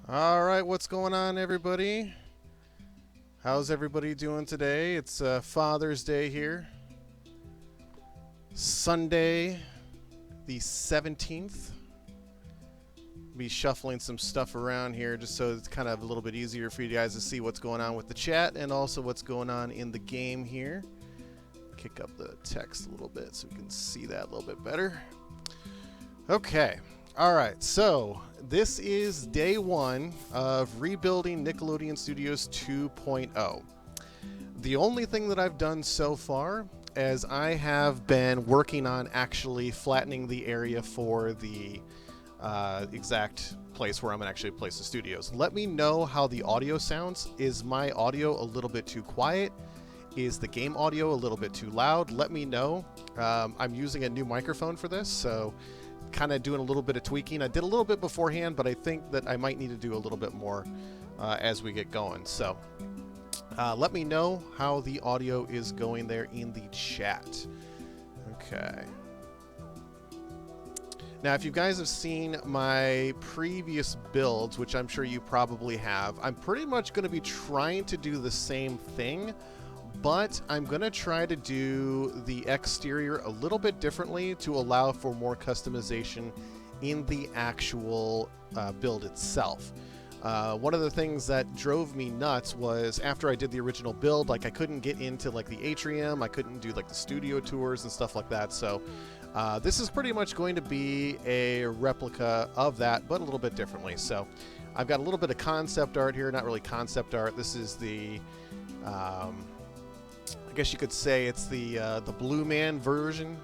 All right, what's going on, everybody? How's everybody doing today? It's Father's Day here. Sunday, the 17th. Be shuffling some stuff around here just so it's kind of a little bit easier for you guys to see what's going on with the chat and also what's going on in the game here. Kick up the text a little bit so we can see that a little bit better. Okay. All right, so this is day one of rebuilding Nickelodeon Studios 2.0. The only thing that I've done so far is I have been working on actually flattening the area for the exact place where I'm going to actually place the studios. Let me know how the audio sounds. Is my audio a little bit too quiet? Is the game audio a little bit too loud? Let me know. I'm using a new microphone for this, so kind of doing a little bit of tweaking. I did a little bit beforehand, but I think that I might need to do a little bit more as we get going. So let me know how the audio is going there in the chat. Okay. Now, if you guys have seen my previous builds, which I'm sure you probably have, I'm pretty much going to be trying to do the same thing, but I'm going to try to do the exterior a little bit differently to allow for more customization in the actual build itself. One of the things that drove me nuts was after I did the original build, like I couldn't get into like the atrium, I couldn't do like the studio tours and stuff like that. So this is pretty much going to be a replica of that, but a little bit differently. So I've got a little bit of concept art here, not really concept art. This is the I guess you could say it's the Blue Man version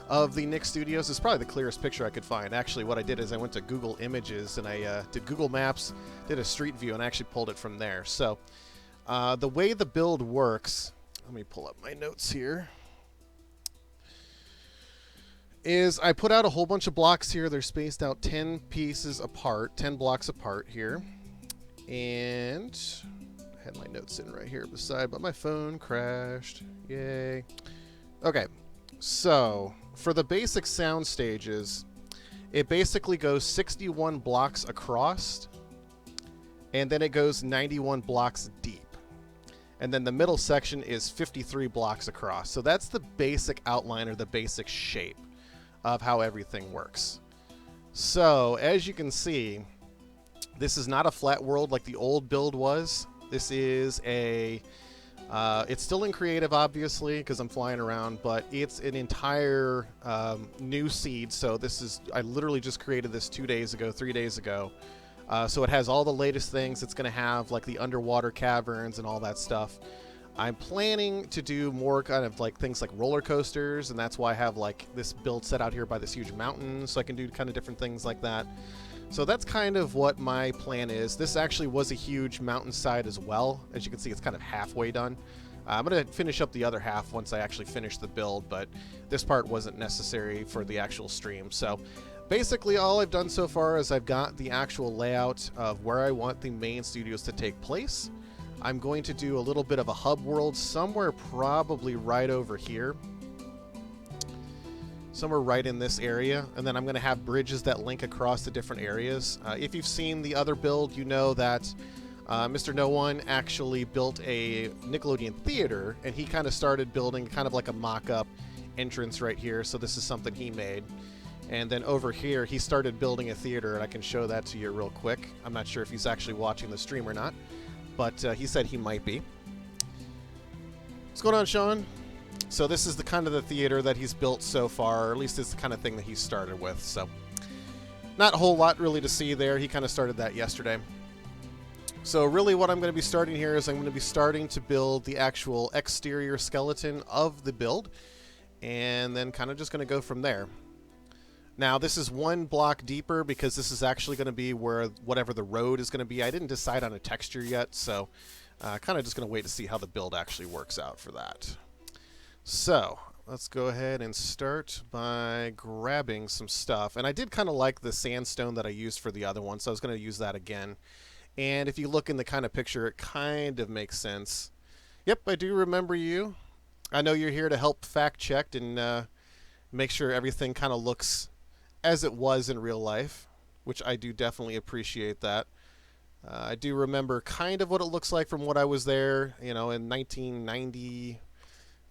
of the Nick Studios. It's probably the clearest picture I could find. Actually, what I did is I went to Google Images and I did Google Maps, did a street view, and actually pulled it from there. So the way the build works, let me pull up my notes here, is I put out a whole bunch of blocks here. They're spaced out 10 pieces apart, 10 blocks apart here. And I had my notes in right here beside, but my phone crashed. Yay. Okay, so for the basic sound stages, it basically goes 61 blocks across, and then it goes 91 blocks deep. And then the middle section is 53 blocks across. So that's the basic outline or the basic shape of how everything works. So as you can see, this is not a flat world like the old build was. This is a, it's still in creative, obviously, because I'm flying around, but it's an entire new seed. So this is, I literally just created this 2 days ago, 3 days ago. So it has all the latest things. It's going to have like the underwater caverns and all that stuff. I'm planning to do more kind of like things like roller coasters, and that's why I have like this build set out here by this huge mountain, so I can do kind of different things like that. So that's kind of what my plan is. This actually was a huge mountainside as well. As you can see, it's kind of halfway done. I'm going to finish up the other half once I actually finish the build, but this part wasn't necessary for the actual stream. So basically all I've done so far is I've got the actual layout of where I want the main studios to take place. I'm going to do a little bit of a hub world somewhere probably right over here. Somewhere right in this area, and then I'm going to have bridges that link across the different areas. If you've seen the other build, you know that Mr. No One actually built a Nickelodeon theater, and he kind of started building kind of like a mock-up entrance right here, so this is something he made. And then over here, he started building a theater, and I can show that to you real quick. I'm not sure if he's actually watching the stream or not, but he said he might be. What's going on, Sean? So this is the kind of the theater that he's built so far, or at least it's the kind of thing that he started with. So not a whole lot really to see there. He kind of started that yesterday. So really what I'm going to be starting here is I'm going to be starting to build the actual exterior skeleton of the build, and then kind of just going to go from there. Now this is one block deeper because this is actually going to be where whatever the road is going to be. I didn't decide on a texture yet, so kind of just going to wait to see how the build actually works out for that. So let's go ahead and start by grabbing some stuff. And I did kind of like the sandstone that I used for the other one, so I was going to use that again. And if you look in the kind of picture, it kind of makes sense. Yep, I do remember you. I know you're here to help fact check and make sure everything kind of looks as it was in real life, which I do definitely appreciate that. I do remember kind of what it looks like from what I was there, you know, in 1990,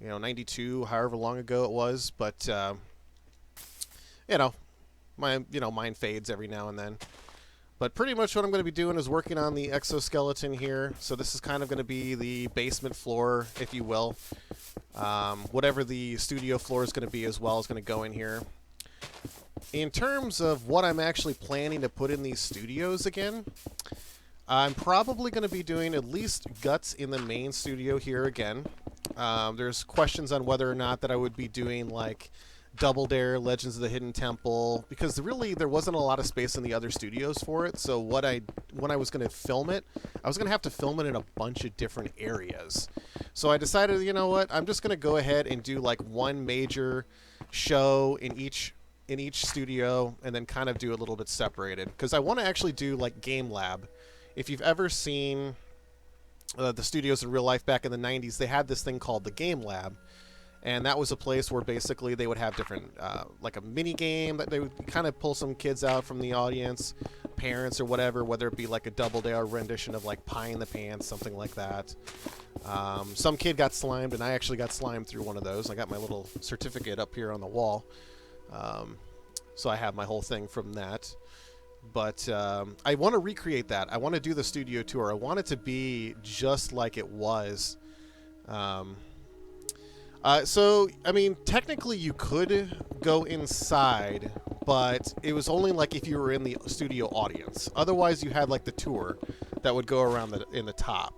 92, however long ago it was. But you know, mine fades every now and then. But pretty much what I'm going to be doing is working on the exoskeleton here. So this is kind of going to be the basement floor, if you will. Whatever the studio floor is going to be as well is going to go in here. In terms of what I'm actually planning to put in these studios again, I'm probably going to be doing at least guts in the main studio here again. There's questions on whether or not that I would be doing like Double Dare, Legends of the Hidden Temple, because really there wasn't a lot of space in the other studios for it. So when I was going to film it, I was going to have to film it in a bunch of different areas. So I decided, you know what, I'm just going to go ahead and do like one major show in each studio, and then kind of do a little bit separated, because I want to actually do like Game Lab. If you've ever seen the studios in real life back in the 90s, they had this thing called the Game Lab. And that was a place where basically they would have different, like a mini game that they would kind of pull some kids out from the audience, parents or whatever, whether it be like a Double Dare rendition of like Pie in the Pants, something like that. Some kid got slimed, and I actually got slimed through one of those. I got my little certificate up here on the wall. So I have my whole thing from that. But I want to recreate that. I want to do the studio tour. I want it to be just like it was. So, I mean, technically you could go inside, but it was only like if you were in the studio audience. Otherwise, you had like the tour that would go around in the top.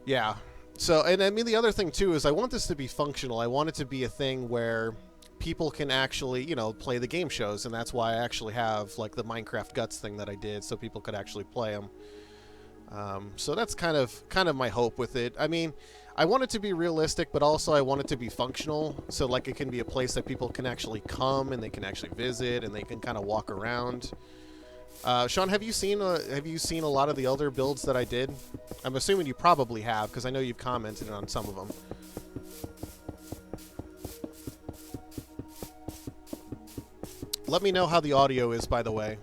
Yeah. So, and I mean, the other thing too is I want this to be functional. I want it to be a thing where people can actually, play the game shows, and that's why I actually have like the Minecraft Guts thing that I did, so people could actually play them. So that's kind of my hope with it. I mean, I want it to be realistic, but also I want it to be functional. So like it can be a place that people can actually come and they can actually visit and they can kind of walk around. Sean, have you seen a lot of the other builds that I did? I'm assuming you probably have, because I know you've commented on some of them. Let me know how the audio is, by the way.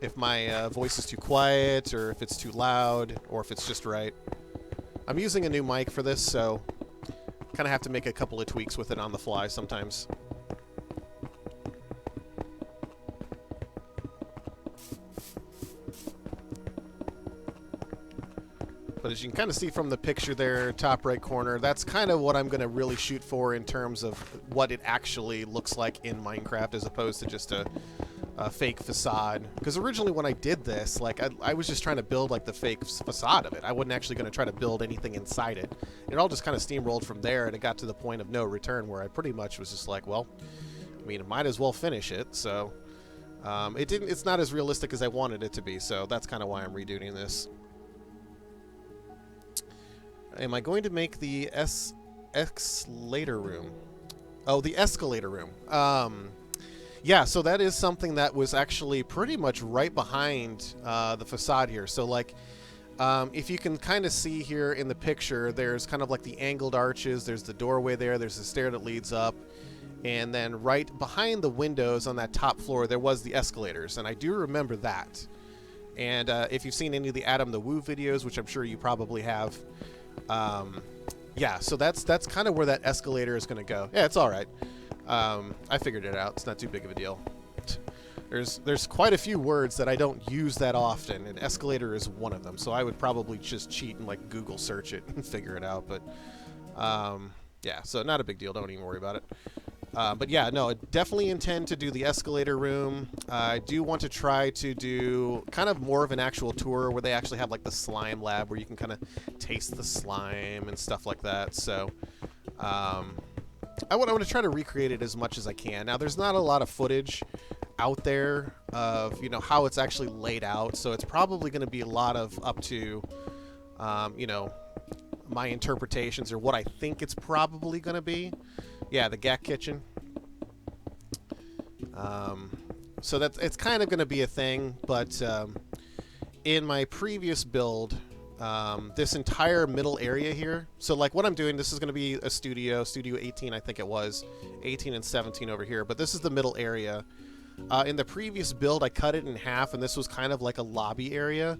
If my voice is too quiet, or if it's too loud, or if it's just right. I'm using a new mic for this, so kind of have to make a couple of tweaks with it on the fly sometimes. But as you can kind of see from the picture there, top right corner, that's kind of what I'm going to really shoot for in terms of what it actually looks like in Minecraft, as opposed to just a fake facade. Because originally when I did this, like I was just trying to build like the fake facade of it. I wasn't actually going to try to build anything inside it. It all just kind of steamrolled from there, and it got to the point of no return where I pretty much was just like, well, I mean, I might as well finish it. So it's not as realistic as I wanted it to be, so that's kind of why I'm redoing this. Am I going to make the escalator room? Oh, the escalator room. Yeah, so that is something that was actually pretty much right behind the facade here. So, like, if you can kind of see here in the picture, there's kind of like the angled arches. There's the doorway there. There's the stair that leads up. And then right behind the windows on that top floor, there was the escalators. And I do remember that. And if you've seen any of the Adam the Woo videos, which I'm sure you probably have, yeah, so that's kind of where that escalator is going to go. Yeah, it's all right. I figured it out. It's not too big of a deal. There's quite a few words that I don't use that often, and escalator is one of them. So I would probably just cheat and like Google search it and figure it out. But yeah, so not a big deal. Don't even worry about it. But yeah, no, I definitely intend to do the escalator room. I do want to try to do kind of more of an actual tour where they actually have like the slime lab where you can kind of taste the slime and stuff like that. So I want to try to recreate it as much as I can. Now, there's not a lot of footage out there of, how it's actually laid out. So it's probably going to be a lot of up to, my interpretations or what I think it's probably going to be. Yeah, the Gak Kitchen. So it's kind of going to be a thing, but in my previous build, this entire middle area here, so like what I'm doing, this is going to be a studio 18, I think it was, 18 and 17 over here, but this is the middle area. In the previous build, I cut it in half, and this was kind of like a lobby area.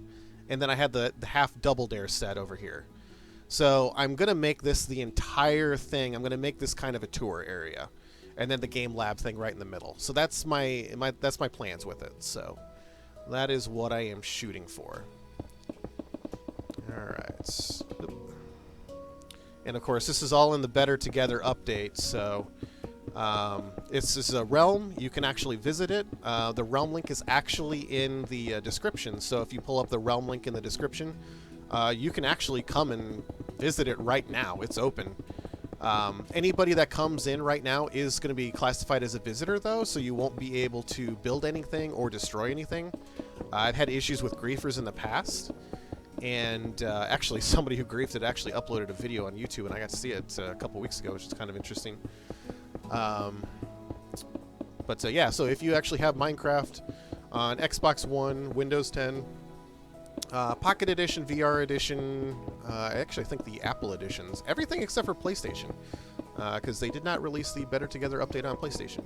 And then I had the half double dare set over here. So I'm going to make this the entire thing. I'm going to make this kind of a tour area. And then the game lab thing right in the middle. So that's my plans with it. So that is what I am shooting for. All right. And of course, this is all in the Better Together update. So this is a realm. You can actually visit it. The realm link is actually in the description. So if you pull up the realm link in the description, you can actually come and visit it right now. It's open. Anybody that comes in right now is going to be classified as a visitor, though, so you won't be able to build anything or destroy anything. I've had issues with griefers in the past, and actually somebody who griefed it actually uploaded a video on YouTube, and I got to see it a couple weeks ago, which is kind of interesting. Yeah, so if you actually have Minecraft on Xbox One, Windows 10, Pocket Edition, VR Edition, I actually think the Apple Editions, everything except for PlayStation, because they did not release the Better Together update on PlayStation.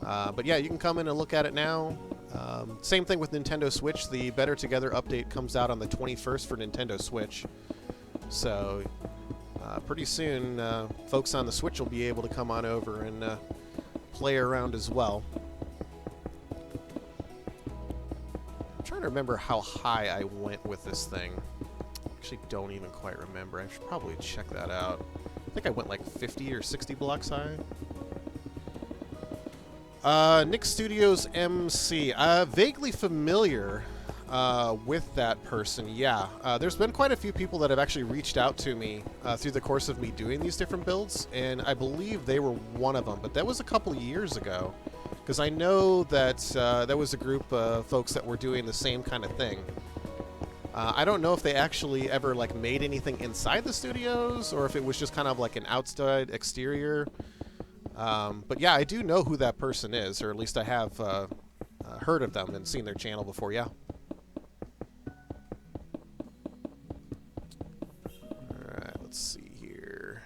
But yeah, you can come in and look at it now. Same thing with Nintendo Switch. The Better Together update comes out on the 21st for Nintendo Switch. So pretty soon, folks on the Switch will be able to come on over and play around as well. I'm trying to remember how high I went with this thing. Actually, don't even quite remember. I should probably check that out. I think I went like 50 or 60 blocks high. Nick Studios MC. Vaguely familiar with that person, yeah. There's been quite a few people that have actually reached out to me through the course of me doing these different builds, and I believe they were one of them, but that was a couple years ago. Because I know that there was a group of folks that were doing the same kind of thing. I don't know if they actually ever like made anything inside the studios, or if it was just kind of like an outside exterior. But yeah, I do know who that person is, or at least I have heard of them and seen their channel before, yeah. Alright, let's see here.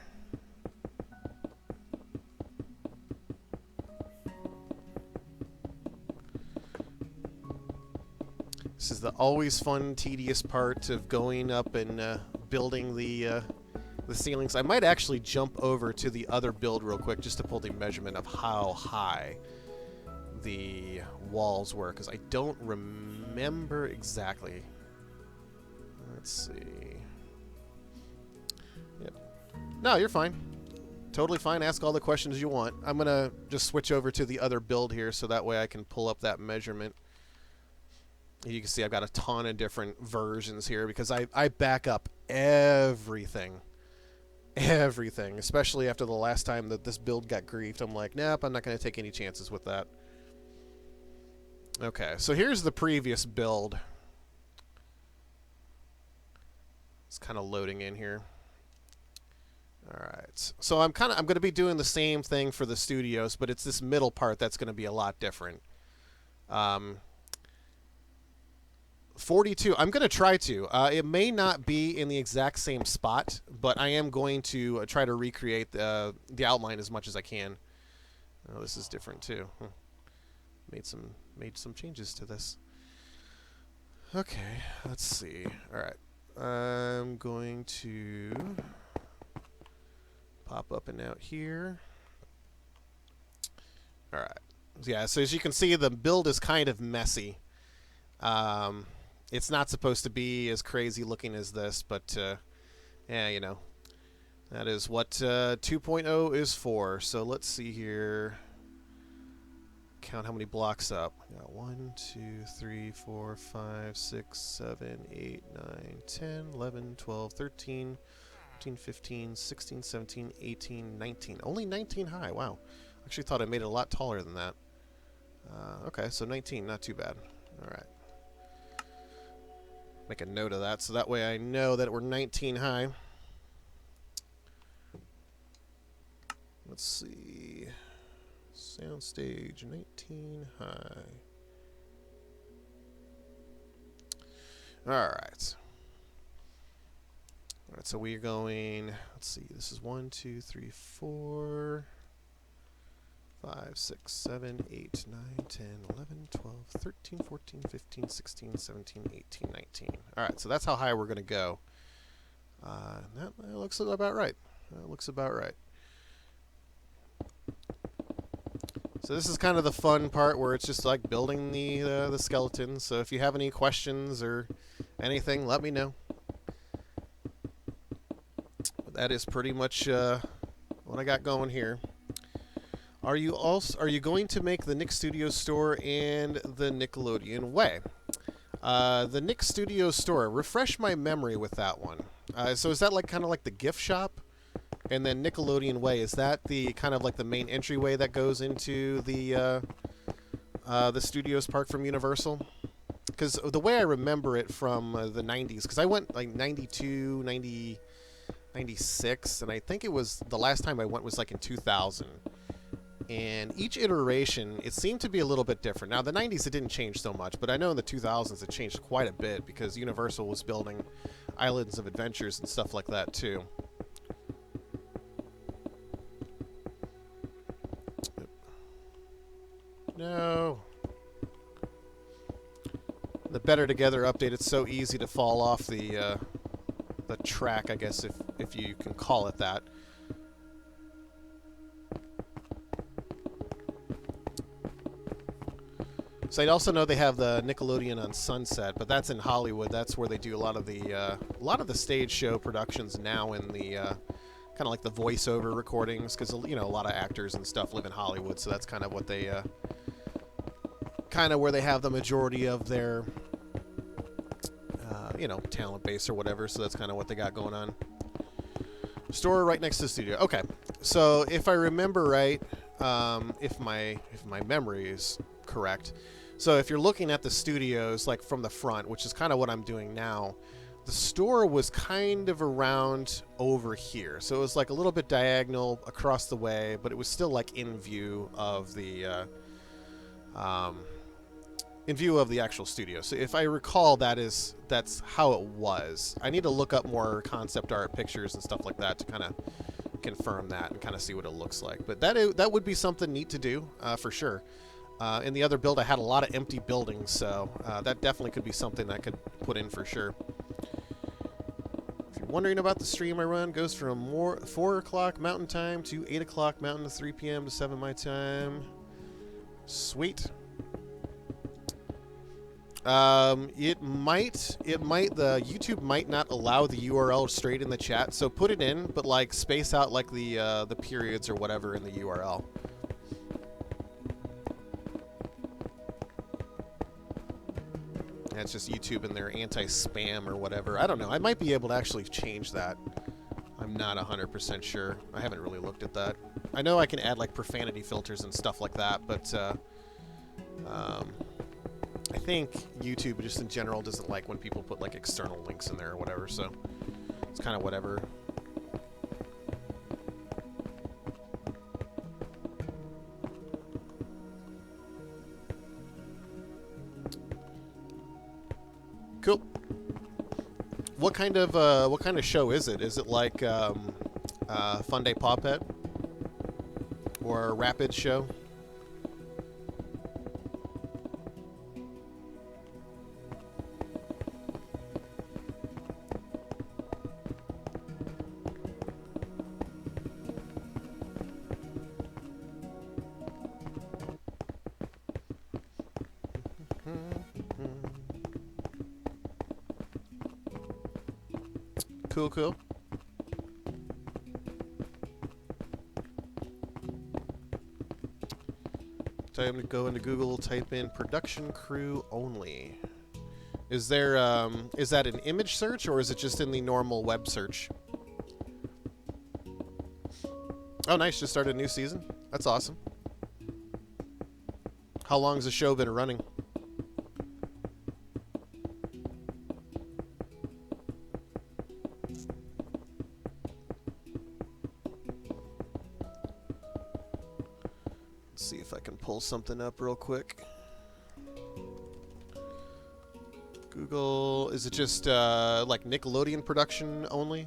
This is the always fun, tedious part of going up and building the ceilings. I might actually jump over to the other build real quick just to pull the measurement of how high the walls were, because I don't remember exactly. Let's see. Yep. No, you're fine. Totally fine. Ask all the questions you want. I'm going to just switch over to the other build here so that way I can pull up that measurement. You can see I've got a ton of different versions here because I back up everything. Everything, especially after the last time that this build got griefed. I'm like, nope, I'm not going to take any chances with that. Okay, so here's the previous build. It's kind of loading in here. All right, so I'm going to be doing the same thing for the studios, but it's this middle part that's going to be a lot different. 42. I'm going to try to. It may not be in the exact same spot, but I am going to try to recreate the outline as much as I can. Oh, this is different too. Made some changes to this. Okay, let's see. All right, I'm going to pop up and out here. All right. Yeah. So as you can see, the build is kind of messy. It's not supposed to be as crazy looking as this, but yeah, you know, that is what 2.0 is for. So let's see here. Count how many blocks up. We got 1, 2, 3, 4, 5, 6, 7, 8, 9, 10, 11, 12, 13, 14, 15, 16, 17, 18, 19. Only 19 high. Wow. Actually thought I made it a lot taller than that. Okay, so 19, not too bad. All right. Make a note of that so that way I know that we're 19 high. Let's see. Soundstage 19 high. All right. All right, so we're going, let's see, this is 1, 2, 3, 4, 5, 6, 7, 8, 9, 10, 11, 12, 13, 14, 15, 16, 17, 18, 19. Alright, so that's how high we're going to go. That looks about right. That looks about right. So this is kind of the fun part where it's just like building the skeleton. So if you have any questions or anything, let me know. But that is pretty much what I got going here. Are you going to make the Nick Studio store and the Nickelodeon Way? The Nick Studio store. Refresh my memory with that one. So is that like kind of like the gift shop? And then Nickelodeon Way, is that the kind of like the main entryway that goes into the studios park from Universal? Because the way I remember it from the 90s, because I went like 92, 90, 96, and I think it was the last time I went was like in 2000. And each iteration, it seemed to be a little bit different. Now, the 90s, it didn't change so much, but I know in the 2000s, it changed quite a bit because Universal was building Islands of Adventures and stuff like that, too. No. The Better Together update, it's so easy to fall off the track, I guess, if you can call it that. So I also know they have the Nickelodeon on Sunset, but that's in Hollywood. That's where they do a lot of the stage show productions now in the kind of like the voiceover recordings, because a lot of actors and stuff live in Hollywood, so that's kind of what they kind of where they have the majority of their talent base or whatever. So that's kind of what they got going on. Store right next to the studio. Okay, so if I remember right, if my memory is correct, so if you're looking at the studios like from the front, which is kind of what I'm doing now, the store was kind of around over here. So it was like a little bit diagonal across the way, but it was still like in view of the actual studio. So if I recall, that's how it was. I need to look up more concept art pictures and stuff like that to kind of confirm that and kind of see what it looks like. But that would be something neat to do for sure. In the other build, I had a lot of empty buildings, so that definitely could be something I could put in for sure. If you're wondering about the stream I run, goes from 4 o'clock Mountain Time to 8 o'clock Mountain to 3 p.m. to 7 my time. Sweet. The YouTube might not allow the URL straight in the chat, so put it in, but like space out like the periods or whatever in the URL. It's just YouTube and their anti-spam or whatever. I don't know. I might be able to actually change that. I'm not 100% sure. I haven't really looked at that. I know I can add like profanity filters and stuff like that, but I think YouTube just in general doesn't like when people put like external links in there or whatever, so it's kind of whatever. Cool. What kind of show is it? Is it like Fun Day Paw Pet or a Rapid show? Cool, cool. Time to go into Google, type in production crew only. Is there, is that an image search or is it just in the normal web search? Oh, nice. Just started a new season. That's awesome. How long has the show been running? See if I can pull something up real quick. Google, is it just like Nickelodeon production only?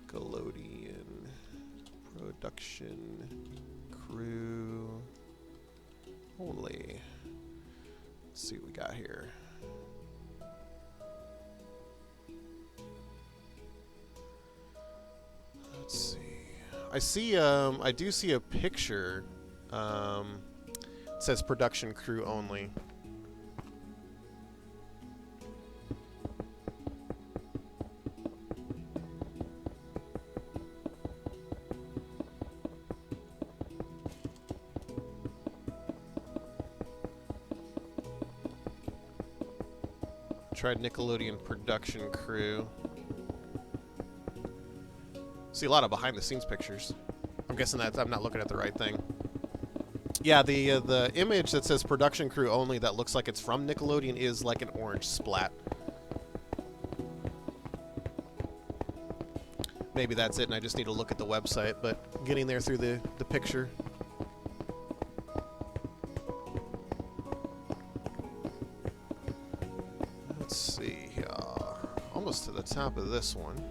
Nickelodeon production crew only. Let's see what we got here. Let's see. I do see a picture. It says production crew only. Tried Nickelodeon production crew. See a lot of behind the scenes pictures. I'm guessing that I'm not looking at the right thing. Yeah, the image that says production crew only that looks like it's from Nickelodeon is like an orange splat. Maybe that's it and I just need to look at the website, but getting there through the picture. Let's see. Almost to the top of this one.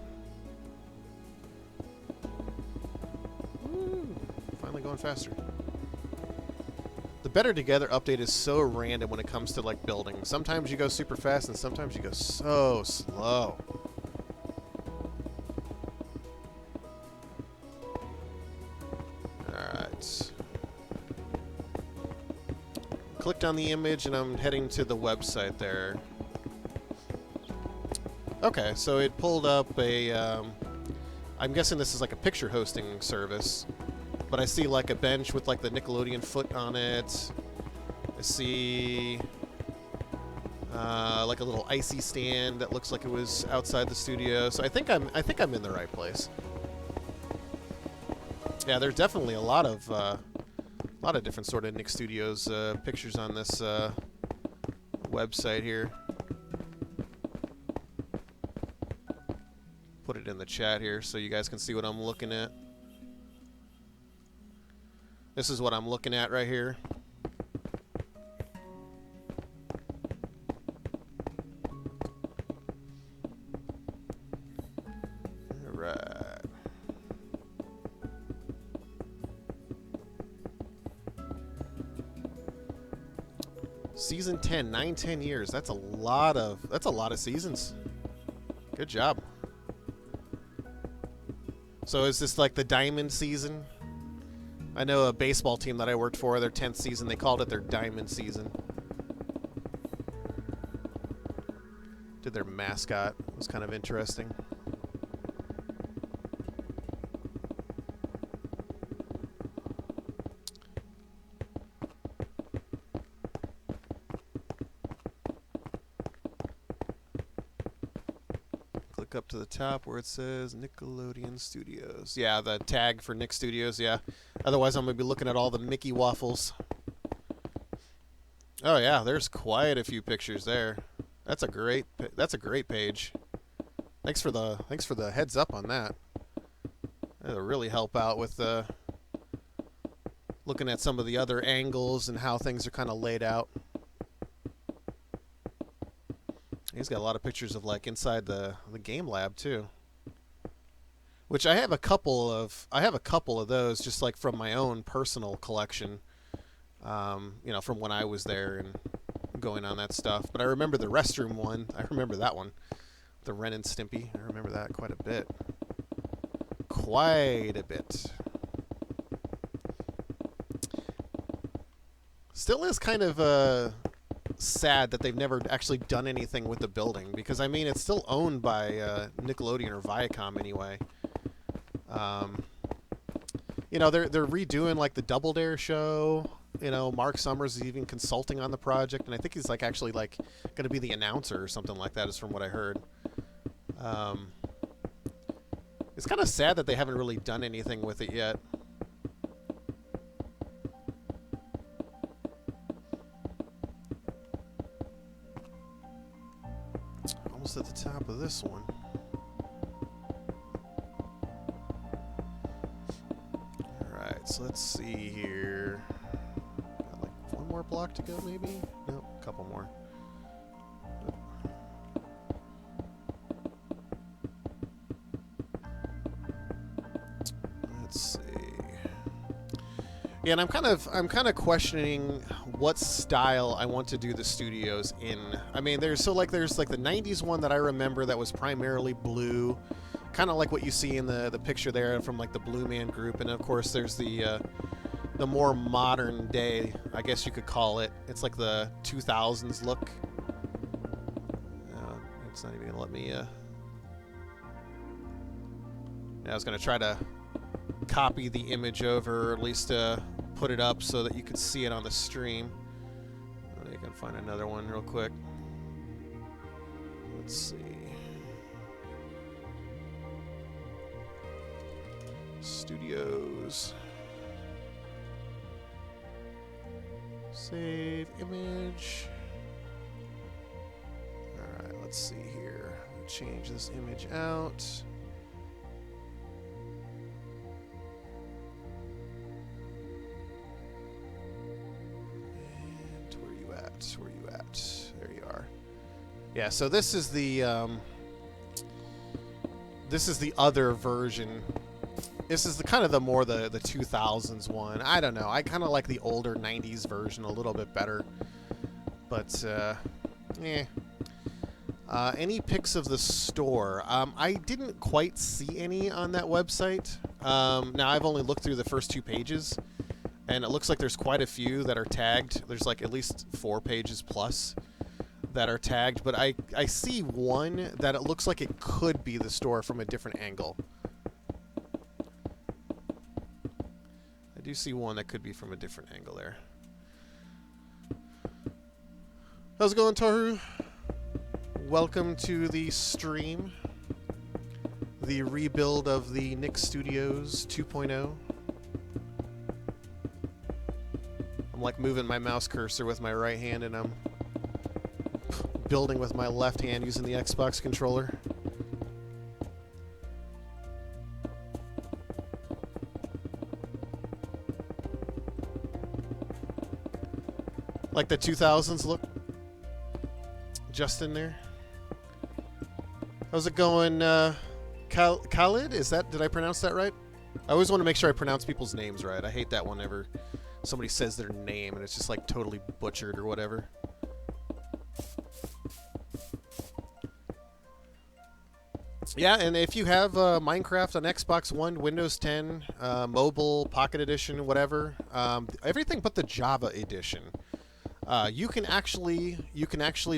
Woo, finally going faster. The Better Together update is so random when it comes to like building. Sometimes you go super fast and sometimes you go so slow. Alright. Clicked on the image and I'm heading to the website there. Okay, so it pulled up a, I'm guessing this is like a picture hosting service, but I see like a bench with like the Nickelodeon foot on it. I see like a little icy stand that looks like it was outside the studio. So I think I'm in the right place. Yeah, there's definitely a lot of different sort of Nick Studios pictures on this website here. Put it in the chat here so you guys can see what I'm looking at. This is what I'm looking at right here. All right. Season 10, 9-10 years. That's a lot of seasons. Good job. So is this like the diamond season? I know a baseball team that I worked for, their 10th season, they called it their diamond season. Did their mascot. It was kind of interesting. Click up to the top where it says Nickelodeon Studios. Yeah, the tag for Nick Studios, yeah. Otherwise, I'm going to be looking at all the Mickey waffles. Oh, yeah, there's quite a few pictures there. That's a great page. Thanks for the heads up on that. That'll really help out with looking at some of the other angles and how things are kind of laid out. He's got a lot of pictures of like inside the game lab too, which I have a couple of those just like from my own personal collection, you know, from when I was there and going on that stuff. But I remember the restroom one. I remember that one, the Ren and Stimpy. I remember that quite a bit. Still is kind of sad that they've never actually done anything with the building, because I mean it's still owned by Nickelodeon or Viacom anyway. You know, they're redoing like the Double Dare show. You know, Mark Summers is even consulting on the project, and I think he's like actually like going to be the announcer or something like that, is from what I heard. It's kind of sad that they haven't really done anything with it yet. Almost at the top of this one. Alright, so let's see here. Got like one more block to go maybe? Nope, a couple more. Let's see. Yeah, and I'm kind of questioning what style I want to do the studios in. I mean, there's like the '90s one that I remember that was primarily blue, kind of like what you see in the picture there from like the Blue Man Group, and of course there's the more modern day, I guess you could call it. It's like the 2000s look. It's not even gonna let me. I was gonna try to copy the image over, or at least put it up so that you could see it on the stream. I can find another one real quick. Let's see. Studios. Save image. Alright, let's see here. Change this image out. Where you at? There you are. Yeah, so this is the other version. This is the kind of the 2000s one. I don't know. I kind of like the older 90s version a little bit better. But any pics of the store? I didn't quite see any on that website. Now I've only looked through the first 2 pages. And it looks like there's quite a few that are tagged. There's like at least 4 pages plus that are tagged. But I see one that it looks like it could be the store from a different angle. I do see one that could be from a different angle there. How's it going, Taru? Welcome to the stream. The rebuild of the Nick Studios 2.0. I'm like moving my mouse cursor with my right hand, and I'm building with my left hand using the Xbox controller. Like the 2000s look? Justin there. How's it going, Khalid? Is that, did I pronounce that right? I always want to make sure I pronounce people's names right. I hate that whenever somebody says their name and it's just like totally butchered or whatever. Yeah, and if you have Minecraft on Xbox One, Windows 10, mobile, Pocket Edition, whatever, everything but the Java edition, you can actually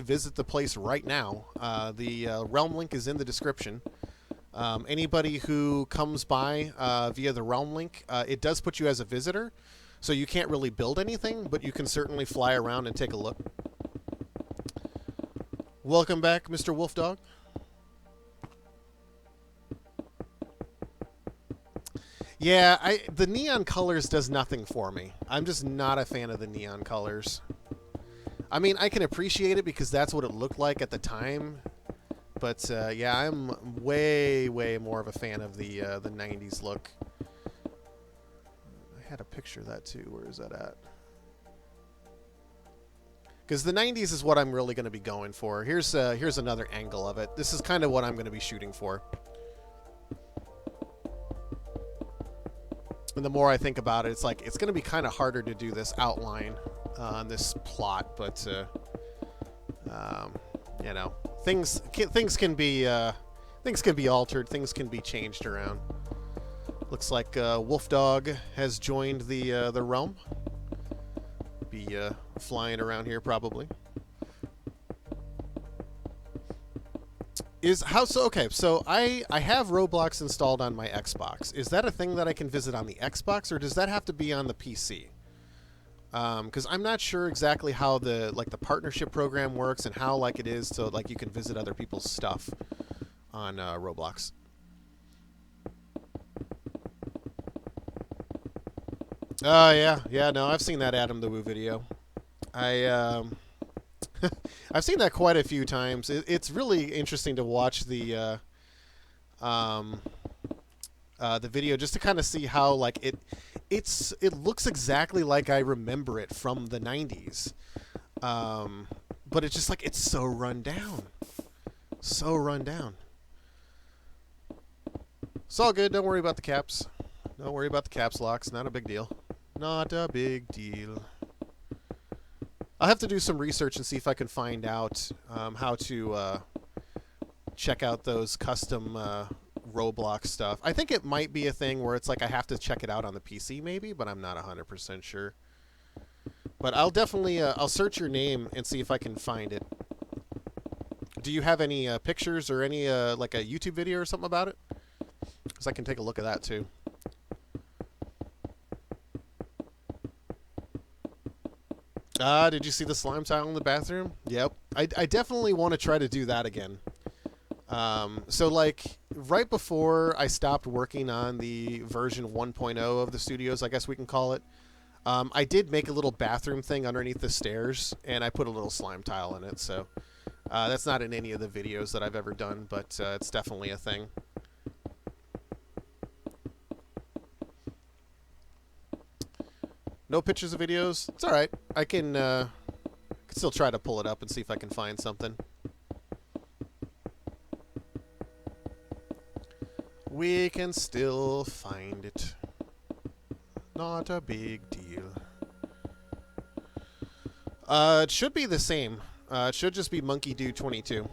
visit the place right now. The Realm link is in the description. Anybody who comes by via the Realm link, it does put you as a visitor. So you can't really build anything, but you can certainly fly around and take a look. Welcome back, Mr. Wolfdog. Yeah, the neon colors does nothing for me. I'm just not a fan of the neon colors. I mean, I can appreciate it because that's what it looked like at the time. But yeah, I'm way more of a fan of the 90s look. Had a picture of that too. Where is that at? Because the 90s is what I'm really going to be going for. Here's another angle of it. This is kind of what I'm going to be shooting for. And the more I think about it, it's like it's going to be kind of harder to do this outline on this plot, but you know, things can be altered, things can be changed around. Looks like Wolfdog has joined the realm. Be flying around here probably. Okay, so I have Roblox installed on my Xbox. Is that a thing that I can visit on the Xbox, or does that have to be on the PC? Because I'm not sure exactly how the partnership program works and how it is so you can visit other people's stuff on Roblox. Yeah, no, I've seen that Adam the Woo video. I've seen that quite a few times. It's really interesting to watch the video just to kind of see how it looks exactly like I remember it from the 90s. But it's just it's so run down. So run down. It's all good. Don't worry about the caps. Don't worry about the caps locks. Not a big deal. Not a big deal. I'll have to do some research and see if I can find out how to check out those custom Roblox stuff. I think it might be a thing where it's like I have to check it out on the PC maybe, but I'm not 100% sure. But I'll definitely I'll search your name and see if I can find it. Do you have any pictures or any like a YouTube video or something about it? Because I can take a look at that too. Did you see the slime tile in the bathroom? Yep. I definitely want to try to do that again. So like right before I stopped working on the version 1.0 of the studios, I guess we can call it, I did make a little bathroom thing underneath the stairs, and I put a little slime tile in it. So that's not in any of the videos that I've ever done, but it's definitely a thing. No pictures of videos? It's all right. I can still try to pull it up and see if I can find something. We can still find it. Not a big deal. It should be the same. It should just be Monkey Dude 22.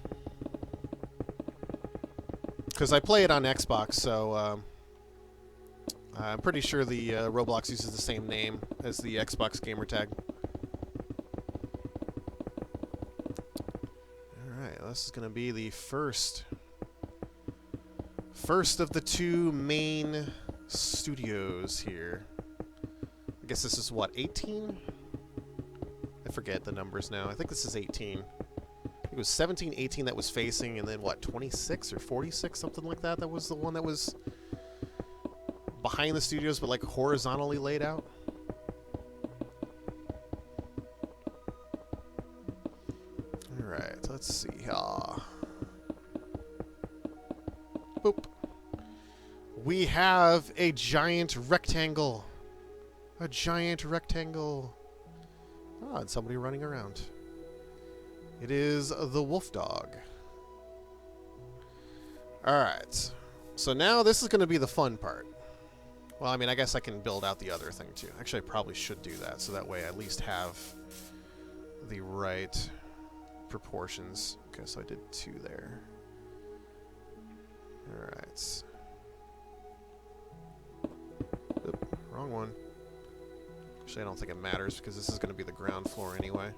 Because I play it on Xbox, so I'm pretty sure the Roblox uses the same name as the Xbox gamertag. Alright, this is going to be the first of the two main studios here. I guess this is what, 18? I forget the numbers now. I think this is 18. It was 17, 18 that was facing, and then what, 26 or 46, something like that? That was the one that was behind the studios, but like horizontally laid out. Alright, let's see. Boop. We have a giant rectangle. A giant rectangle. Ah, and somebody running around. It is the wolf dog. Alright. So now this is going to be the fun part. Well, I mean, I guess I can build out the other thing too. Actually, I probably should do that, so that way I at least have the right proportions. Okay, so I did 2 there. Alright. Oop, wrong one. Actually, I don't think it matters because this is going to be the ground floor anyway.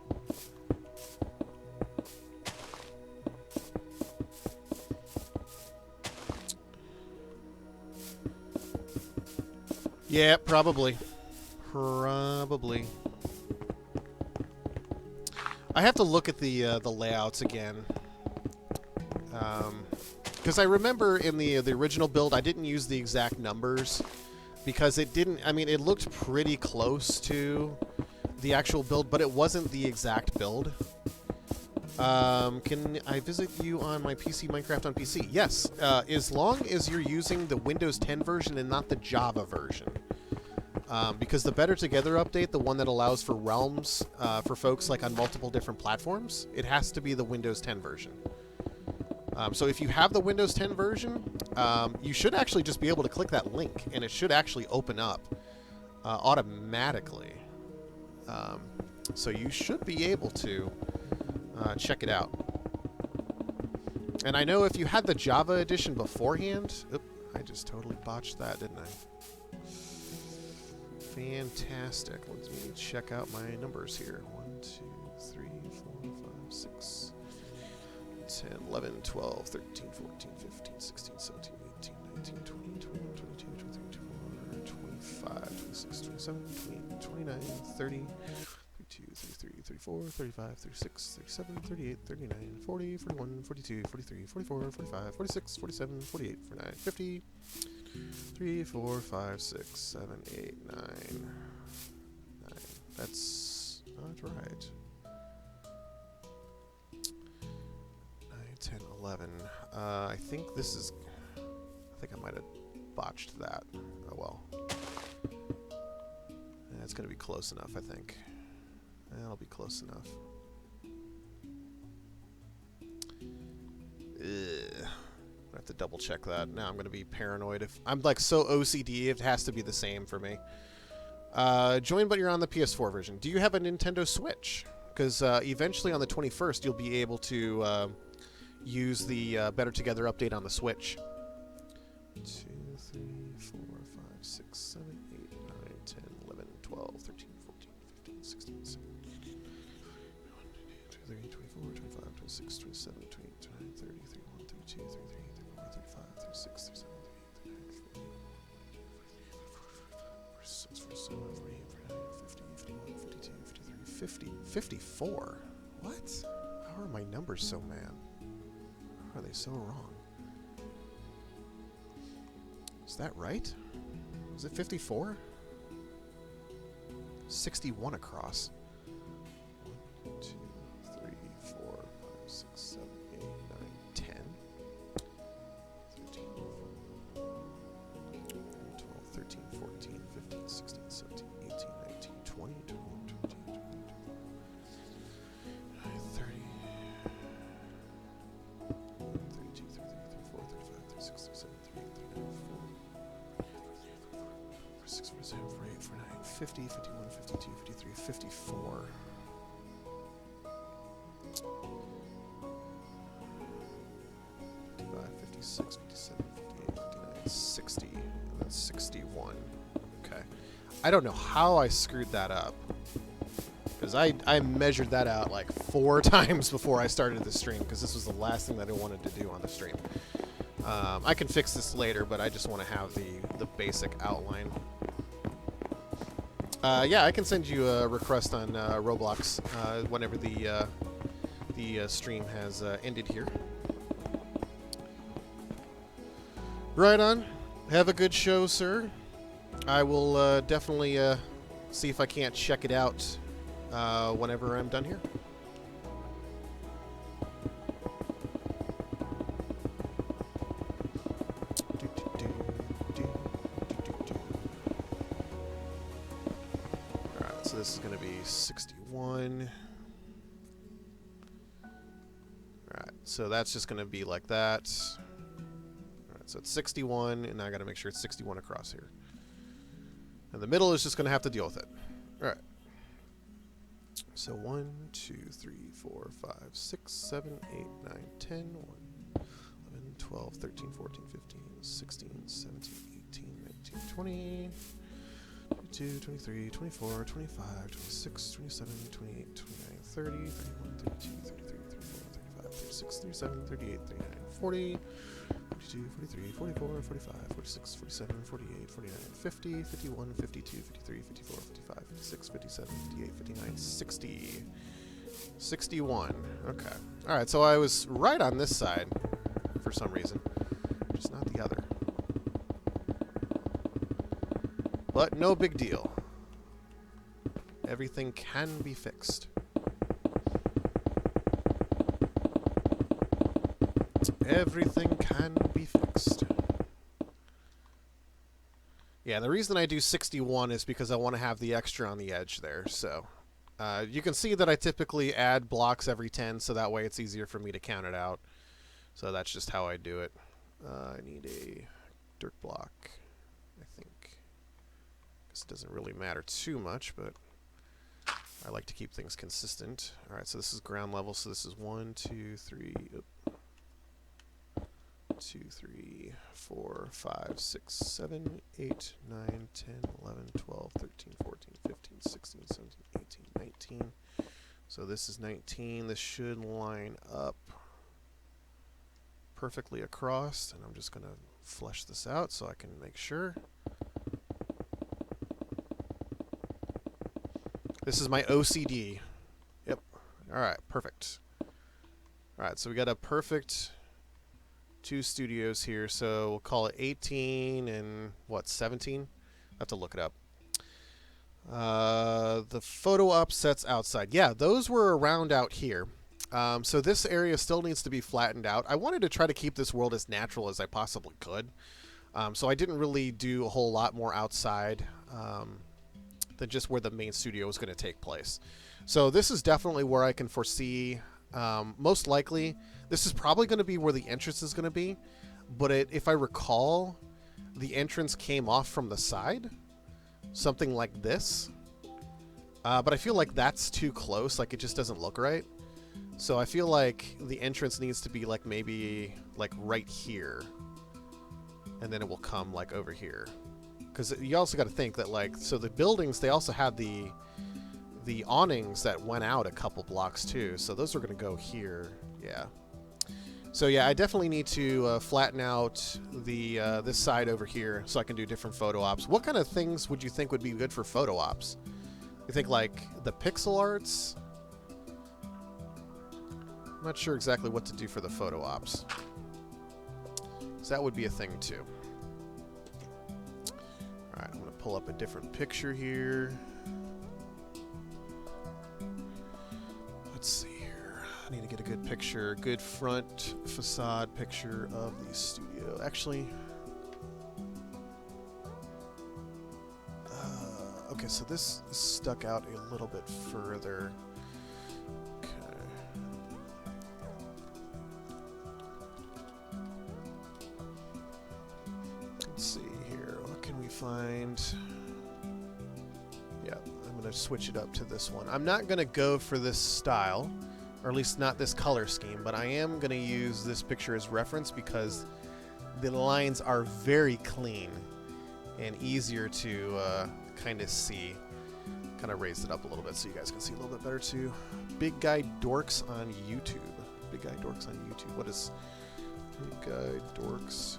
Yeah, probably. Probably. I have to look at the layouts again. Because I remember in the original build, I didn't use the exact numbers. Because it didn't... I mean, it looked pretty close to the actual build, but it wasn't the exact build. Can I visit you on my PC, Minecraft on PC? Yes, as long as you're using the Windows 10 version and not the Java version. Because the Better Together update, the one that allows for realms for folks like on multiple different platforms, it has to be the Windows 10 version. So if you have the Windows 10 version, you should actually just be able to click that link, and it should actually open up automatically. So you should be able to check it out. And I know if you had the Java edition beforehand... Oop, I just totally botched that, didn't I? Fantastic. Let me check out my numbers here. 1, 2, 3, 4, 5, 6, 10, 11, 12, 13, 14, 15, 16, 17, 18, 19, 20, 21, 22, 23, 24, 25, 26, 27, 28, 29, 30... 32, 33, 34, 35, 36, 37, 38, 39, 40, 41, 42, 43, 44, 45, 46, 47, 48, 49, 50, 3, 4, 5, 6, 7, 8, 9. 9. That's not right. 9, 10, 11. I think this is... I think I might have botched that. Oh well. It's going to be close enough, I think. That'll be close enough. Ugh. I have to double check that. Now I'm going to be paranoid. If I'm like so OCD, it has to be the same for me. Join, but you're on the PS4 version. Do you have a Nintendo Switch? Because eventually on the 21st, you'll be able to use the Better Together update on the Switch. 2, 3, 4, 5, 6, 7, 8, 9, 10, 11, 12, 13, 14, 15, 16, 17, 18, 24, 25, 26, 27, 28, 29, 30, 31, 32, 33, 34, 35, 36, 37, 38, 39, 40, 50, 54. What? How are my numbers so mad? How are they so wrong? Is that right? Is it 54? 61 across. 1, 2, 3, 4, 5, 6, 7, 8, 9, 10. 13, 12, 13, 14, 15, 16, 17, 18, 19, 20, 21, 22, 23, 30, 32, 33, 34, 35, 36, 37, 38, 39, 46, 47, 48, 49, 50, 51, 52, 53, 54. 55, 56, 57, 58, 59, 60. And that's 61. Okay. I don't know how I screwed that up. Because I measured that out like 4 times before I started the stream, because this was the last thing that I wanted to do on the stream. I can fix this later, but I just want to have the basic outline. Yeah, I can send you a request on Roblox whenever the stream has ended here. Right on. Have a good show, sir. I will definitely see if I can't check it out whenever I'm done here. Alright, so this is going to be 61. Alright, so that's just going to be like that. Alright, so it's 61, and now I got to make sure it's 61 across here. And the middle is just going to have to deal with it. Alright. So 1, 2, 3, 4, 5, 6, 7, 8, 9, 10, 1, 11, 12, 13, 14, 15, 16, 17, 18, 19, 20, 22, 23, 24, 25, 26, 27, 28, 29, 30, 31, 32, 33, 34, 35, 36, 37, 38, 39, 40, 42, 43, 44, 45, 46, 47, 48, 49, 50, 51, 52, 53, 54, 55, 56, 57, 58, 59, 60. 61. Okay. Alright, so I was right on this side for some reason, just not the other. But no big deal. Everything can be fixed. Everything can be fixed. Yeah, the reason I do 61 is because I want to have the extra on the edge there. So you can see that I typically add blocks every 10, so that way it's easier for me to count it out. So that's just how I do it. I need a dirt block, I think. This doesn't really matter too much, but I like to keep things consistent. All right, so this is ground level. So this is 1, 2, 3. 2, 3, 4, 5, 6, 7, 8, 9, 10, 11, 12, 13, 14, 15, 16, 17, 18, 19. So this is 19. This should line up perfectly across, and I'm just going to flesh this out so I can make sure. This is my OCD. Yep. All right, perfect. All right, so we got a perfect 2 studios here, so we'll call it 18 and what, 17? I have to look it up. The photo upsets outside. Yeah, those were around out here. So this area still needs to be flattened out. I wanted to try to keep this world as natural as I possibly could. So I didn't really do a whole lot more outside than just where the main studio was going to take place. So this is definitely where I can foresee, most likely, this is probably going to be where the entrance is going to be. But if I recall, the entrance came off from the side. something like this. But I feel like that's too close. Like, it just doesn't look right. So I feel like the entrance needs to be like maybe like right here. And then it will come like over here. Because you also got to think that like, so the buildings, they also had the awnings that went out a couple blocks too. So those are going to go here. Yeah. So yeah, I definitely need to flatten out the this side over here so I can do different photo ops. What kind of things would you think would be good for photo ops? You think like the pixel arts? I'm not sure exactly what to do for the photo ops. So that would be a thing too. Alright, I'm going to pull up a different picture here. Let's see here. I need to get a good picture, good front facade picture of the studio. Actually, okay, so this stuck out a little bit further. Okay. Let's see here. What can we find? Yeah, I'm going to switch it up to this one. I'm not going to go for this style, or at least not this color scheme, but I am going to use this picture as reference because the lines are very clean and easier to kind of see. Kind of raised it up a little bit so you guys can see a little bit better too. Big Guy Dorks on YouTube. Big Guy Dorks on YouTube. What is Big Guy Dorks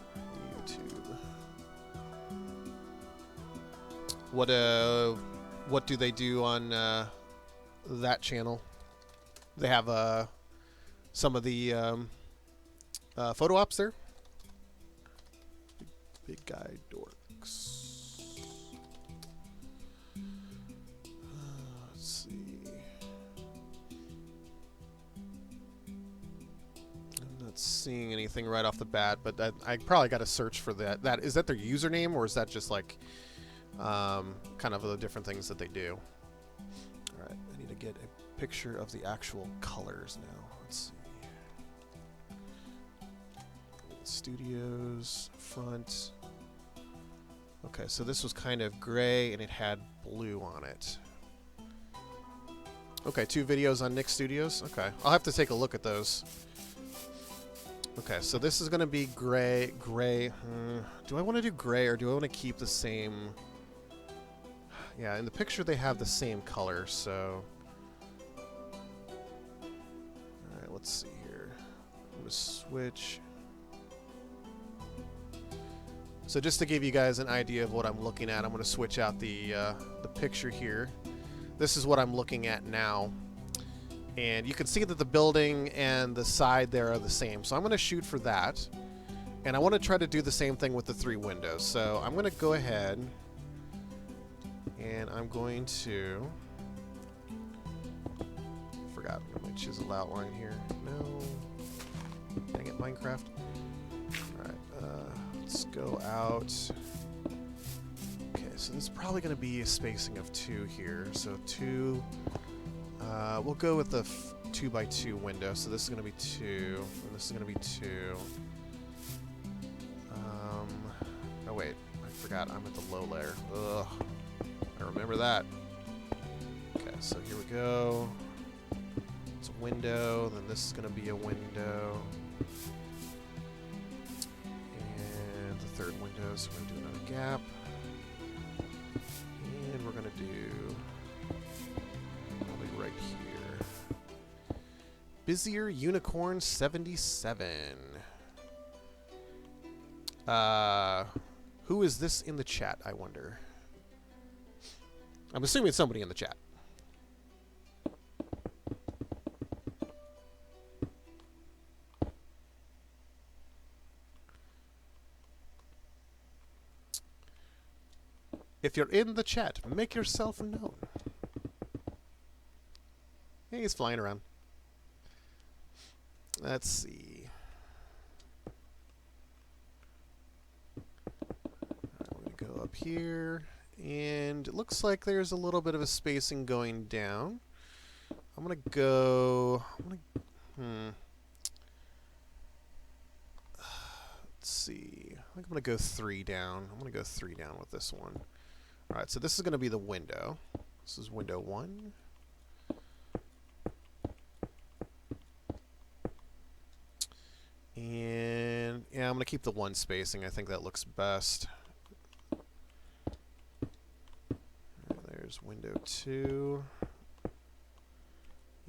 YouTube? What do they do on that channel? They have some of the photo ops there. Big Guy Dorks. Let's see. I'm not seeing anything right off the bat, but I probably got to search for that. Is that their username, or is that just like kind of the different things that they do? All right, I need to get a picture of the actual colors now. Let's see. Studios, front. Okay, so this was kind of gray and it had blue on it. Okay, 2 videos on Nick Studios. Okay, I'll have to take a look at those. Okay, so this is going to be gray. Do I want to do gray or do I want to keep the same? Yeah, in the picture they have the same color, so. Alright, let's see here. I'm going to switch. So just to give you guys an idea of what I'm looking at, I'm going to switch out the picture here. This is what I'm looking at now. And you can see that the building and the side there are the same. So I'm going to shoot for that. And I want to try to do the same thing with the 3 windows. So I'm going to go ahead and I'm going to... Forgot my chisel outline here. No. Dang it, Minecraft. Alright, let's go out. Okay, so this is probably going to be a spacing of 2 here. So 2... we'll go with the 2x2 window. So this is going to be 2, and this is going to be 2. Oh wait, I forgot I'm at the low layer. Ugh, I remember that. Okay, so here we go. It's a window, then this is going to be a window. And the 3rd window, so we're going to do another gap. And we're going to do... right here. Busier Unicorn 77. Who is this in the chat, I wonder? I'm assuming it's somebody in the chat. If you're in the chat, make yourself known. Hey, he's flying around. Let's see. We're going to go up here. And it looks like there's a little bit of a spacing going down. I'm going to go... Let's see. I think I'm going to go 3 down. I'm going to go 3 down with this one. Alright, so this is going to be the window. This is window 1. And yeah, I'm going to keep the 1 spacing. I think that looks best. There's window 2.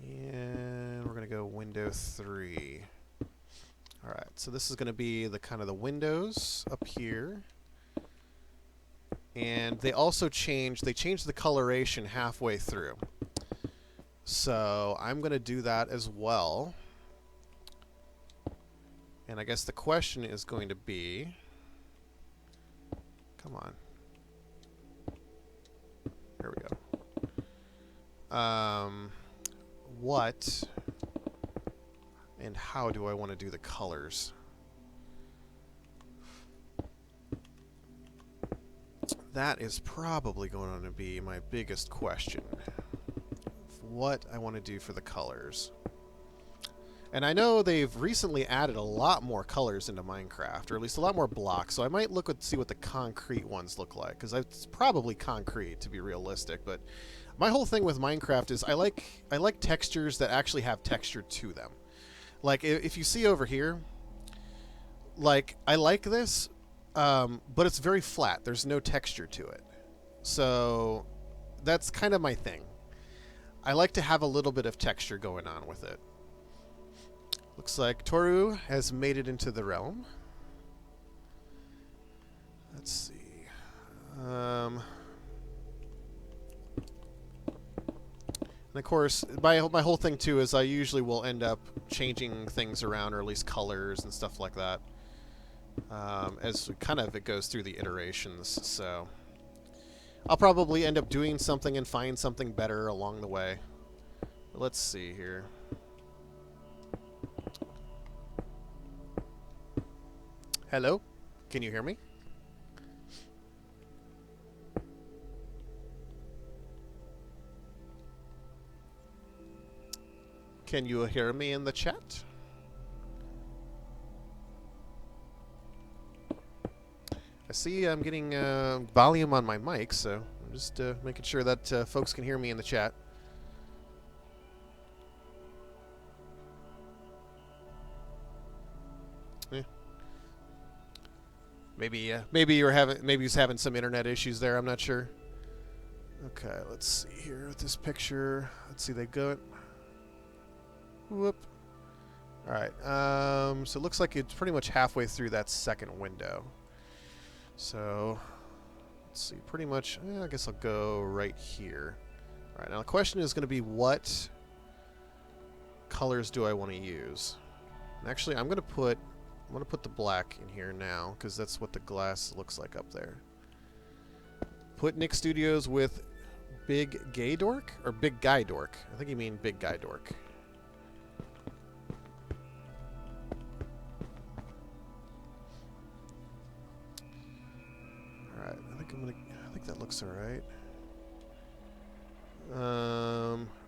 And we're going to go window 3. Alright, so this is going to be the kind of the windows up here. And they also changed the coloration halfway through. So I'm going to do that as well. And I guess the question is going to be, come on. There we go. What and how do I want to do the colors? That is probably going to be my biggest question. What I want to do for the colors. And I know they've recently added a lot more colors into Minecraft, or at least a lot more blocks, so I might look at see what the concrete ones look like, because it's probably concrete to be realistic, but my whole thing with Minecraft is I like textures that actually have texture to them. Like, if you see over here, like, I like this, but it's very flat. There's no texture to it. So that's kind of my thing. I like to have a little bit of texture going on with it. Looks like Toru has made it into the realm. Let's see. And of course, my whole thing too is I usually will end up changing things around, or at least colors and stuff like that, as kind of it goes through the iterations. So I'll probably end up doing something and find something better along the way. But let's see here. Hello? Can you hear me? Can you hear me in the chat? I see I'm getting volume on my mic, so I'm just making sure that folks can hear me in the chat. Yeah. Maybe he's having some internet issues there. I'm not sure. Okay, let's see here with this picture. Let's see, they go. Whoop. All right. So it looks like it's pretty much halfway through that second window. So let's see. Pretty much. I guess I'll go right here. All right. Now the question is going to be, what colors do I want to use? And actually, I'm going to put the black in here now, because that's what the glass looks like up there. Put Nick Studios with Big Gay Dork? Or Big Guy Dork. I think you mean Big Guy Dork. Alright, I think that looks alright.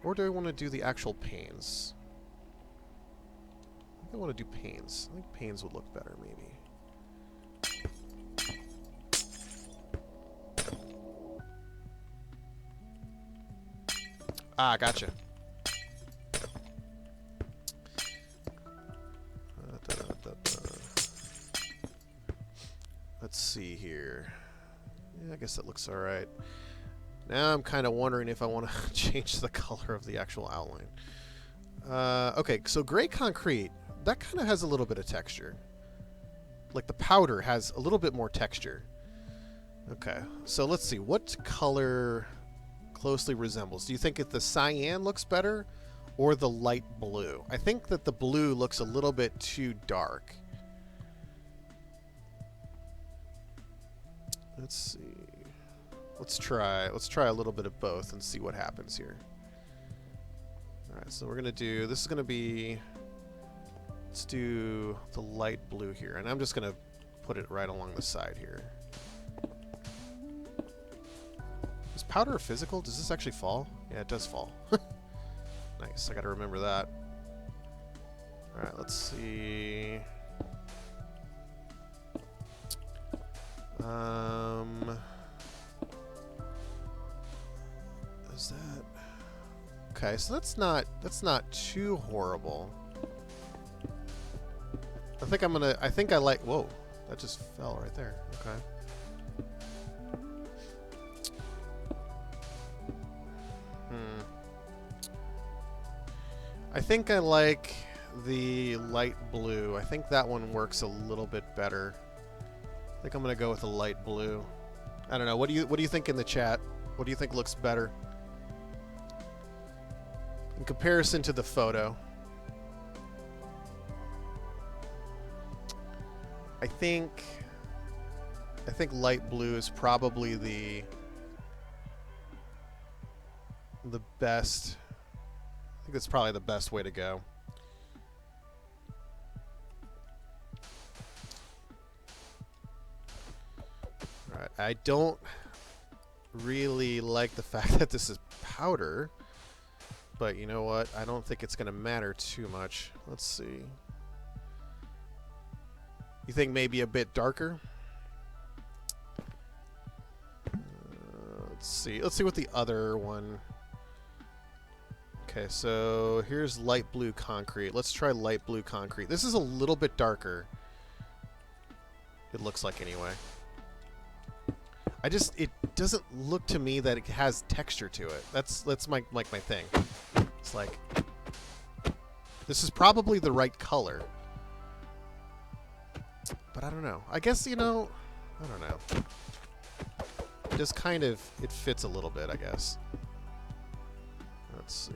Or do I want to do the actual panes? I want to do panes. I think panes would look better, maybe. Ah, gotcha. Let's see here. Yeah, I guess that looks alright. Now I'm kind of wondering if I want to change the color of the actual outline. Okay, so gray concrete, that kind of has a little bit of texture. Like the powder has a little bit more texture. Okay, so let's see. What color closely resembles? Do you think if the cyan looks better or the light blue? I think that the blue looks a little bit too dark. Let's see. Let's try a little bit of both and see what happens here. Alright, so we're gonna do, this is gonna be, let's do the light blue here, and I'm just gonna put it right along the side here. Is powder physical? Does this actually fall? Yeah, it does fall. Nice, I gotta remember that. Alright, let's see. Okay, so that's not too horrible. I think I like, whoa, that just fell right there. Okay. I think I like the light blue. I think that one works a little bit better. I think I'm gonna go with a light blue. I don't know. What do you think in the chat? What do you think looks better in comparison to the photo? I think light blue is probably the best. I think that's probably the best way to go. All right. I don't really like the fact that this is powder, but you know what? I don't think it's going to matter too much. Let's see. You think maybe a bit darker? Let's see. Let's see what the other one. Okay, so here's light blue concrete. Let's try light blue concrete. This is a little bit darker. It looks like anyway. It doesn't look to me that it has texture to it. That's my thing. It's like, this is probably the right color. But I don't know. I guess, you know, I don't know. It just kind of, it fits a little bit, I guess. Let's see.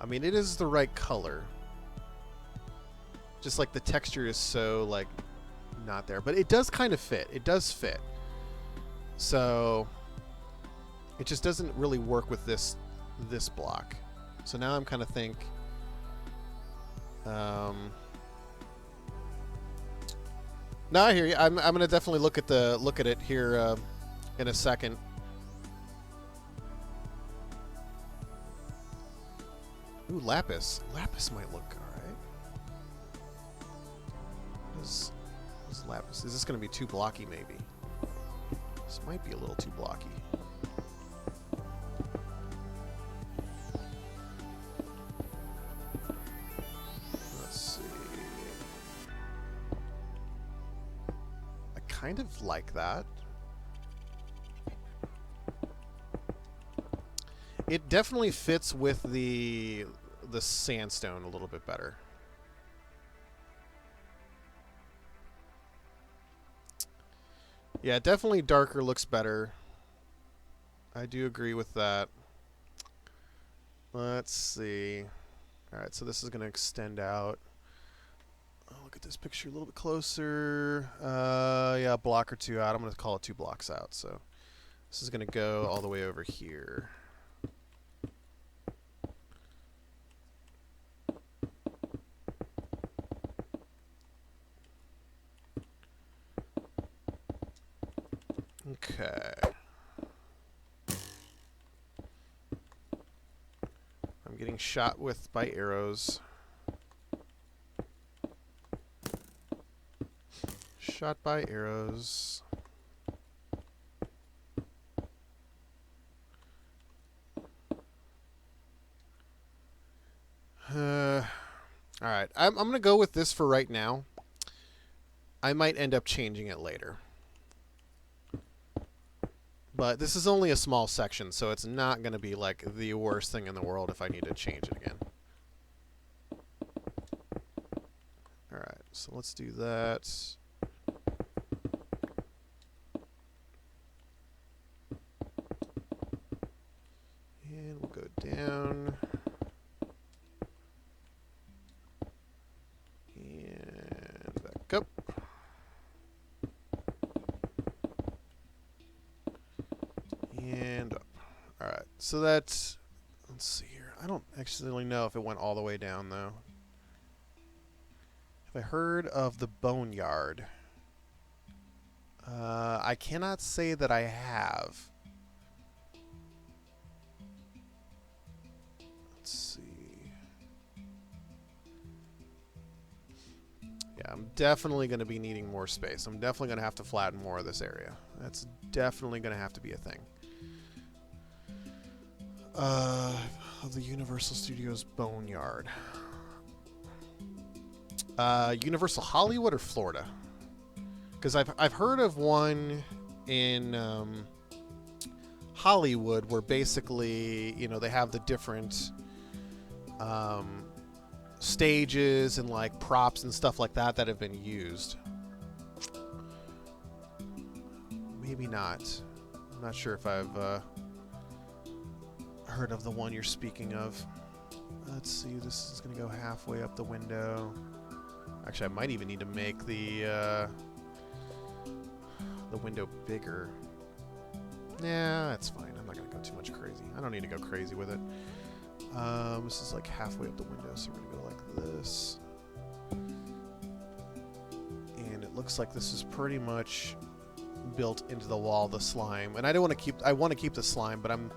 I mean, it is the right color. Just like the texture is so, like, not there. But it does kind of fit. It does fit. So, it just doesn't really work with this block. So now I'm kind of think... No, I hear you. I'm gonna definitely look at it here in a second. Ooh, lapis. Lapis might look alright. What is lapis? Is this gonna be too blocky? Maybe. This might be a little too blocky. Let's see. Kind of like that. It definitely fits with the sandstone a little bit better. Yeah, definitely darker looks better. I do agree with that. Let's see. All right, so this is going to extend out. Look at this picture a little bit closer. Yeah, a block or two out. I'm going to call it 2 blocks out. So this is going to go all the way over here. Okay. I'm getting shot with by arrows. Shot by arrows. All right. I'm going to go with this for right now. I might end up changing it later. But this is only a small section, so it's not going to be like the worst thing in the world if I need to change it again. All right. So let's do that. And we'll go down. And back up. And up. Alright, so that's... Let's see here. I don't actually know if it went all the way down, though. Have I heard of the Boneyard? I cannot say that I have. Let's see. Yeah, I'm definitely going to be needing more space. I'm definitely going to have to flatten more of this area. That's definitely going to have to be a thing. The Universal Studios Boneyard. Universal Hollywood or Florida? Because I've heard of one in Hollywood where basically, you know, they have the different stages and like props and stuff like that that have been used. Maybe not. I'm not sure if I've heard of the one you're speaking of. Let's see, this is going to go halfway up the window. Actually, I might even need to make the window bigger. Nah, that's fine. I'm not going to go too much crazy. I don't need to go crazy with it. This is like halfway up the window, so we're going to go like this. And it looks like this is pretty much built into the wall, the slime. And I don't want to keep, I want to keep the slime, but I'm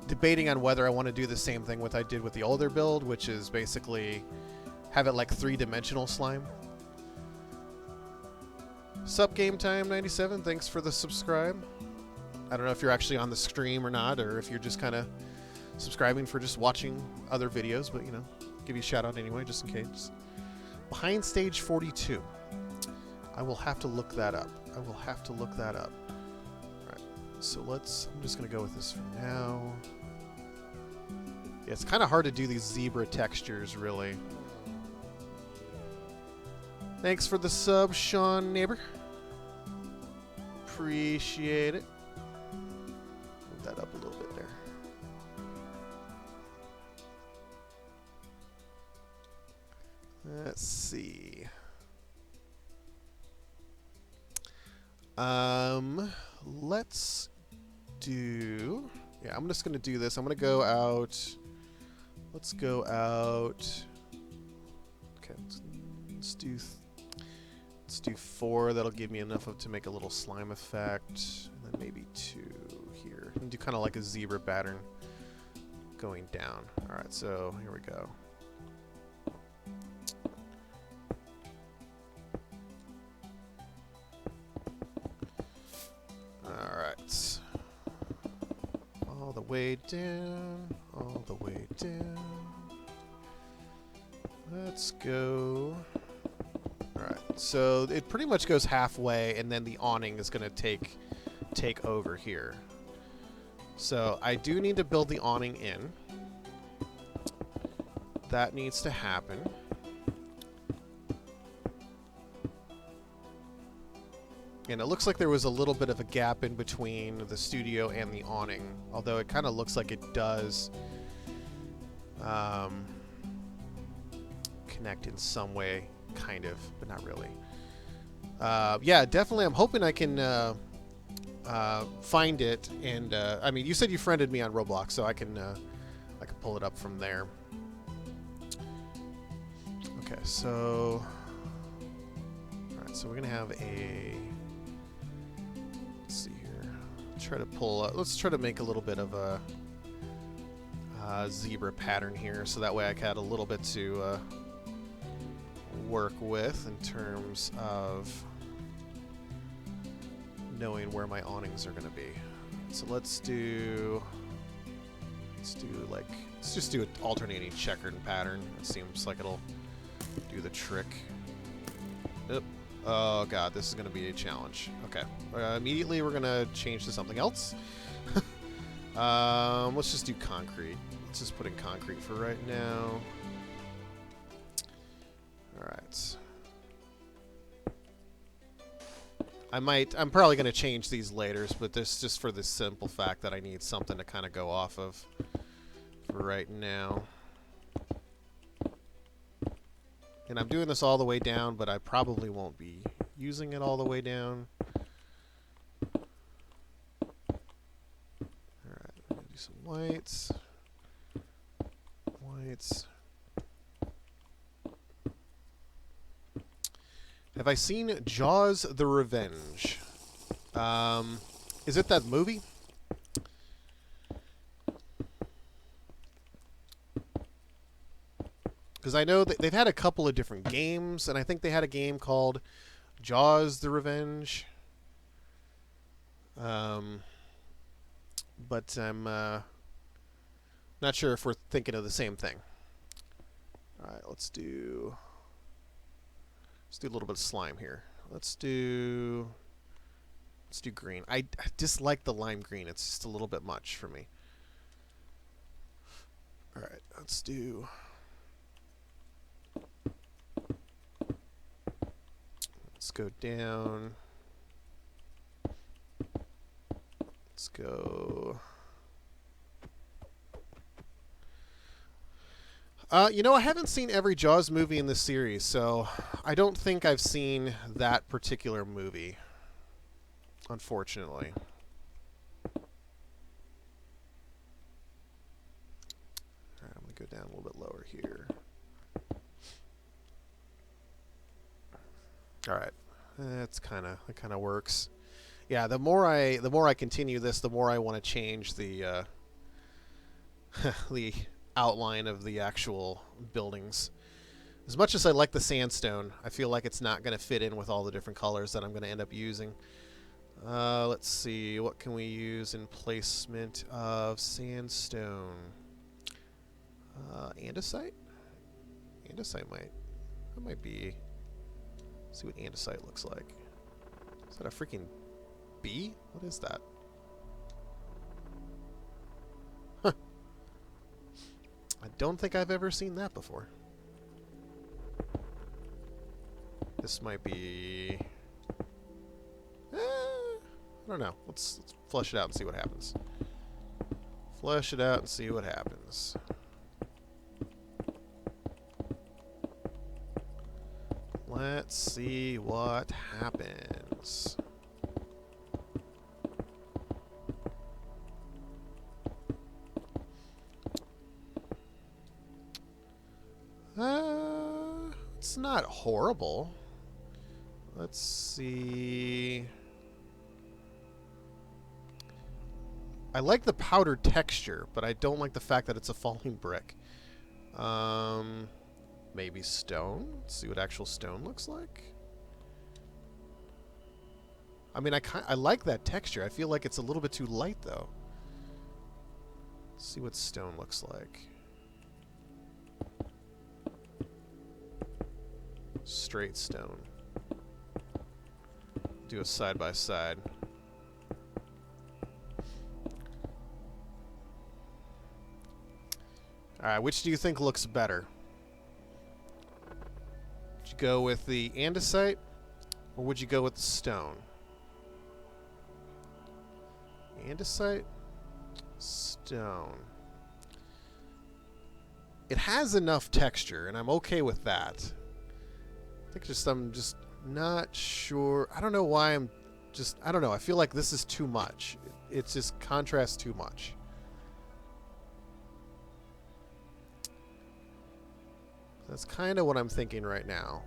debating on whether I want to do the same thing what I did with the older build, which is basically have it like 3-dimensional slime. Sup Game Time 97, thanks for the subscribe. I don't know if you're actually on the stream or not, or if you're just kind of subscribing for just watching other videos, but you know, give you a shout out anyway, just in case. Behind stage 42. I will have to look that up. I will have to look that up. Alright, so I'm just going to go with this for now. Yeah, it's kind of hard to do these zebra textures, really. Thanks for the sub, Sean Neighbor. Appreciate it. Move that up a little bit there. Let's see. Let's do... Yeah, I'm just going to do this. I'm going to go out... Let's go out... Okay, let's do 4. That'll give me enough to make a little slime effect. And then maybe 2 here. And do kind of like a zebra pattern going down. Alright, so here we go. Alright. All the way down. All the way down. Let's go... Alright, so it pretty much goes halfway, and then the awning is going to take over here. So I do need to build the awning in. That needs to happen. And it looks like there was a little bit of a gap in between the studio and the awning, although it kind of looks like it does connect in some way. Kind of, but not really. Yeah, definitely. I'm hoping I can find it. And I mean, you said you friended me on Roblox, so I can pull it up from there. Okay, so all right, so we're gonna have a. Let's see here. Try to pull. Let's try to make a little bit of a zebra pattern here, so that way I had a little bit to. Work with in terms of knowing where my awnings are going to be. So let's just do an alternating checkered pattern. It seems like it'll do the trick. Yep. Oh god, this is going to be a challenge. Okay. Immediately we're going to change to something else. Let's just do concrete. Let's just put in concrete for right now. Alright. I'm probably going to change these later, but this just for the simple fact that I need something to kind of go off of for right now. And I'm doing this all the way down, but I probably won't be using it all the way down. Alright, I'm going to do some whites. Whites. Have I seen Jaws the Revenge? Is it that movie? Because because I know that they've had a couple of different games, and I think they had a game called Jaws: The Revenge. But I'm not sure if we're thinking of the same thing. All right, let's do a little bit of slime here. Let's do green. I dislike the lime green. It's just a little bit much for me. All right, let's do. Let's go down. Let's go. You know, I haven't seen every Jaws movie in this series, so I don't think I've seen that particular movie, unfortunately. All right, I'm going to go down a little bit lower here. All right, that kind of works. Yeah, the more I continue this, the more I want to change the the outline of the actual buildings. As much as I like the sandstone, I feel like it's not going to fit in with all the different colors that I'm going to end up using. Let's see, what can we use in placement of sandstone? Andesite? Andesite might be. Let's see what andesite looks like. Is that a freaking bee? What is that? Huh. I don't think I've ever seen that before. This might be. I don't know. Let's flesh it out and see what happens. Flesh it out and see what happens. Let's see what happens. It's not horrible. Let's see. I like the powdered texture, but I don't like the fact that it's a falling brick. Maybe stone? Let's see what actual stone looks like. I mean, I like that texture. I feel like it's a little bit too light, though. Let's see what stone looks like. Straight stone. Do a side by side. Alright, which do you think looks better? Would you go with the andesite, or would you go with the stone? Andesite, stone. It has enough texture, and I'm okay with that. I think I'm just not sure. I don't know why I don't know. I feel like this is too much. It's just contrasts too much. That's kind of what I'm thinking right now.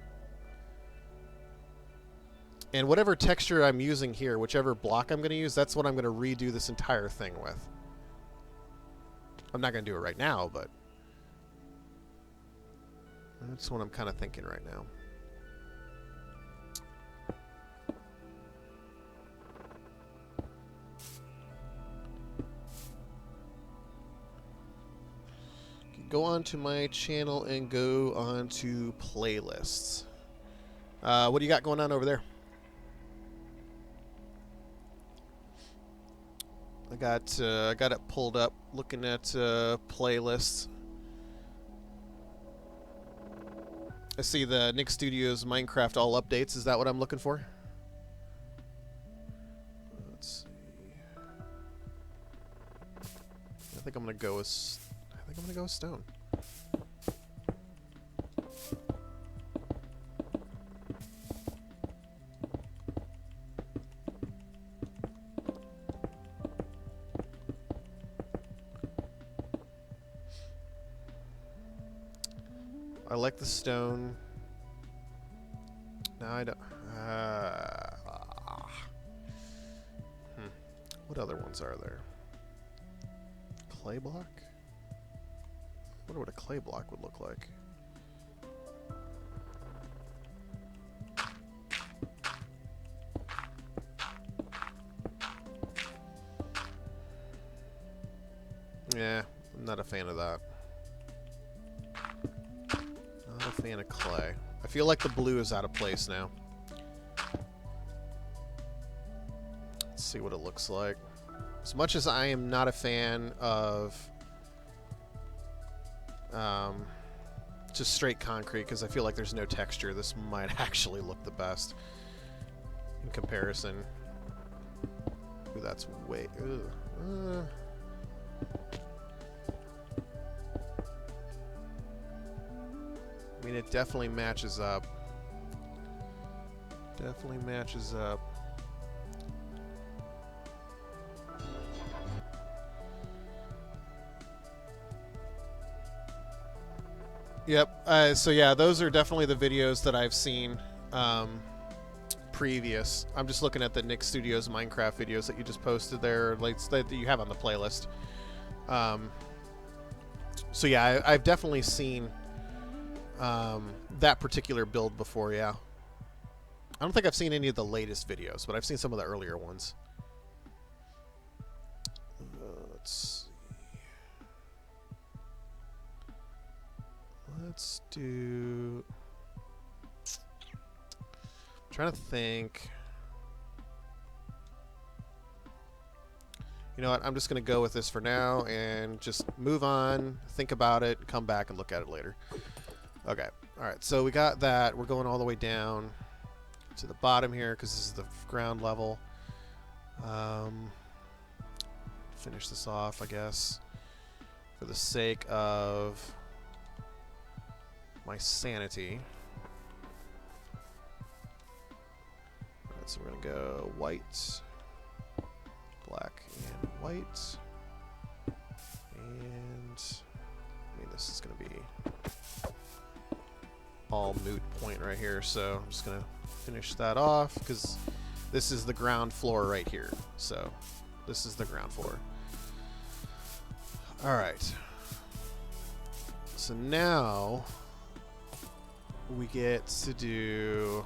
And whatever texture I'm using here, whichever block I'm going to use, that's what I'm going to redo this entire thing with. I'm not going to do it right now, but that's what I'm kind of thinking right now. Go on to my channel and go on to playlists. What do you got going on over there? I got it pulled up, looking at playlists. I see the Nick Studios Minecraft all updates. Is that what I'm looking for? Let's see. I think I'm gonna go with stone. I like the stone. No, I don't. What other ones are there? Clay block? I wonder what a clay block would look like. Yeah, I'm not a fan of that. Not a fan of clay. I feel like the blue is out of place now. Let's see what it looks like. As much as I am not a fan of just straight concrete, because I feel like there's no texture, this might actually look the best in comparison. Ooh, that's way... I mean, it definitely matches up. Definitely matches up. Yep. So yeah, those are definitely the videos that I've seen previous. I'm just looking at the Nick Studios Minecraft videos that you just posted there, like that you have on the playlist. So yeah, I've definitely seen that particular build before. Yeah. I don't think I've seen any of the latest videos, but I've seen some of the earlier ones. Let's do... I'm trying to think. You know what? I'm just going to go with this for now and just move on, think about it, come back and look at it later. Okay. All right. So we got that. We're going all the way down to the bottom here because this is the ground level. Finish this off, I guess, for the sake of my sanity. Alright, so we're going to go white, black, and white. And, I mean, this is going to be all moot point right here, so I'm just going to finish that off, because this is the ground floor right here. So, this is the ground floor. Alright. So now we get to do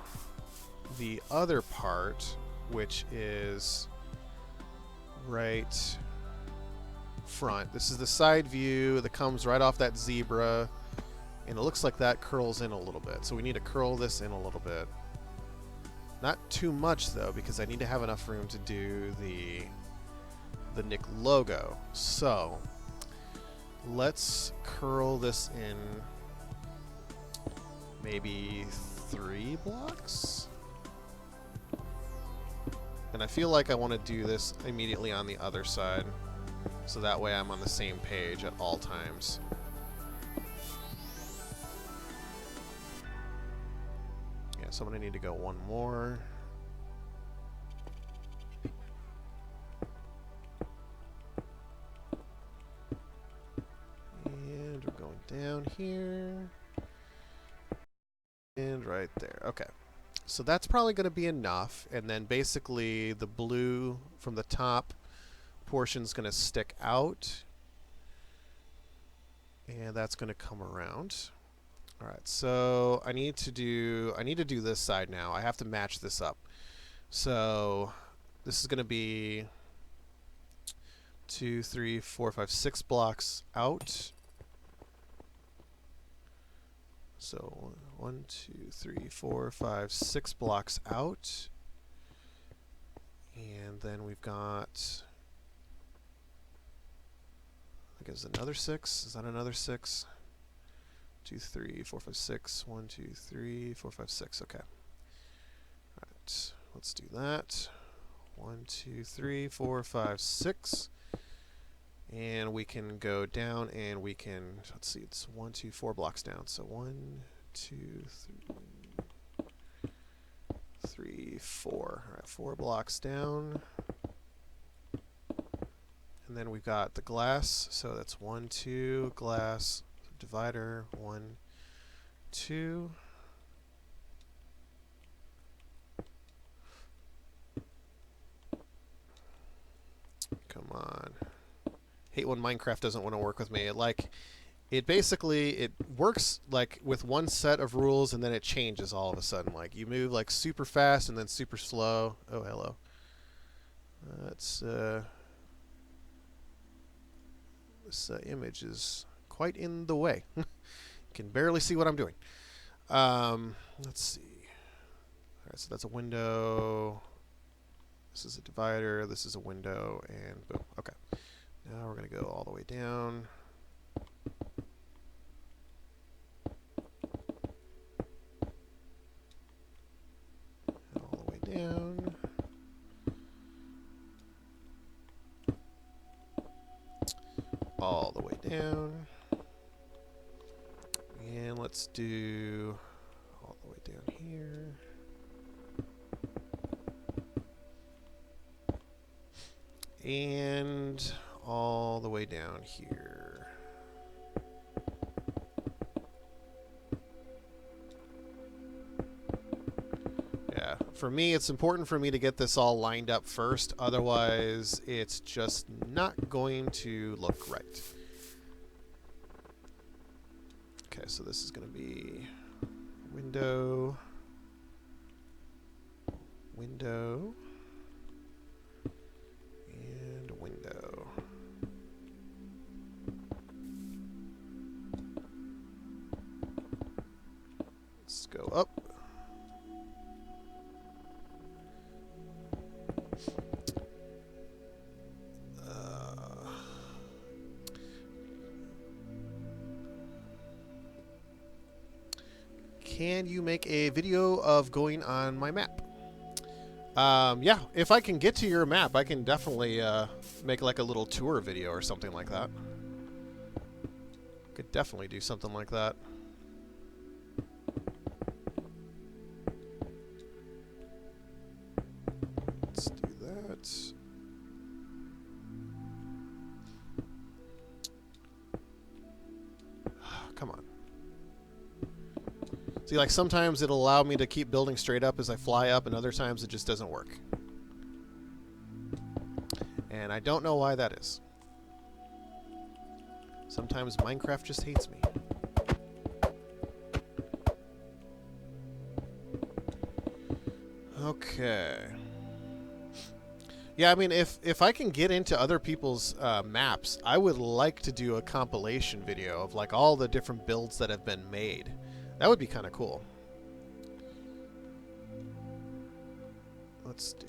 the other part, which is right front. This is the side view that comes right off that zebra, and it looks like that curls in a little bit. So we need to curl this in a little bit. Not too much though, because I need to have enough room to do the Nick logo. So let's curl this in maybe 3 blocks. And I feel like I want to do this immediately on the other side, so that way I'm on the same page at all times. Yeah, so I'm going to need to go one more. And we're going down here. And right there. Okay. So that's probably going to be enough. And then basically the blue from the top portion is going to stick out. And that's going to come around. All right. So I need to do this side now. I have to match this up. So this is going to be 2, 3, 4, 5, 6 blocks out. So 1, 2, 3, 4, 5, 6 blocks out. And then we've got, I guess, another 6. Is that another 6? 2, 3, 4, 5, 6. 1, 2, 3, 4, 5, 6. Okay. All right. Let's do that. 1, 2, 3, 4, 5, 6. And we can go down and we can, let's see, it's 1, 2, 4 blocks down. So 1, 2, 3, 4. All right, 4 blocks down. And then we've got the glass. So that's 1, 2, glass, divider, 1, 2. Come on. Hate when Minecraft doesn't want to work with me. It basically, it works like with one set of rules and then it changes all of a sudden. Like you move like super fast and then super slow. Oh, hello. This image is quite in the way. Can barely see what I'm doing. Let's see. All right, so that's a window. This is a divider. This is a window, and boom. Okay. Now we're going to go all the way down. All the way down. All the way down. And let's do all the way down here. And all the way down here. Yeah, for me, it's important for me to get this all lined up first. Otherwise, it's just not going to look right. Okay, so this is going to be window, window, and window. Let's go up. Can you make a video of going on my map? Yeah, if I can get to your map, I can definitely make like a little tour video or something like that. Could definitely do something like that. Let's do that. Come on. See, like sometimes it'll allow me to keep building straight up as I fly up, and other times it just doesn't work. And I don't know why that is. Sometimes Minecraft just hates me. Okay. Yeah, I mean, if I can get into other people's maps, I would like to do a compilation video of like all the different builds that have been made. That would be kind of cool. Let's do...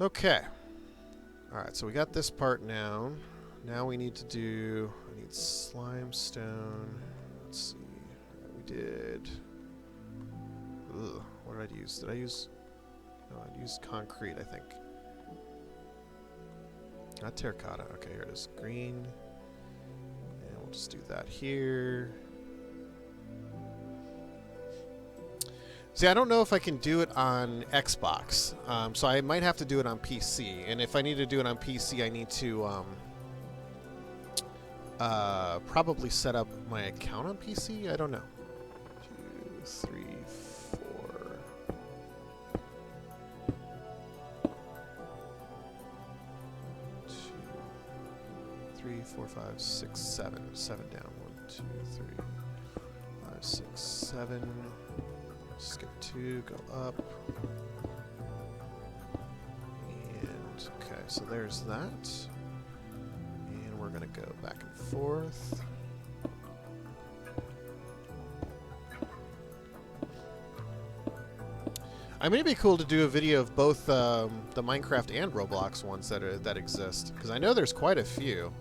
Okay. Alright, so we got this part now. Now we need to do... I need slimestone. Let's see. We did... Ugh, what did I use? Did I use... No, I used concrete, I think. Not terracotta. Okay, here it is. Green. And we'll just do that here. See, I don't know if I can do it on Xbox. So I might have to do it on PC. And if I need to do it on PC, I need to probably set up my account on PC? I don't know. 2, 3, 4. 2, 3, 4, 5, 6, 7. 7 down. 1, 2, 3, 5, 6, 7. Skip 2, go up. And, okay, so there's that. And we're going to go back and forth. I mean, it'd be cool to do a video of both the Minecraft and Roblox ones that exist, because I know there's quite a few.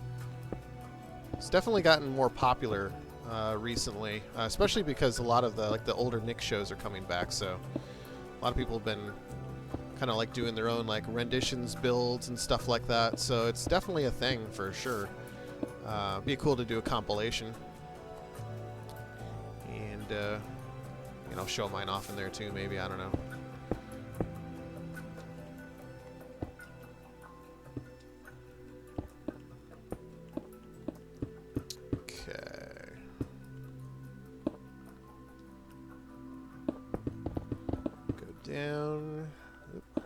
It's definitely gotten more popular recently, especially because a lot of the older Nick shows are coming back. So a lot of people have been kind of like doing their own like renditions, builds, and stuff like that. So it's definitely a thing for sure. Be cool to do a compilation, and you know, show mine off in there too. Maybe, I don't know. Down. Oop.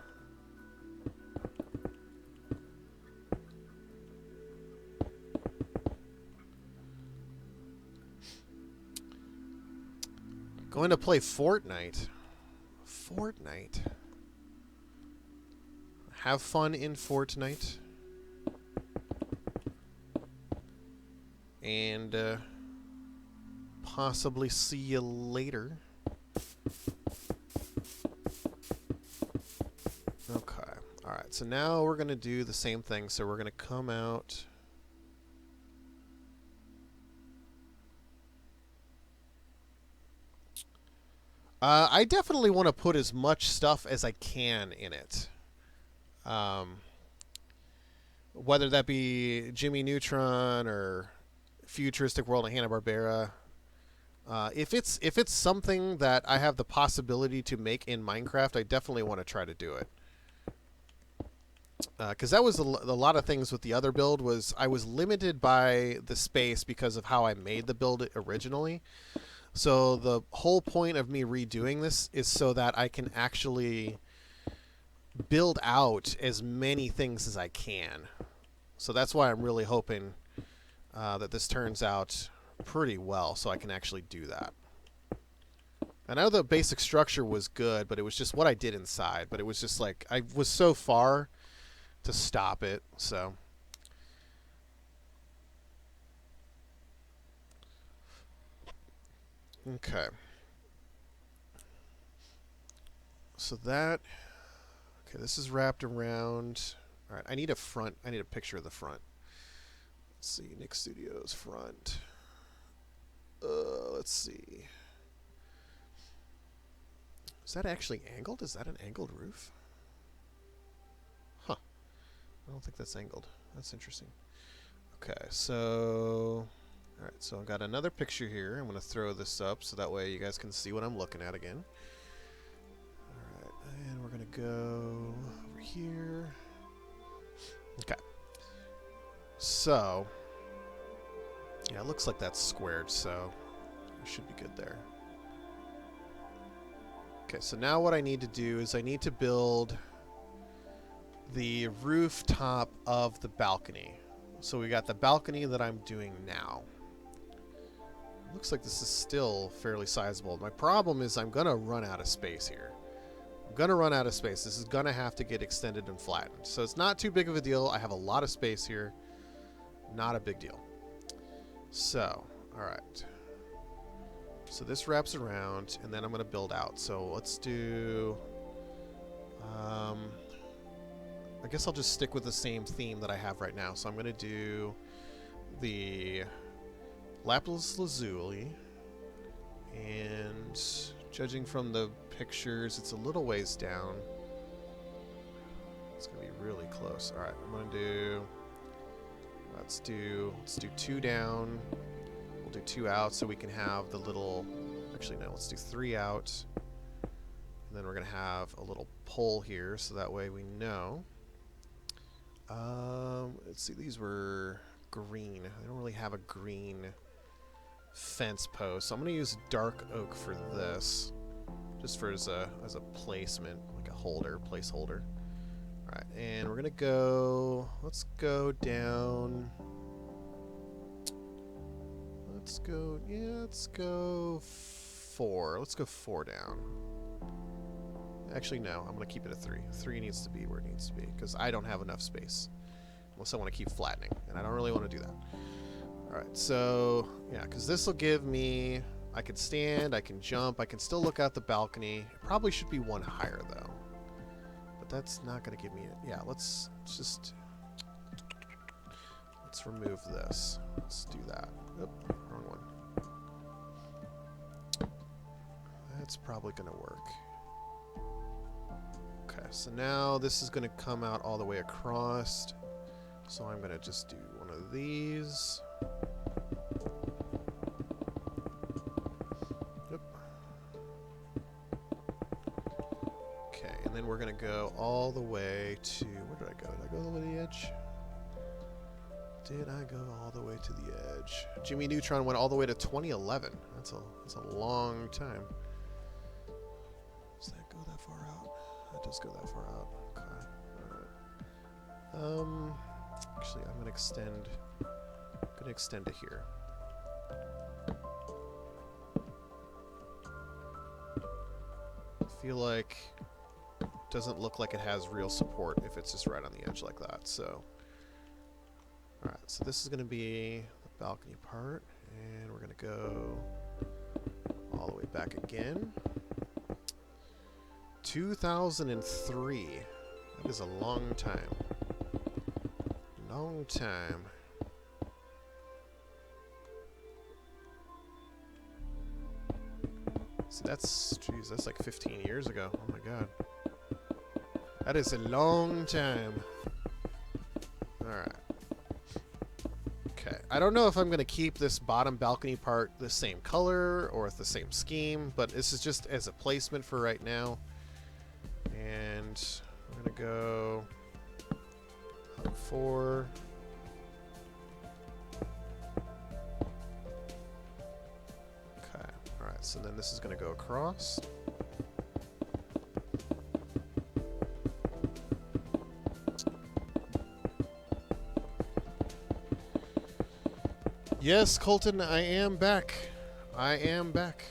Going to play Fortnite. Fortnite. Have fun in Fortnite. And possibly see you later. Okay. Alright, so now we're going to do the same thing. So we're going to come out. I definitely want to put as much stuff as I can in it. Whether that be Jimmy Neutron or Futuristic World of Hanna-Barbera. If it's something that I have the possibility to make in Minecraft, I definitely want to try to do it. Because that was a lot of things with the other build was I was limited by the space because of how I made the build originally. So the whole point of me redoing this is so that I can actually build out as many things as I can. So that's why I'm really hoping that this turns out pretty well so I can actually do that. I know the basic structure was good, but it was just what I did inside. But it was just like I was so far to stop it, so... Okay. So that... Okay, this is wrapped around... Alright, I need a front. I need a picture of the front. Let's see, Nick Studios front. Let's see. Is that actually angled? Is that an angled roof? Huh. I don't think that's angled. That's interesting. Okay, so... Alright, so I've got another picture here. I'm going to throw this up so that way you guys can see what I'm looking at again. Alright, and we're going to go over here. Okay. So... Yeah, it looks like that's squared, so it should be good there. Okay, so now what I need to do is I need to build the rooftop of the balcony. So we got the balcony that I'm doing now. Looks like this is still fairly sizable. My problem is I'm going to run out of space here. I'm going to run out of space. This is going to have to get extended and flattened. So it's not too big of a deal. I have a lot of space here. Not a big deal. So, alright. So this wraps around, and then I'm going to build out. So let's do... I guess I'll just stick with the same theme that I have right now. So I'm going to do the lapis lazuli, and judging from the pictures, it's a little ways down. It's going to be really close. All right, I'm going to do... Let's do 2 down. We'll do 2 out so we can have the little... Actually, no, let's do 3 out. And then we're going to have a little pole here so that way we know. Let's see, these were green. I don't really have a green fence post, so I'm going to use dark oak for this, just for as a placement, like a holder, placeholder. All right, and we're going to go. Let's go down. Let's go. Yeah, let's go 4. Let's go 4 down. Actually, no. I'm going to keep it at 3. 3 needs to be where it needs to be, because I don't have enough space. Unless I want to keep flattening, and I don't really want to do that. Alright, so, yeah, because this will give me... I can stand, I can jump, I can still look out the balcony. It probably should be 1 higher, though. But that's not going to give me... Yeah, let's just... Let's remove this. Let's do that. Oop, wrong one. That's probably going to work. Okay, so now this is going to come out all the way across. So I'm going to just do one of these. Yep. Okay, and then we're going to go all the way to... Where did I go? Did I go all the way to the edge? Did I go all the way to the edge? Jimmy Neutron went all the way to 2011. That's a long time. Does that go that far out? That does go that far out. Okay. Alright. Actually, I'm gonna extend to here. feel like it doesn't look like it has real support if it's just right on the edge like that. So, all right, so this is going to be the balcony part, and we're going to go all the way back again. 2003. That is a long time. Long time. See, geez, that's like 15 years ago. Oh my god. That is a long time. Alright. Okay. I don't know if I'm going to keep this bottom balcony part the same color or the same scheme, but this is just as a placement for right now. And I'm going to go up 4. Okay. Alright, so then this is going to go across. Yes, Colton, I am back. I am back.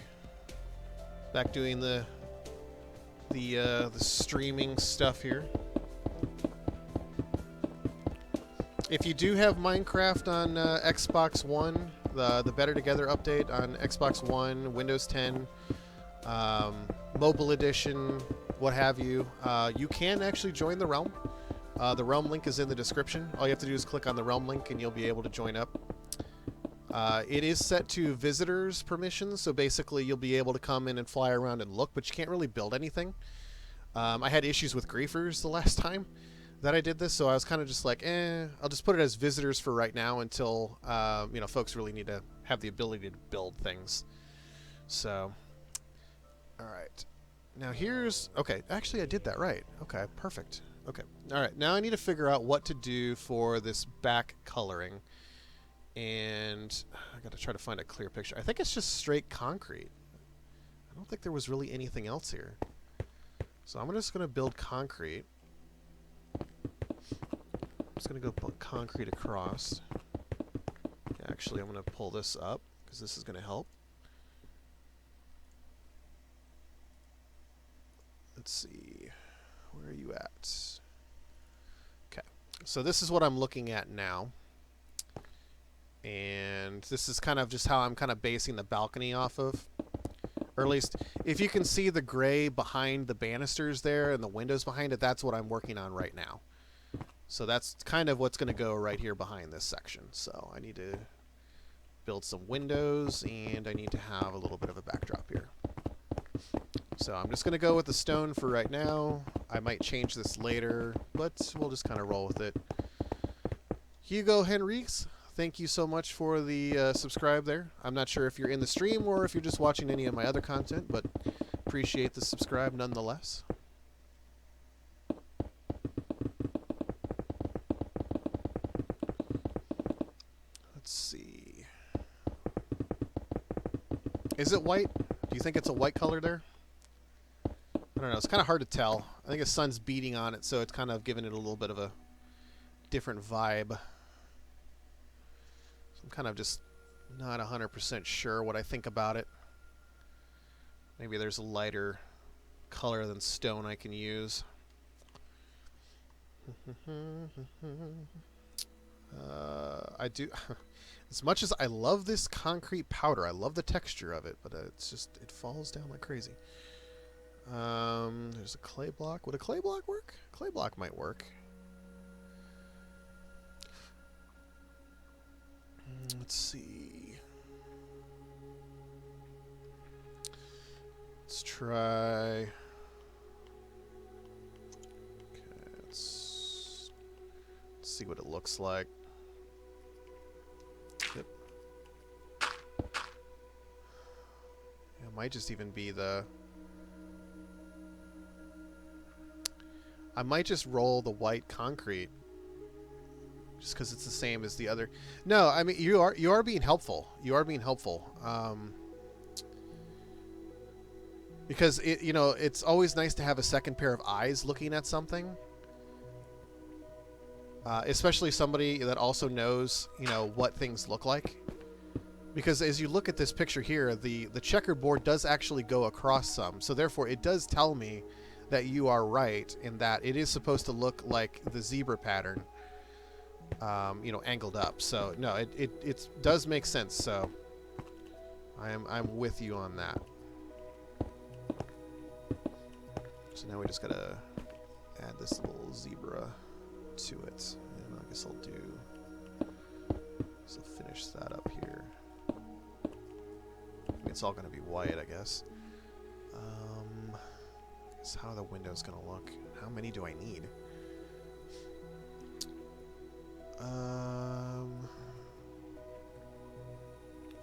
Back doing the streaming stuff here. If you do have Minecraft on Xbox One, the Better Together update on Xbox One, Windows 10, mobile edition, what have you, you can actually join the Realm. The Realm link is in the description. All you have to do is click on the Realm link and you'll be able to join up. It is set to visitors permissions, so basically you'll be able to come in and fly around and look, but you can't really build anything. I had issues with griefers the last time that I did this, so I was kind of just like, I'll just put it as visitors for right now until, you know, folks really need to have the ability to build things. So, alright. Now here's, okay, actually I did that right. Okay, perfect. Okay, alright, now I need to figure out what to do for this back coloring. And I gotta try to find a clear picture. I think it's just straight concrete. I don't think there was really anything else here. So I'm just gonna build concrete. I'm just gonna go put concrete across. Actually, I'm gonna pull this up because this is gonna help. Let's see. Where are you at? Okay. So this is what I'm looking at now. And this is kind of just how I'm kind of basing the balcony off of. Or at least, if you can see the gray behind the banisters there and the windows behind it, that's what I'm working on right now. So that's kind of what's going to go right here behind this section. So I need to build some windows, and I need to have a little bit of a backdrop here. So I'm just going to go with the stone for right now. I might change this later, but we'll just kind of roll with it. Hugo Henriques, thank you so much for the subscribe there. I'm not sure if you're in the stream or if you're just watching any of my other content, but appreciate the subscribe nonetheless. Let's see. Is it white? Do you think it's a white color there? I don't know. It's kind of hard to tell. I think the sun's beating on it, so it's kind of giving it a little bit of a different vibe. I'm kind of just not 100% sure what I think about it. Maybe there's a lighter color than stone I can use. I do, as much as I love this concrete powder, I love the texture of it, but it's just, it falls down like crazy. There's a clay block. Would a clay block work? Clay block might work. Let's see. Let's try. Okay, let's see what it looks like. Yep. It might just even be the. I might just roll the white concrete. Just because it's the same as the other. No, I mean you are being helpful. You are being helpful. Because it, you know, it's always nice to have a second pair of eyes looking at something. Especially somebody that also knows, you know, what things look like. because as you look at this picture here, the checkerboard does actually go across some. So therefore, it does tell me that you are right in that it is supposed to look like the zebra pattern, you know, angled up. So no, it does make sense. So I'm with you on that. So now we just gotta add this little zebra to it, and I guess I'll finish that up here. It's all gonna be white, I guess. How the window's gonna look. How many do I need? I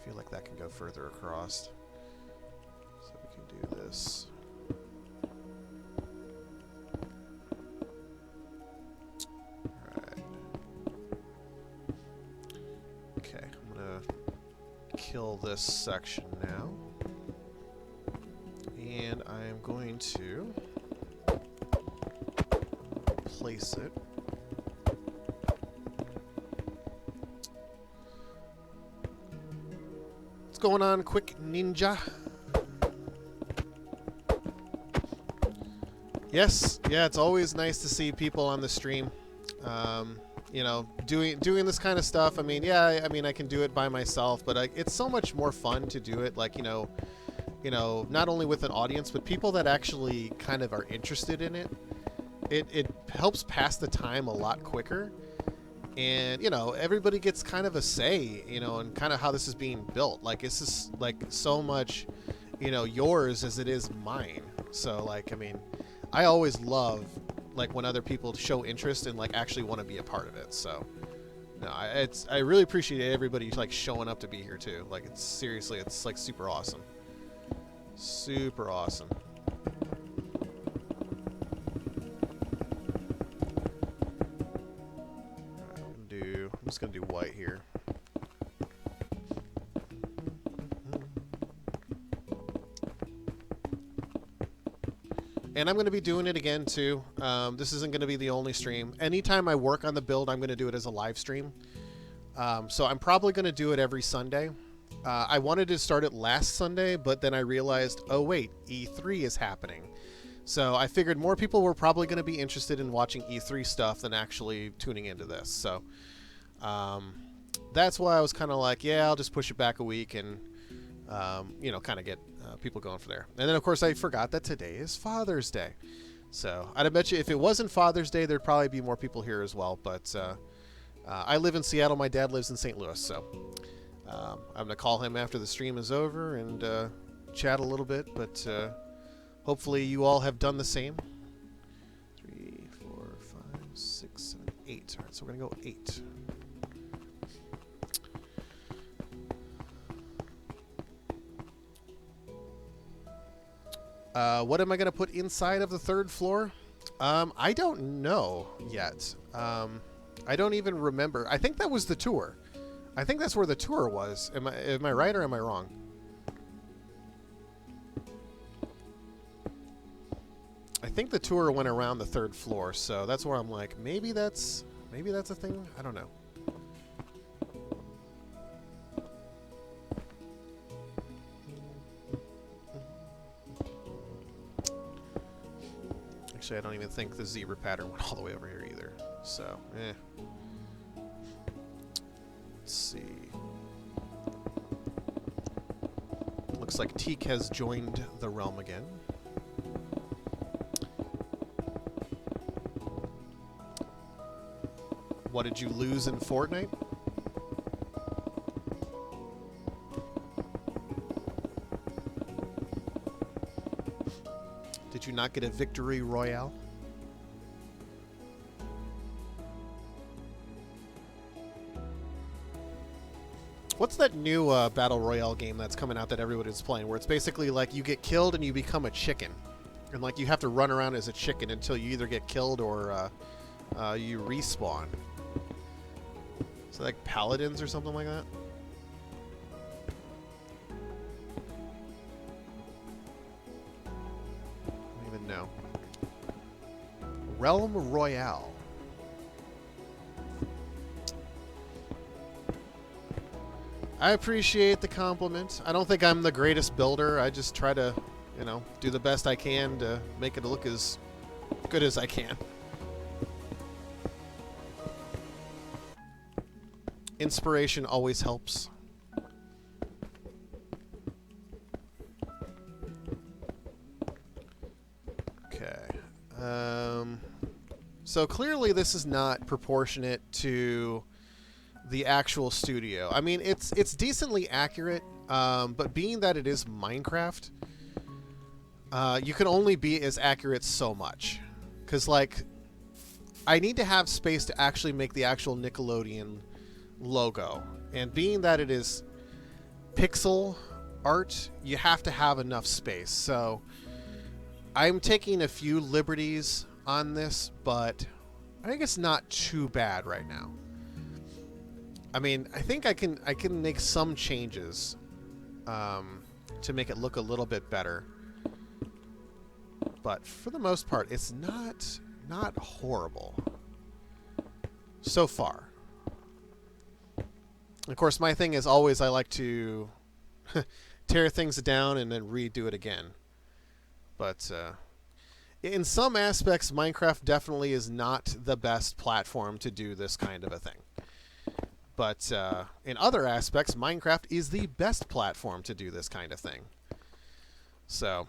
feel like that can go further across. So we can do this. Alright. Okay, I'm gonna kill this section now. And I am going to place it. What's going on, Quick Ninja? Yes, yeah, it's always nice to see people on the stream. You know, doing this kind of stuff. I mean, yeah, I mean, I can do it by myself, but it's so much more fun to do it, like, you know, not only with an audience, but people that actually kind of are interested in it. It helps pass the time a lot quicker. And, you know, everybody gets kind of a say, you know, and kind of how this is being built. Like, it's just, like, so much, you know, yours as it is mine. So, like, I mean, I always love, like, when other people show interest and, like, actually want to be a part of it. So, no, I really appreciate everybody, like, showing up to be here, too. Like, it's seriously, it's, like, super awesome. Super awesome. I'm just gonna do white here. And I'm going to be doing it again too. This isn't going to be the only stream. Anytime I work on the build, I'm going to do it as a live stream. So I'm probably going to do it every Sunday. I wanted to start it last Sunday, but then I realized, oh wait, E3 is happening. So I figured more people were probably going to be interested in watching E3 stuff than actually tuning into this. So that's why I was kind of like, yeah, I'll just push it back a week and, you know, kind of get people going for there. And then, of course, I forgot that today is Father's Day. So I'd bet you if it wasn't Father's Day, there'd probably be more people here as well. But I live in Seattle. My dad lives in St. Louis. So I'm going to call him after the stream is over and chat a little bit. But hopefully you all have done the same. 3, 4, 5, 6, 7, 8. All right, so we're going to go 8. What am I going to put inside of the 3rd floor? I don't know yet. I don't even remember. I think that was the tour. I think that's where the tour was. Am I right or am I wrong? I think the tour went around the 3rd floor, so that's where I'm like, maybe that's a thing. I don't know. Actually, I don't even think the zebra pattern went all the way over here either. So, Let's see. Looks like Teak has joined the realm again. What did you lose in Fortnite? Did you not get a victory royale? What's that new battle royale game that's coming out that everybody's playing, where it's basically like you get killed and you become a chicken, and like you have to run around as a chicken until you either get killed or you respawn? So like Paladins or something like that. No. Realm Royale. I appreciate the compliment. I don't think I'm the greatest builder. I just try to, you know, do the best I can to make it look as good as I can. Inspiration always helps. Okay. So clearly this is not proportionate to the actual studio. I mean, it's decently accurate, but being that it is Minecraft, you can only be as accurate so much. Because, like, I need to have space to actually make the actual Nickelodeon logo. And being that it is pixel art, you have to have enough space. So I'm taking a few liberties on this, but I think it's not too bad right now. I mean, I think I can make some changes to make it look a little bit better. But for the most part, it's not horrible so far. Of course, my thing is always I like to tear things down and then redo it again. But in some aspects, Minecraft definitely is not the best platform to do this kind of a thing. But in other aspects, Minecraft is the best platform to do this kind of thing. So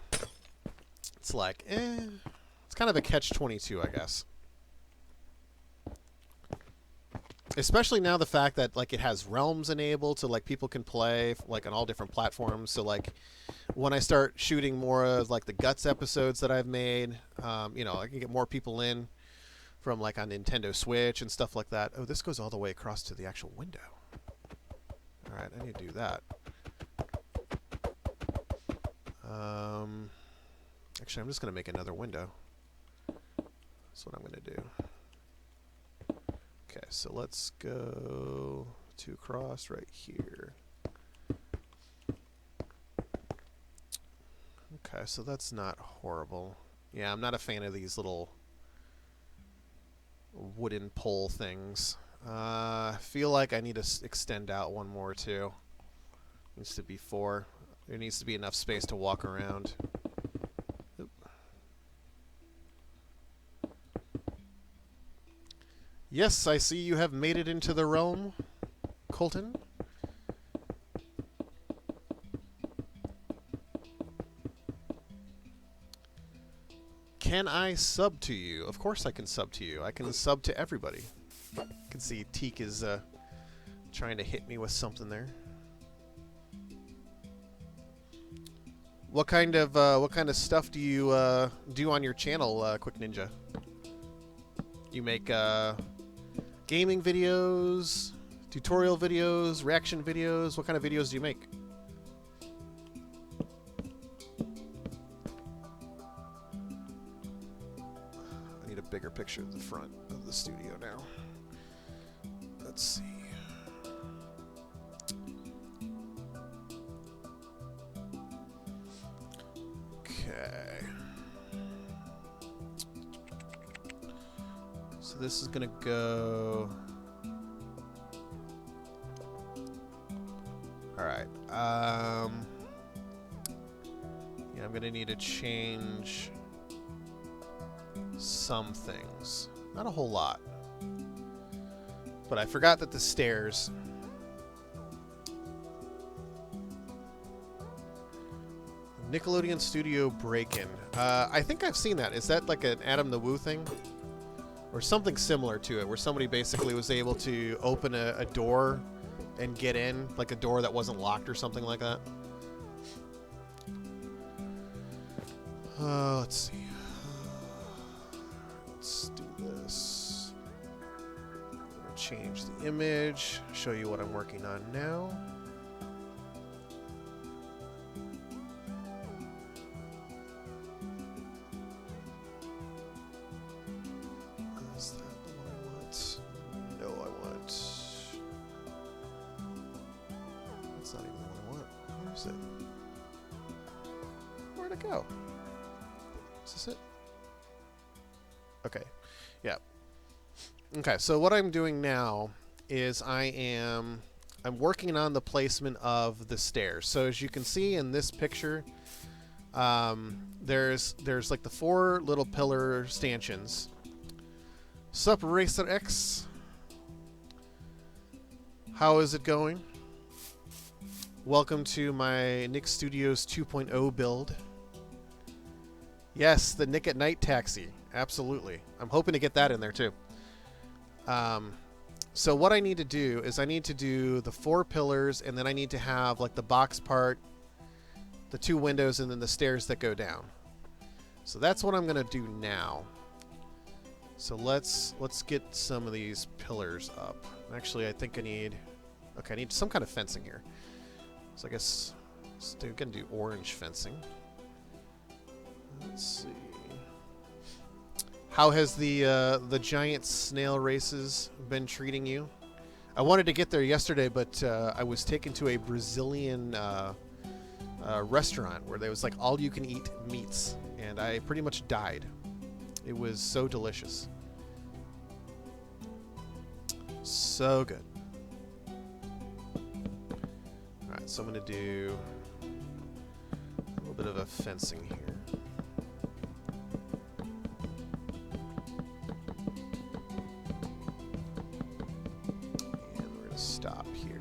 it's like, it's kind of a catch-22, I guess. Especially now the fact that like it has realms enabled, so like people can play like on all different platforms. So like when I start shooting more of like the Guts episodes that I've made, you know, I can get more people in from like on Nintendo Switch and stuff like that. Oh, this goes all the way across to the actual window. All right, I need to do that. Actually, I'm just going to make another window. That's what I'm going to do. Okay, so let's go to across right here. Okay, so that's not horrible. Yeah, I'm not a fan of these little wooden pole things. I feel like I need to extend out one more too. Needs to be 4. There needs to be enough space to walk around. Oop. Yes, I see you have made it into the realm, Colton. Can I sub to you? Of course I can sub to you. I can sub to everybody. You can see Teak is trying to hit me with something there. What kind of stuff do you do on your channel, Quick Ninja? You make gaming videos, tutorial videos, reaction videos. What kind of videos do you make? I need a bigger picture of the front of the studio now. Let's see. Okay. So this is gonna go. All right. Yeah, I'm gonna need to change some things. Not a whole lot. But I forgot that the stairs. Nickelodeon Studio break-in. I think I've seen that. Is that like an Adam the Woo thing? Or something similar to it, where somebody basically was able to open a door and get in, like a door that wasn't locked or something like that. Let's see. Let's do this. I'm gonna change the image, show you what I'm working on now. Is that the one I want? No, I want... That's not even the one I want. Where is it? Where'd it go? Is this it? Okay. Yeah. Okay, so what I'm doing now is I am I'm working on the placement of the stairs. So as you can see in this picture, there's like the 4 little pillar stanchions. Sup, Racer X? How is it going? Welcome to my Nick Studios 2.0 build. Yes, the Nick at Night taxi. Absolutely. I'm hoping to get that in there too. So what I need to do is I need to do the 4 pillars, and then I need to have like the box part, the 2 windows, and then the stairs that go down. So that's what I'm gonna do now. So let's get some of these pillars up. Actually, I think I need some kind of fencing here. So I guess we're gonna do orange fencing. Let's see. How has the giant snail races been treating you? I wanted to get there yesterday, but I was taken to a Brazilian restaurant where there was like all-you-can-eat meats, and I pretty much died. It was so delicious. So good. Alright, so I'm going to do a little bit of a fencing here. And we're going to stop here.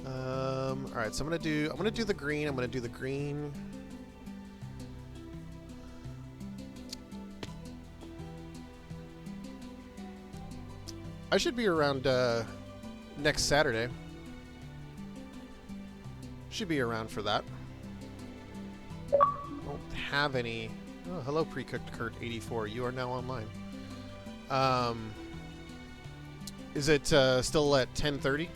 Alright, so I'm gonna do the green. I'm gonna do the green. I should be around next Saturday. Should be around for that. Don't have any. Oh, hello, Precooked Kurt 84. You are now online. Is it still at 10:30?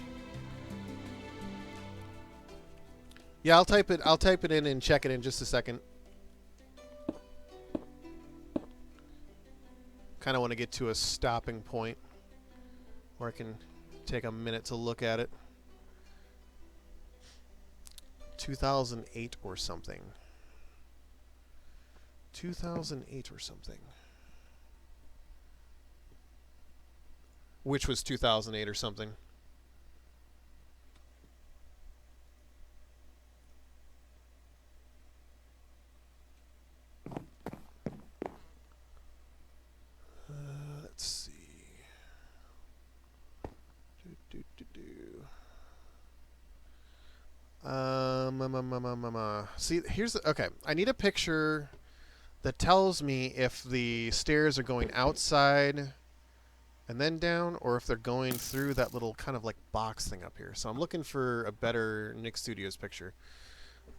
Yeah, I'll type it in and check it in just a second. Kind of want to get to a stopping point where I can take a minute to look at it. 2008 or something. 2008 or something. Which was 2008 or something. Let's see. See, here's the, okay. I need a picture that tells me if the stairs are going outside and then down, or if they're going through that little kind of like box thing up here. So I'm looking for a better Nick Studios picture.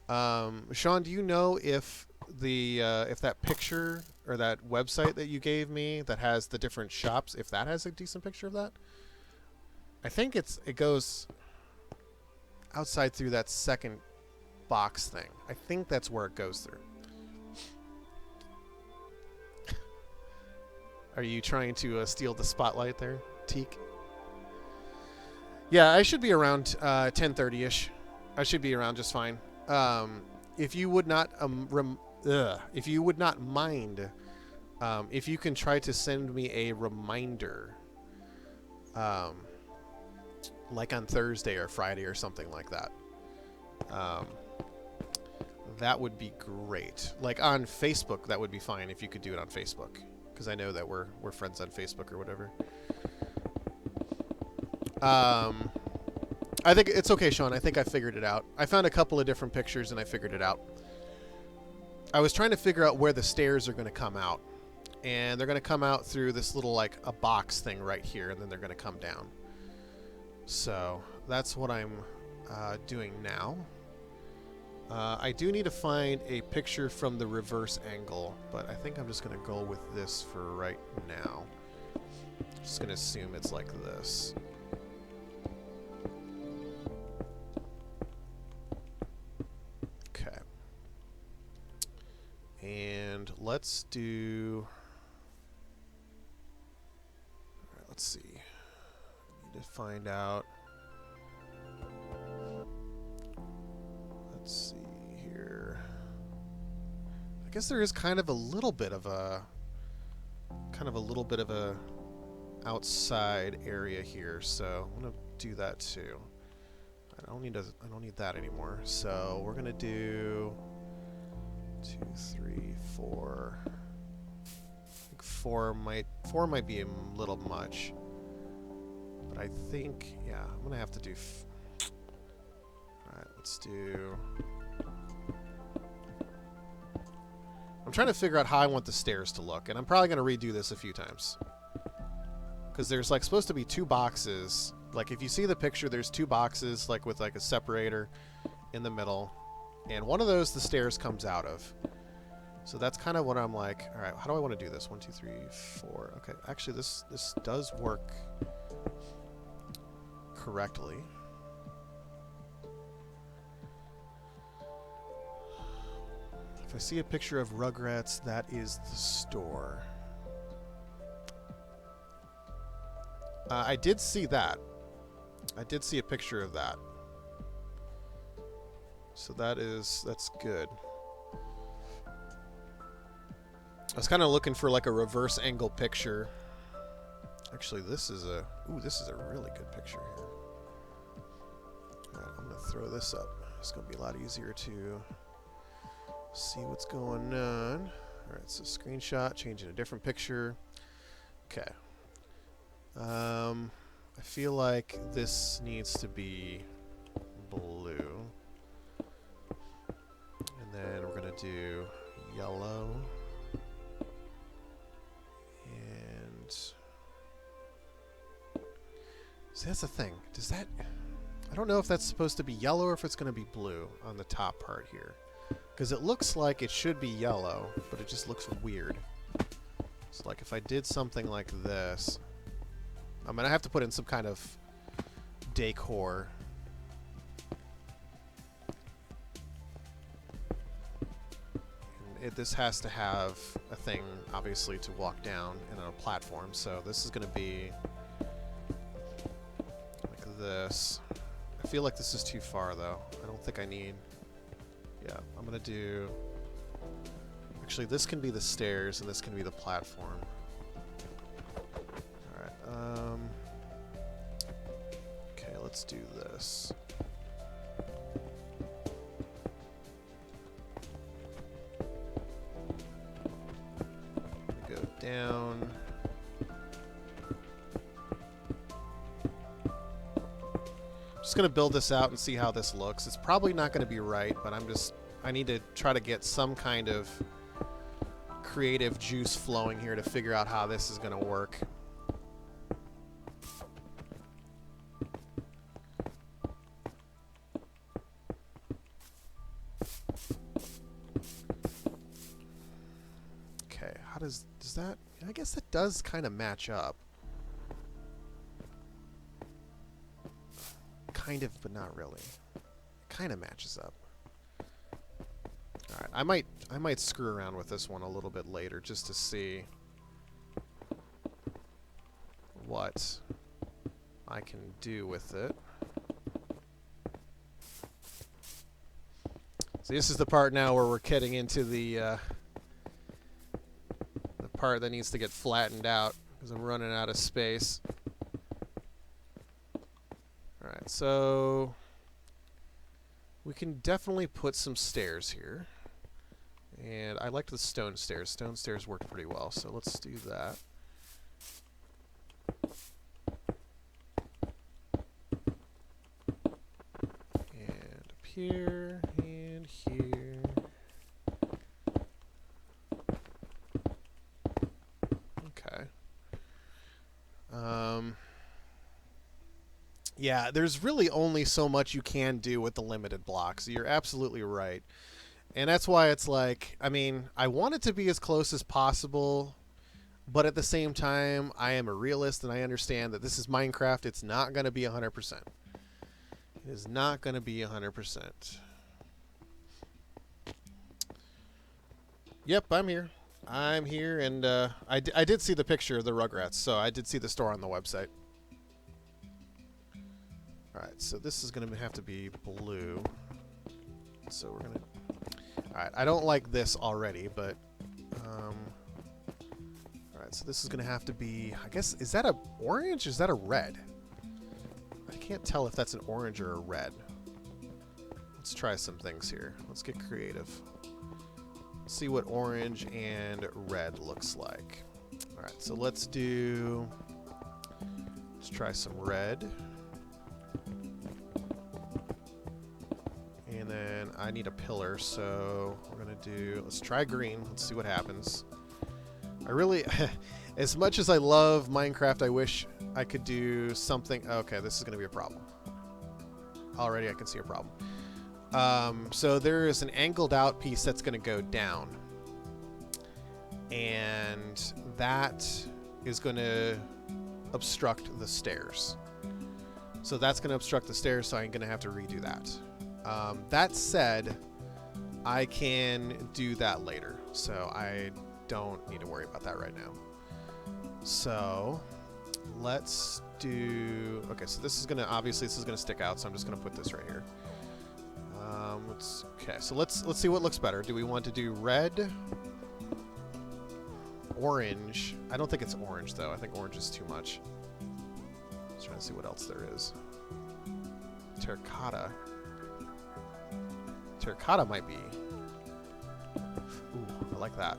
Sean, do you know if that picture or that website that you gave me that has the different shops, if that has a decent picture of that? I think it goes outside through that second box thing. I think that's where it goes through. Are you trying to steal the spotlight there, Teak? Yeah, I should be around 10:30ish. I should be around just fine. If you would not if you would not mind, if you can try to send me a reminder, like on Thursday or Friday or something like that. That would be great. Like on Facebook, that would be fine if you could do it on Facebook, because I know that we're friends on Facebook or whatever. I think it's okay, Sean. I think I figured it out. I found a couple of different pictures and I figured it out. I was trying to figure out where the stairs are going to come out, and they're going to come out through this little like a box thing right here, and then they're going to come down. So that's what I'm doing now. I do need to find a picture from the reverse angle, but I think I'm just going to go with this for right now. Just going to assume it's like this. Okay. And let's do... All right, let's see. I need to find out... Let's see here. I guess there is kind of a little bit of a outside area here, so I'm gonna do that too. I don't need that anymore. So we're gonna do 2, 3, 4. I think four might be a little much, but I think, yeah, I'm gonna have to do. All right, let's do. I'm trying to figure out how I want the stairs to look, and I'm probably gonna redo this a few times. Because there's like supposed to be 2 boxes. Like if you see the picture, there's 2 boxes like with like a separator in the middle, and one of those the stairs comes out of. So that's kind of what I'm like. All right, how do I want to do this? 1, 2, 3, 4. Okay, actually this does work correctly. If I see a picture of Rugrats, that is the store. I did see that. I did see a picture of that. So that's good. I was kind of looking for like a reverse angle picture. Actually, this is a really good picture here. All right, I'm gonna throw this up. It's gonna be a lot easier to see what's going on. All right, so screenshot, changing a different picture. Okay. I feel like this needs to be blue. And then we're gonna do yellow. And see, that's the thing. Does that, I don't know if that's supposed to be yellow or if it's gonna be blue on the top part here. Because it looks like it should be yellow, but it just looks weird. So like if I did something like this, I'm going to have to put in some kind of decor. And this has to have a thing, obviously, to walk down and on a platform. So this is going to be like this. I feel like this is too far, though. I don't think I need... Yeah, I'm going to do... Actually, this can be the stairs, and this can be the platform. Okay, let's do this. Go down. Just gonna build this out and see how this looks. It's probably not gonna be right, but I need to try to get some kind of creative juice flowing here to figure out how this is gonna work. Does that... I guess that does kind of match up. Kind of, but not really. Kind of matches up. Alright, I might screw around with this one a little bit later just to see what I can do with it. So this is the part now where we're getting into the part that needs to get flattened out because I'm running out of space. Alright, so we can definitely put some stairs here. And I liked the stone stairs. Stone stairs worked pretty well, so let's do that. And up here, and here. Yeah, there's really only so much you can do with the limited blocks. You're absolutely right. And that's why it's like, I mean, I want it to be as close as possible, but at the same time, I am a realist and I understand that this is Minecraft. It's not going to be 100%. It is not going to be 100%. Yep, I'm here. I'm here, and I did see the picture of the Rugrats, so I did see the store on the website. Alright, so this is going to have to be blue. So we're going to... Alright, I don't like this already, but... Alright, so this is going to have to be... I guess, is that a orange or is that a red? I can't tell if that's an orange or a red. Let's try some things here. Let's get creative. See what orange and red looks like. Alright, so let's try some red. And then I need a pillar, so we're going to let's try green. Let's see what happens. I really, as much as I love Minecraft, I wish I could do something. Okay, this is going to be a problem. Already I can see a problem. So there is an angled out piece that's going to go down. And that is going to obstruct the stairs. So that's going to obstruct the stairs, so I'm going to have to redo that. That said, I can do that later, so I don't need to worry about that right now. So let's do... Okay, so this is going to... Obviously, this is going to stick out, so I'm just going to put this right here. Okay, so let's see what looks better. Do we want to do red? Orange. I don't think it's orange, though. I think orange is too much. Just trying to see what else there is. Terracotta. Terracotta might be... Ooh, I like that.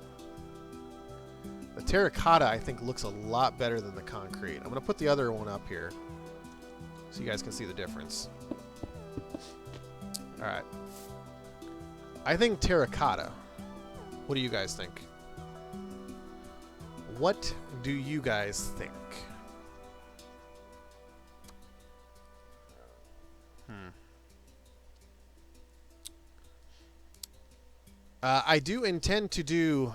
The terracotta, I think, looks a lot better than the concrete. I'm going to put the other one up here so you guys can see the difference. Alright. I think terracotta. What do you guys think? What do you guys think? I do intend to do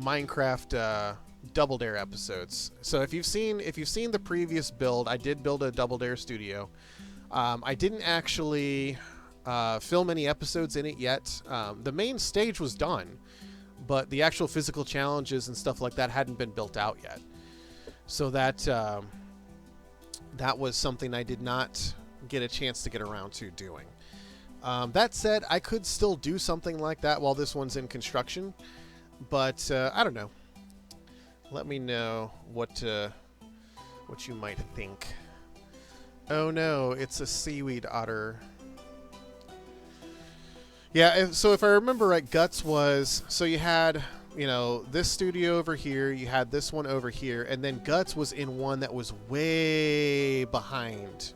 Minecraft Double Dare episodes. So if you've seen the previous build, I did build a Double Dare studio. I didn't actually film any episodes in it yet. The main stage was done, but the actual physical challenges and stuff like that hadn't been built out yet. So that was something I did not get a chance to get around to doing. That said, I could still do something like that while this one's in construction, but I don't know. Let me know what you might think. Oh no, it's a seaweed otter. Yeah, so if I remember right, Guts was... So you had, you know, this studio over here, you had this one over here, and then Guts was in one that was way behind.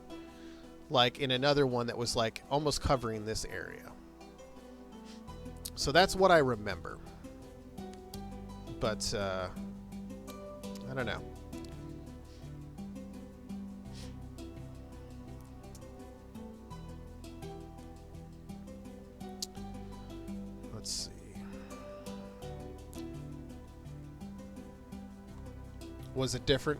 Like in another one that was like almost covering this area. So that's what I remember. But, I don't know. Let's see. Was it different?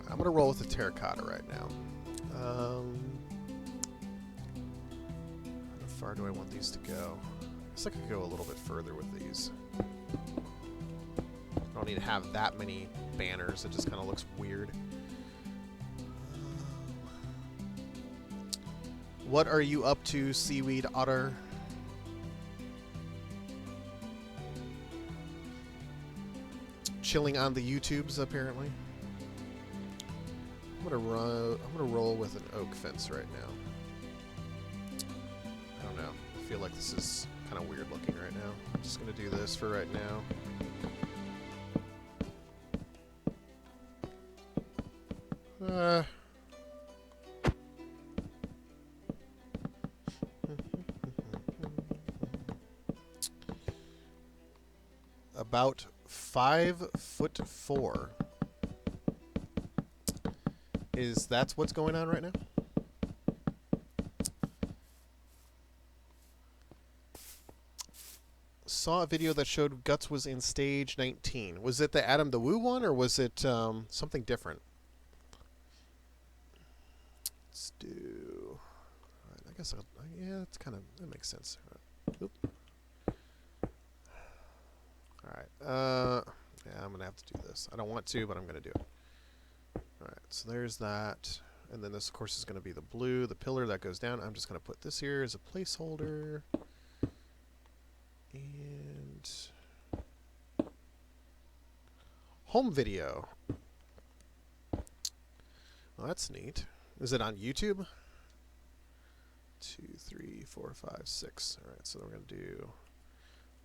I'm going to roll with the terracotta right now. How far do I want these to go? I guess I could go a little bit further with these. I don't need to have that many banners. It just kind of looks weird. What are you up to, Seaweed Otter? Chilling on the YouTubes, apparently. I'm gonna roll with an oak fence right now. I don't know. I feel like this is kind of weird looking right now. I'm just gonna do this for right now. About 5'4". That's what's going on right now? Saw a video that showed Guts was in stage 19. Was it the Adam the Woo one, or was it something different? Let's do... I guess yeah, it's kind of... That makes sense. Oop. Alright, yeah, I'm going to have to do this. I don't want to, but I'm going to do it. Alright, so there's that. And then this, of course, is going to be the blue, the pillar that goes down. I'm just going to put this here as a placeholder. And home video. Well, that's neat. Is it on YouTube? 2, 3, 4, 5, 6. All right, so we're going to do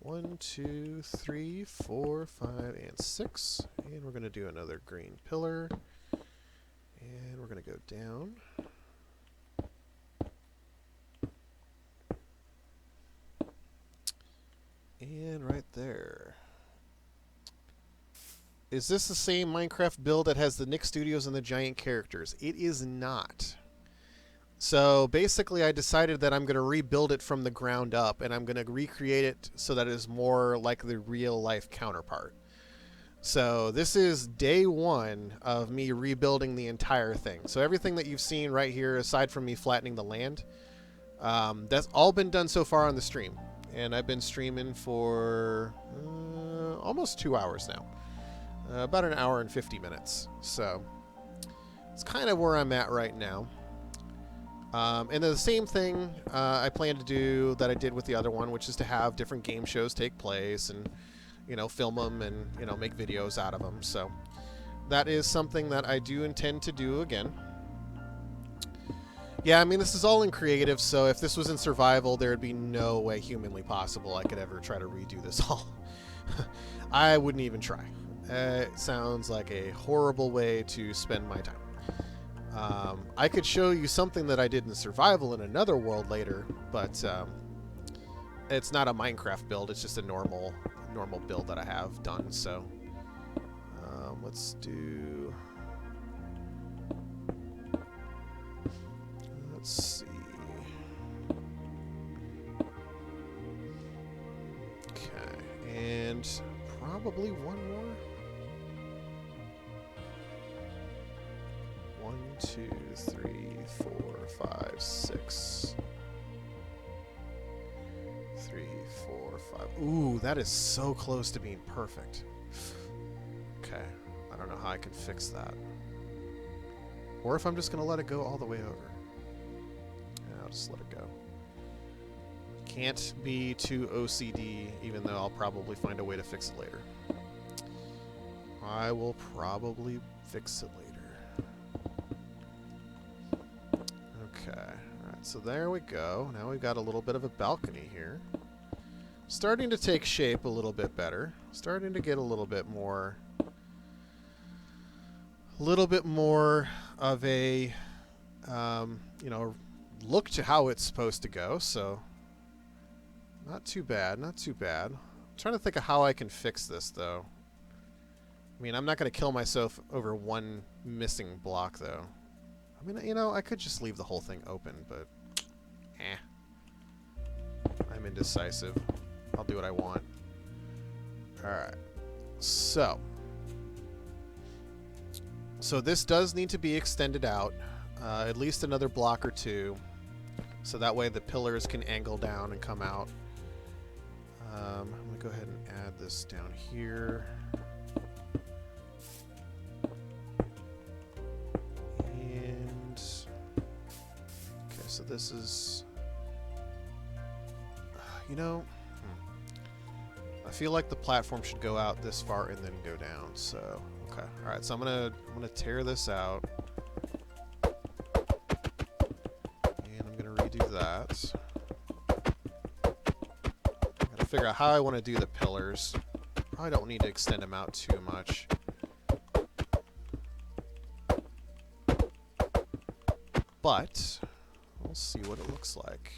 1, 2, 3, 4, 5, and 6. And we're going to do another green pillar. And we're going to go down. And right there. Is this the same Minecraft build that has the Nick Studios and the giant characters? It is not. So basically I decided that I'm going to rebuild it from the ground up, and I'm going to recreate it so that it is more like the real life counterpart. So this is day one of me rebuilding the entire thing. So everything that you've seen right here, aside from me flattening the land, that's all been done so far on the stream. And I've been streaming for almost 2 hours now. About an hour and 50 minutes. So it's kind of where I'm at right now. And then the same thing I plan to do that I did with the other one, which is to have different game shows take place and, you know, film them and, you know, make videos out of them. So that is something that I do intend to do again. Yeah, I mean, this is all in creative, so if this was in survival, there would be no way humanly possible I could ever try to redo this all. I wouldn't even try. It sounds like a horrible way to spend my time. I could show you something that I did in survival in another world later, but it's not a Minecraft build. It's just a normal build that I have done. So let's do. Let's see. Okay, and probably one more. 1, 2, 3, 4, 5, 6. 3, 4, 5. Ooh, that is so close to being perfect. Okay, I don't know how I can fix that. Or if I'm just going to let it go all the way over. Yeah, I'll just let it go. Can't be too OCD, even though I'll probably find a way to fix it later. I will probably fix it later. Okay, alright, so there we go. Now we've got a little bit of a balcony here. Starting to take shape a little bit better. Starting to get a little bit more of a, you know, look to how it's supposed to go. So not too bad, not too bad. I'm trying to think of how I can fix this, though. I mean, I'm not going to kill myself over one missing block, though. I mean, you know, I could just leave the whole thing open, but I'm indecisive. I'll do what I want. Alright. So this does need to be extended out at least another block or two, so that way the pillars can angle down and come out. I'm going to go ahead and add this down here. And okay, so this is, you know, I feel like the platform should go out this far and then go down. So okay, all right. So I'm gonna tear this out, and I'm gonna redo that. I gotta figure out how I want to do the pillars. Probably don't need to extend them out too much. But we'll see what it looks like.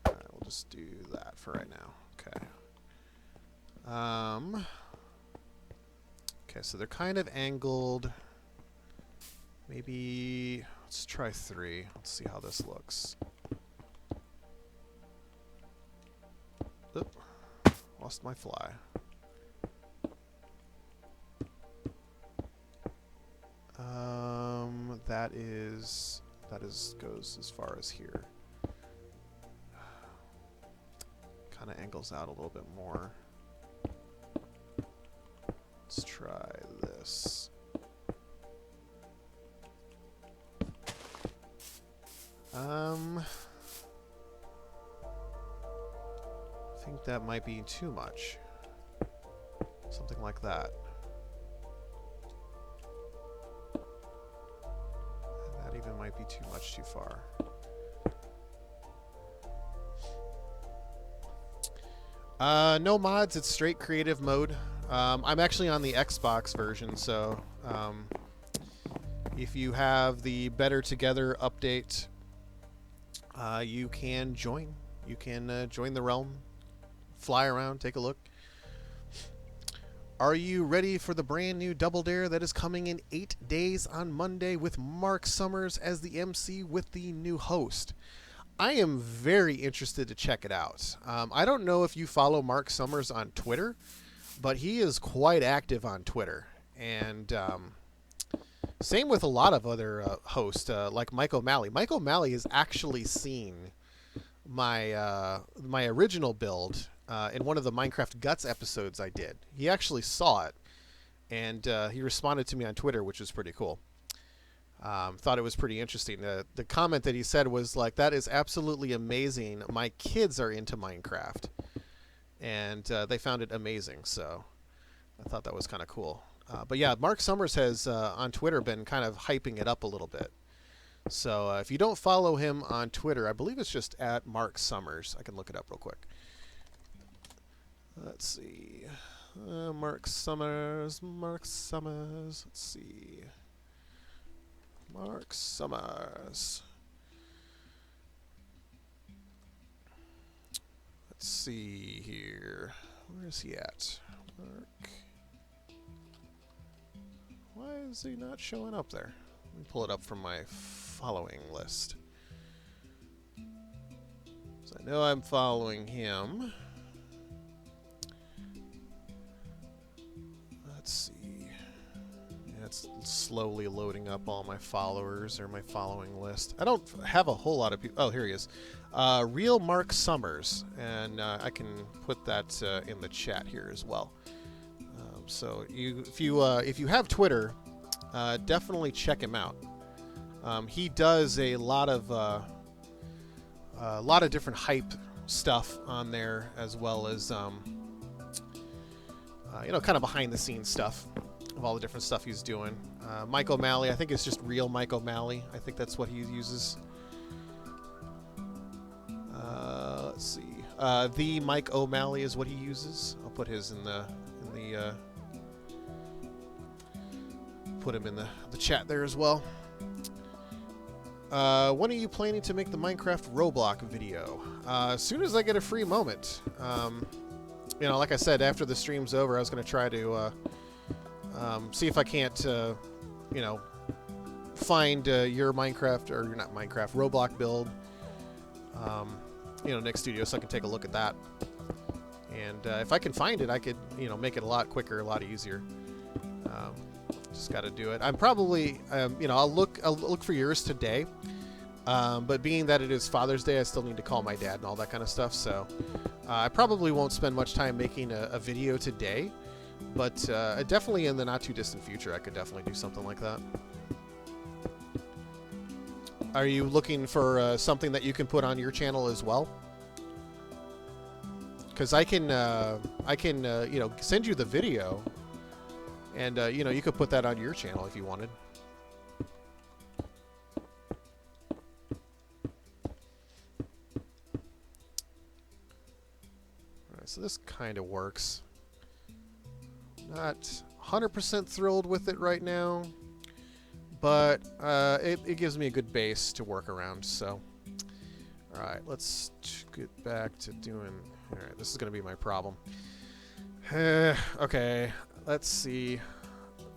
All right, we'll just do that for right now. Okay. Okay, so they're kind of angled. Maybe let's try 3. Let's see how this looks. Oop, lost my fly. That goes as far as here. Kind of angles out a little bit more. Let's try this. I think that might be too much. Something like that. That even might be too much too far. No mods, it's straight creative mode. I'm actually on the Xbox version, so if you have the Better Together update, you can join. You can join the realm, fly around, take a look. Are you ready for the brand new Double Dare that is coming in 8 days on Monday with Mark Summers as the MC with the new host? I am very interested to check it out. I don't know if you follow Mark Summers on Twitter, but he is quite active on Twitter. And same with a lot of other hosts, like Mike O'Malley. Mike O'Malley has actually seen my my original build in one of the Minecraft Guts episodes I did. He actually saw it, and he responded to me on Twitter, which was pretty cool. Thought it was pretty interesting. The comment that he said was like, "That is absolutely amazing. My kids are into Minecraft," and they found it amazing. So I thought that was kind of cool. But yeah, Mark Summers has on Twitter been kind of hyping it up a little bit. So if you don't follow him on Twitter, I believe it's just at Mark Summers. I can look it up real quick. Let's see. Mark Summers. Mark Summers. Let's see. Mark Summers. Let's see here. Where is he at? Mark. Why is he not showing up there? Let me pull it up from my following list. So I know I'm following him. Let's see. Yeah, it's slowly loading up all my followers or my following list. I don't have a whole lot of people. Oh, here he is. Real Mark Summers. And I can put that in the chat here as well. So if you have Twitter, definitely check him out. He does a lot of different hype stuff on there, as well as kind of behind the scenes stuff of all the different stuff he's doing. Mike O'Malley, I think it's just Real Mike O'Malley. I think that's what he uses. Let's see. The Mike O'Malley is what he uses. I'll put his in the put him in the chat there as well. When are you planning to make the Minecraft Roblox video? As soon as I get a free moment. Like I said, after the stream's over, I was going to try to see if I can't, find your Minecraft, or not Minecraft, Roblox build, next studio, so I can take a look at that. And if I can find it, I could, make it a lot quicker, a lot easier. Just got to do it. I'm probably, I'll look for yours today. But being that it is Father's Day, I still need to call my dad and all that kind of stuff. So I probably won't spend much time making a video today. But definitely in the not too distant future, I could definitely do something like that. Are you looking for something that you can put on your channel as well? Because I can send you the video. And, you could put that on your channel if you wanted. Alright, so this kind of works. Not 100% thrilled with it right now. But it gives me a good base to work around, so. Alright, let's get back to doing... Alright, this is going to be my problem. Okay. Let's see.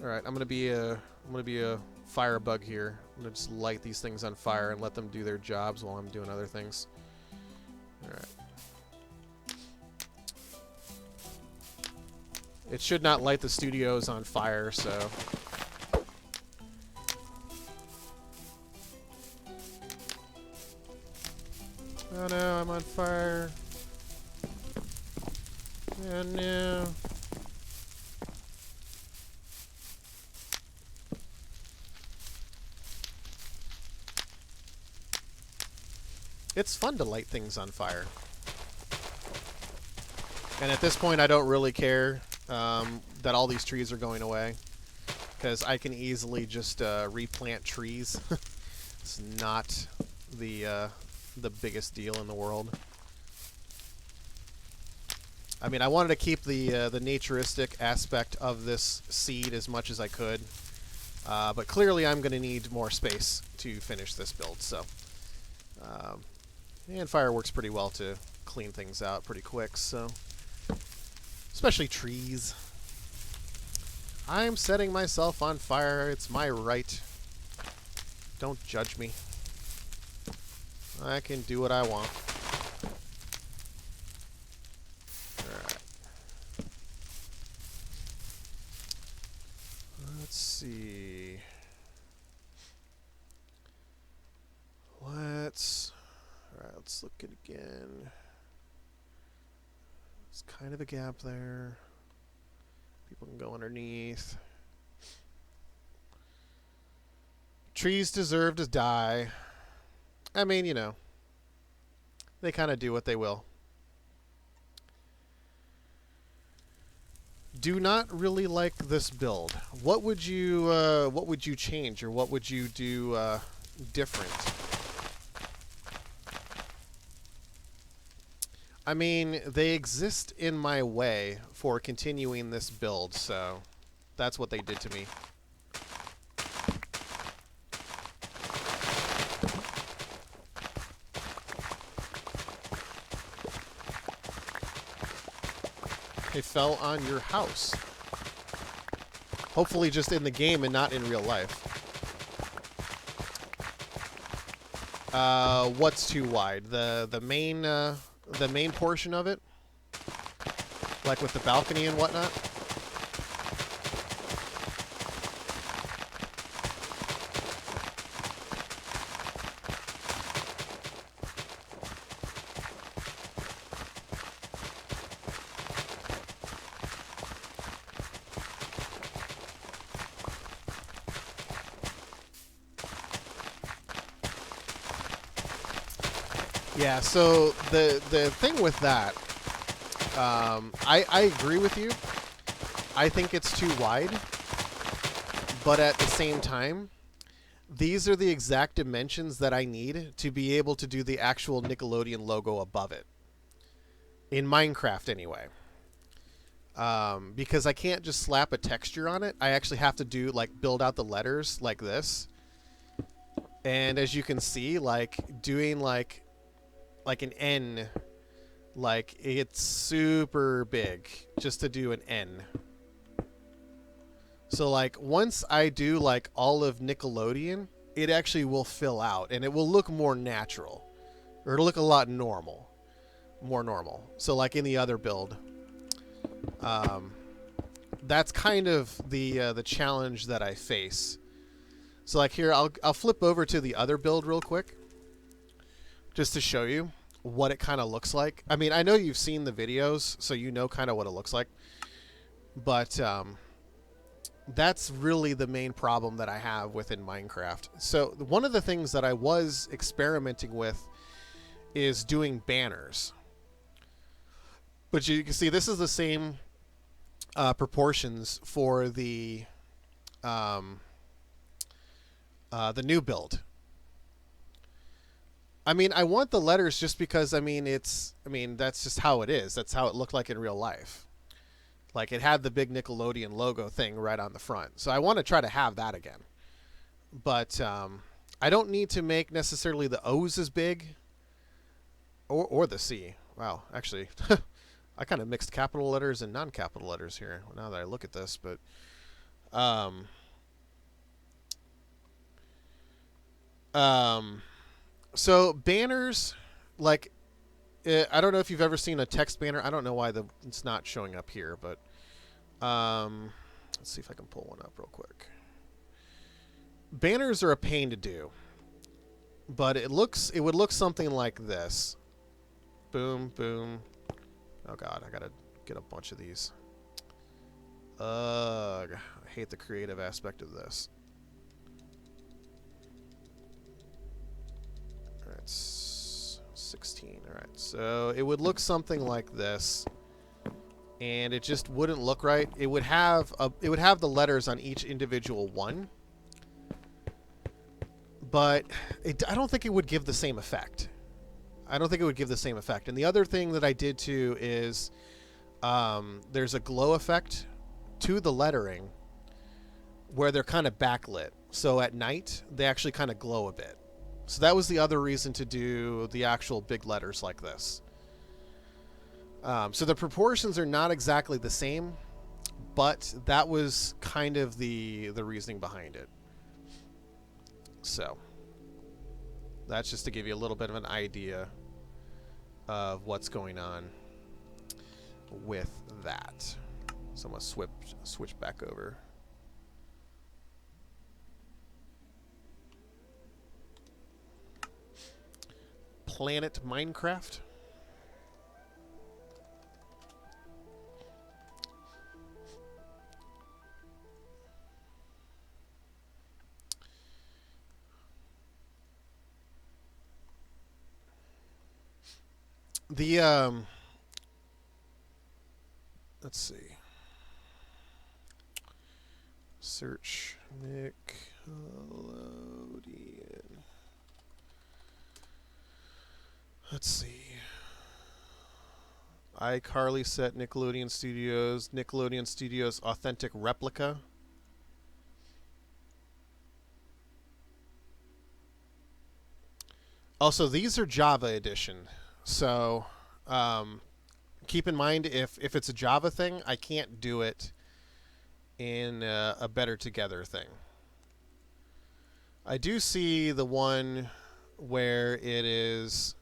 All right, I'm gonna be a firebug here. I'm gonna just light these things on fire and let them do their jobs while I'm doing other things. All right. It should not light the studios on fire, so. Oh no, I'm on fire. Oh no. It's fun to light things on fire. And at this point, I don't really care that all these trees are going away, because I can easily just replant trees. It's not the biggest deal in the world. I mean, I wanted to keep the naturistic aspect of this seed as much as I could, but clearly I'm going to need more space to finish this build. So, and fire works pretty well to clean things out pretty quick. So, especially trees. I'm setting myself on fire. It's my right. Don't judge me. I can do what I want. Let's see. Let's look at it again. There's kind of a gap there. People can go underneath. Trees deserve to die. I mean, you know, they kind of do what they will. Do not really like this build. What would you change, or what would you do different? I mean, they exist in my way for continuing this build, so that's what they did to me. They fell on your house. Hopefully just in the game and not in real life. What's too wide? The main portion of it? Like with the balcony and whatnot? Yeah, so the thing with that, I agree with you. I think it's too wide, but at the same time, these are the exact dimensions that I need to be able to do the actual Nickelodeon logo above it. In Minecraft, anyway. Because I can't just slap a texture on it. I actually have to do, like, build out the letters like this. And as you can see, like, doing, like an N, like, it's super big just to do an N. So, like, once I do, like, all of Nickelodeon, it actually will fill out, and it will look more natural. Or it'll look a lot normal. More normal. So, like, in the other build, that's kind of the challenge that I face. So, like, here, I'll flip over to the other build real quick, just to show you what it kind of looks like. I mean, I know you've seen the videos, so you know kind of what it looks like. But that's really the main problem that I have within Minecraft. So one of the things that I was experimenting with is doing banners. But you can see this is the same proportions for the new build. I mean, I want the letters just because, I mean, that's just how it is. That's how it looked like in real life. Like, it had the big Nickelodeon logo thing right on the front. So I want to try to have that again. But I don't need to make necessarily the O's as big. Or the C. Wow, actually, I kind of mixed capital letters and non-capital letters here, now that I look at this. But so banners, like, I don't know if you've ever seen a text banner. I don't know why it's not showing up here, but let's see if I can pull one up real quick. Banners are a pain to do, but it would look something like this. Boom, boom. Oh God, I gotta get a bunch of these. Ugh, I hate the creative aspect of this. Alright, 16. All right, so it would look something like this, and it just wouldn't look right. It would have the letters on each individual one, but I don't think it would give the same effect. I don't think it would give the same effect. And the other thing that I did too is there's a glow effect to the lettering where they're kind of backlit. So at night, they actually kind of glow a bit. So that was the other reason to do the actual big letters like this. So the proportions are not exactly the same, but that was kind of the reasoning behind it. So that's just to give you a little bit of an idea of what's going on with that. So I'm going to switch back over. Planet Minecraft. The let's see. Search Nickelodeon. Let's see. iCarly set Nickelodeon Studios authentic replica. Also, these are Java edition. So keep in mind, if it's a Java thing, I can't do it in a Better Together thing. I do see the one where it is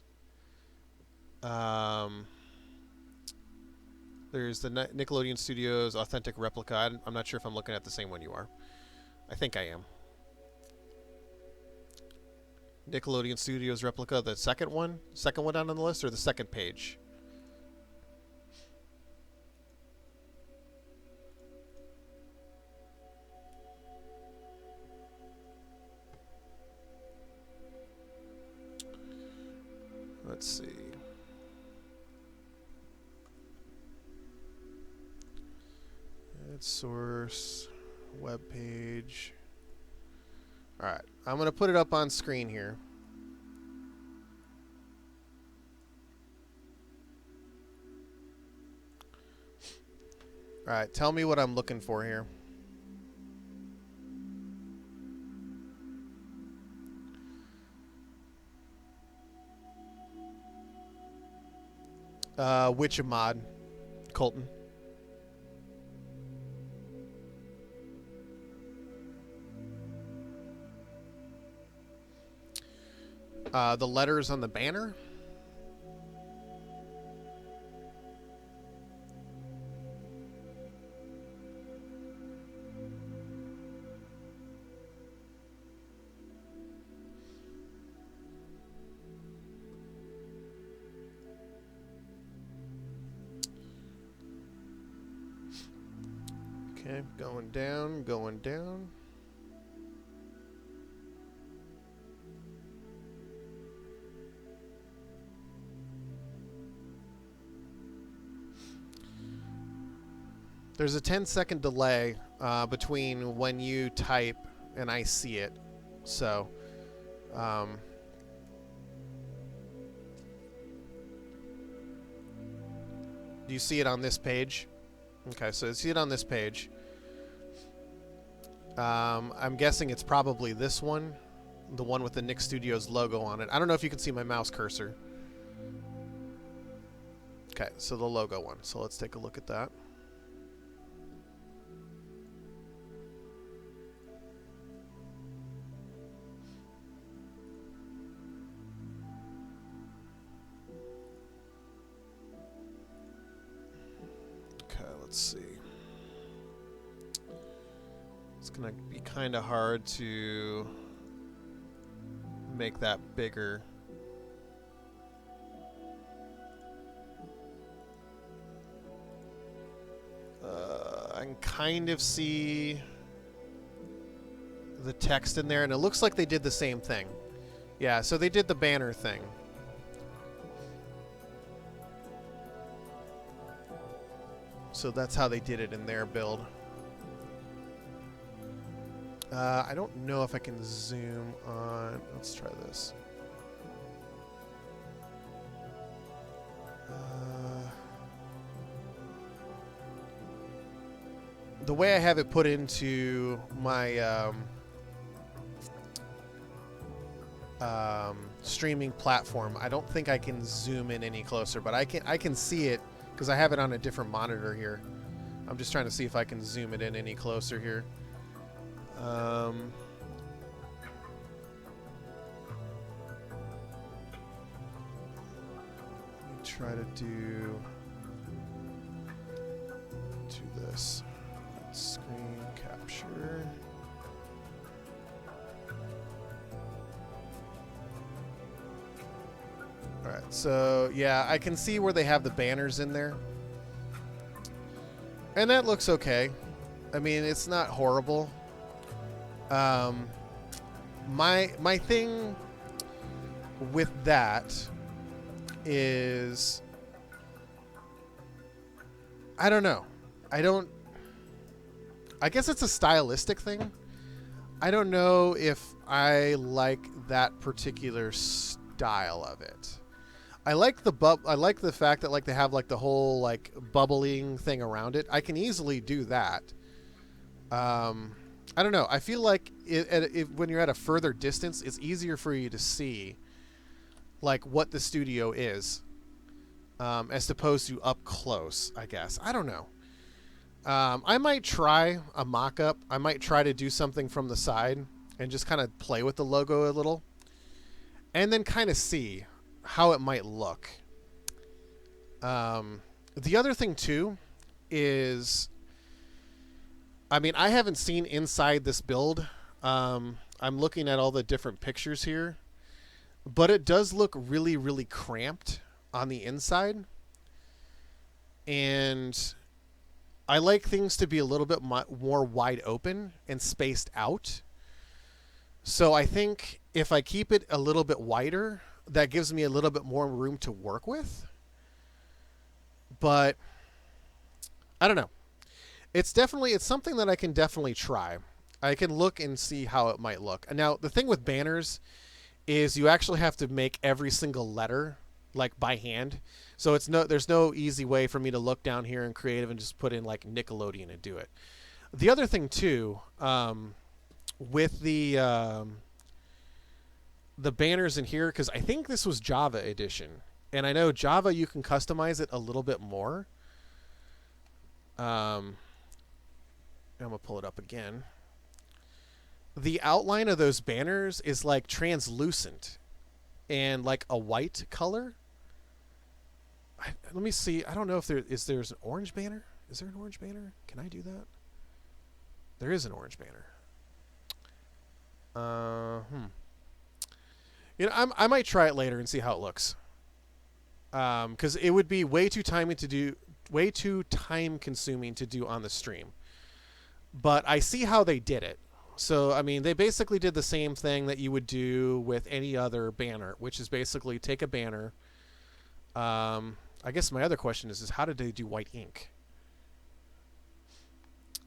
there's the Nickelodeon Studios authentic replica. I'm not sure if I'm looking at the same one you are. I think I am. Nickelodeon Studios replica, the second one down on the list, or the second page? Let's see. Add source, web page. All right, I'm going to put it up on screen here. All right, tell me what I'm looking for here. Which mod, Colton? The letters on the banner? Okay, going down, going down. There's a 10-second delay between when you type and I see it. So, do you see it on this page? Okay, so you see it on this page. I'm guessing it's probably this one, the one with the Nick Studios logo on it. I don't know if you can see my mouse cursor. Okay, so the logo one. So let's take a look at that. Let's see. It's going to be kind of hard to make that bigger. I can kind of see the text in there, and it looks like they did the same thing. Yeah, so they did the banner thing. So that's how they did it in their build. I don't know if I can zoom on. Let's try this. The way I have it put into my streaming platform, I don't think I can zoom in any closer, but I can see it because I have it on a different monitor here. I'm just trying to see if I can zoom it in any closer here. Let me try to do this. Screen capture. Alright, so yeah, I can see where they have the banners in there. And that looks okay. I mean, it's not horrible. My thing with that is, I don't know. I guess it's a stylistic thing. I don't know if I like that particular style of it. I like the fact that like they have like the whole like bubbling thing around it. I can easily do that. I don't know. I feel like when you're at a further distance, it's easier for you to see like what the studio is, as opposed to up close, I guess. I don't know. I might try a mock-up. I might try to do something from the side and just kind of play with the logo a little, and then kind of see how it might look. The other thing too is, I mean, I haven't seen inside this build. I'm looking at all the different pictures here, but it does look really, really cramped on the inside. And I like things to be a little bit more wide open and spaced out. So I think if I keep it a little bit wider, that gives me a little bit more room to work with. But I don't know. It's something that I can definitely try. I can look and see how it might look. And now the thing with banners is you actually have to make every single letter like by hand. So there's no easy way for me to look down here in creative and just put in like Nickelodeon and do it. The other thing too, with the banners in here, because I think this was Java edition, and I know Java you can customize it a little bit more. I'm gonna pull it up again. The outline of those banners is like translucent and like a white color. Let me see. I don't know if there's an orange banner. Is there an orange banner? Can I do that? There is an orange banner. You know, I might try it later and see how it looks. Because it would be way too time consuming to do on the stream. But I see how they did it. So, I mean, they basically did the same thing that you would do with any other banner, which is basically take a banner. I guess my other question is how did they do white ink?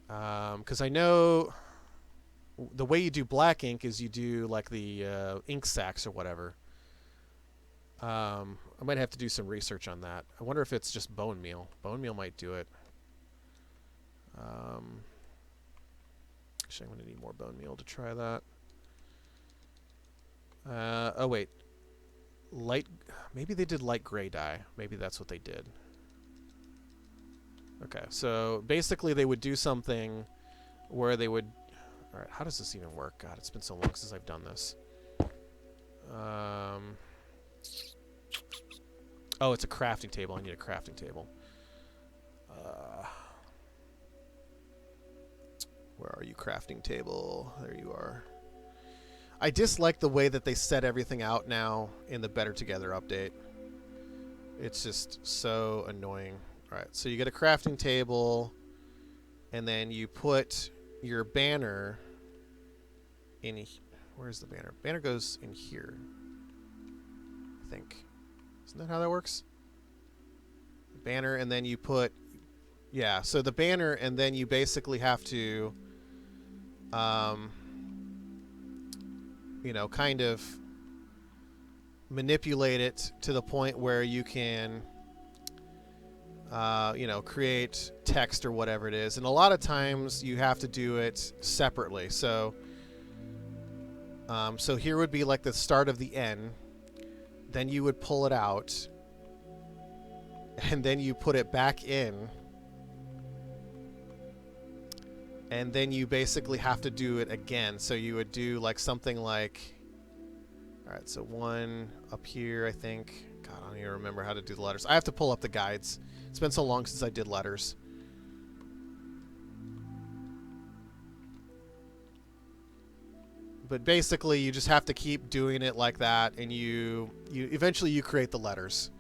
Because I know the way you do black ink is you do like the ink sacs or whatever. I might have to do some research on that. I wonder if it's just bone meal. Bone meal might do it. Actually, I'm going to need more bone meal to try that. Oh, wait. Maybe they did light gray dye. Maybe that's what they did. Okay, so basically they would do something where they would... Alright, how does this even work? God, it's been so long since I've done this. Oh, it's a crafting table. I need a crafting table. Where are you, crafting table? There you are. I dislike the way that they set everything out now in the Better Together update. It's just so annoying. Alright, so you get a crafting table, and then you put your banner in... Where's the banner? Banner goes in here, I think. Isn't that how that works? Banner, and then you put Yeah, so the banner, and then you basically have to, um, kind of manipulate it to the point where you can, create text or whatever it is. And a lot of times you have to do it separately. So here would be like the start of the N. Then you would pull it out, and then you put it back in, and then you basically have to do it again. So you would do like something like, all right, so one up here, I think. God, I don't even remember how to do the letters. I have to pull up the guides. It's been so long since I did letters. But basically, you just have to keep doing it like that, and you eventually you create the letters.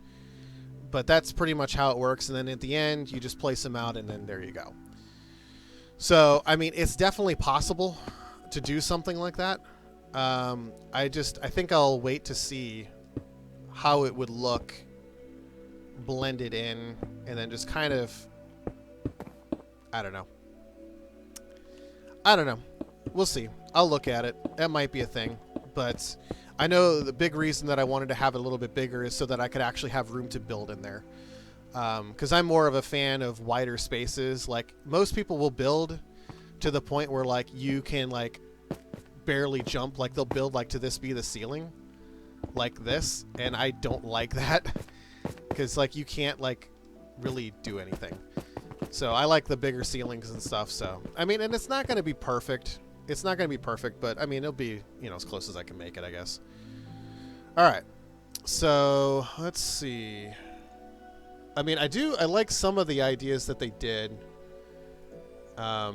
But that's pretty much how it works. And then at the end, you just place them out, and then there you go. So, I mean, it's definitely possible to do something like that. I think I'll wait to see how it would look blended in, and then just kind of, I don't know. We'll see. I'll look at it. That might be a thing. But I know the big reason that I wanted to have it a little bit bigger is so that I could actually have room to build in there. Because I'm more of a fan of wider spaces. Like, most people will build to the point where, like, you can, like, barely jump. Like, they'll build, like, to this be the ceiling. Like this. And I don't like that. Because, like, you can't, like, really do anything. So I like the bigger ceilings and stuff. So, I mean, and it's not going to be perfect. It's not going to be perfect, but, I mean, it'll be, as close as I can make it, I guess. All right. So, let's see. I mean, I like some of the ideas that they did. I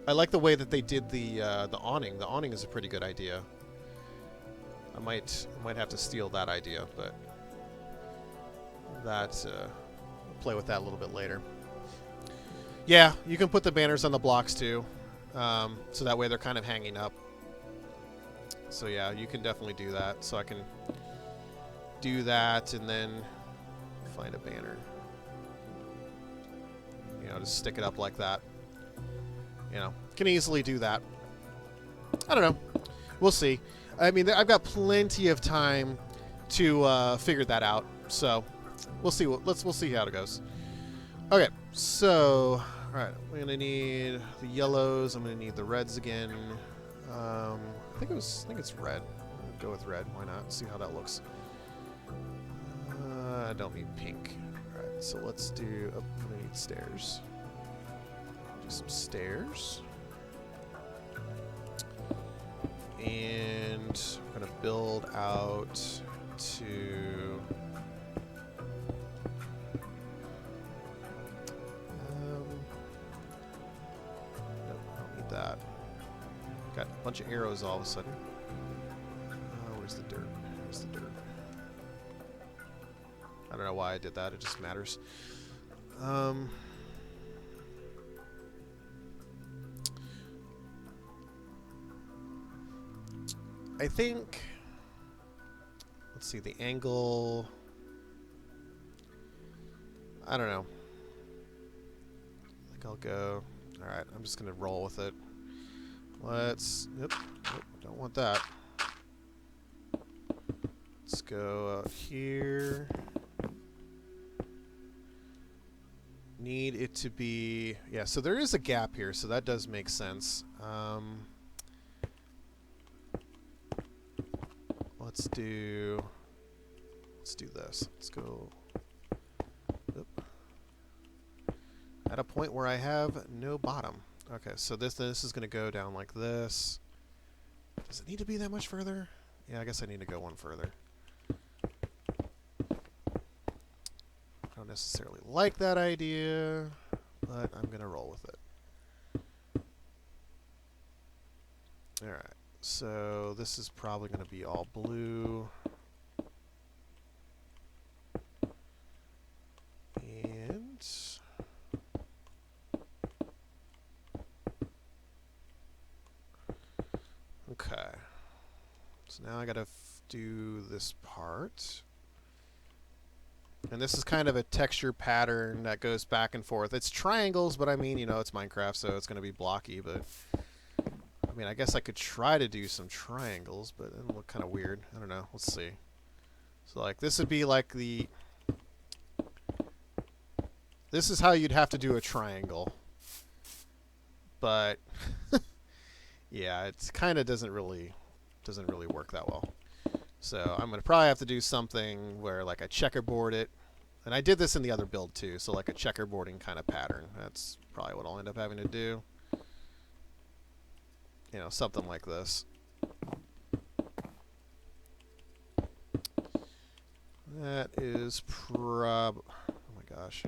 like the way that they did the awning. The awning is a pretty good idea. I might have to steal that idea, but play with that a little bit later. Yeah, you can put the banners on the blocks too, so that way they're kind of hanging up. So yeah, you can definitely do that. So I can do that and then find a banner. Just stick it up like that. Can easily do that. I don't know. We'll see. I mean, I've got plenty of time to figure that out. So we'll see. We'll see how it goes. Okay. So, all right. We're gonna need the yellows. I'm gonna need the reds again. I think it's red. I'll go with red. Why not? See how that looks. I don't need pink. All right. So let's do. Oh, I'm gonna need stairs. Do some stairs. And I'm going to build out to... nope, I don't need that. Got a bunch of arrows all of a sudden. Where's the dirt? Where's the dirt? I don't know why I did that. It just matters. I think, let's see, the angle, I don't know. I think I'll go, all right, I'm just going to roll with it. Nope, don't want that. Let's go out here. Need it to be, yeah, so there is a gap here, so that does make sense. Let's do this. Let's go at a point where I have no bottom. Okay, so this is going to go down like this. Does it need to be that much further? Yeah, I guess I need to go one further. I don't necessarily like that idea, but I'm going to roll with it. All right. So this is probably going to be all blue. And okay. So now I got to do this part. And this is kind of a texture pattern that goes back and forth. It's triangles, but I mean, you know, it's Minecraft, so it's going to be blocky. But I mean, I guess I could try to do some triangles, but it'll look kind of weird. I don't know. Let's see. So like this would be like the... This is how you'd have to do a triangle. But yeah, it kind of doesn't really work that well. So I'm going to probably have to do something where like I checkerboard it. And I did this in the other build too, so like a checkerboarding kind of pattern. That's probably what I'll end up having to do. You know, something like this. That is oh my gosh.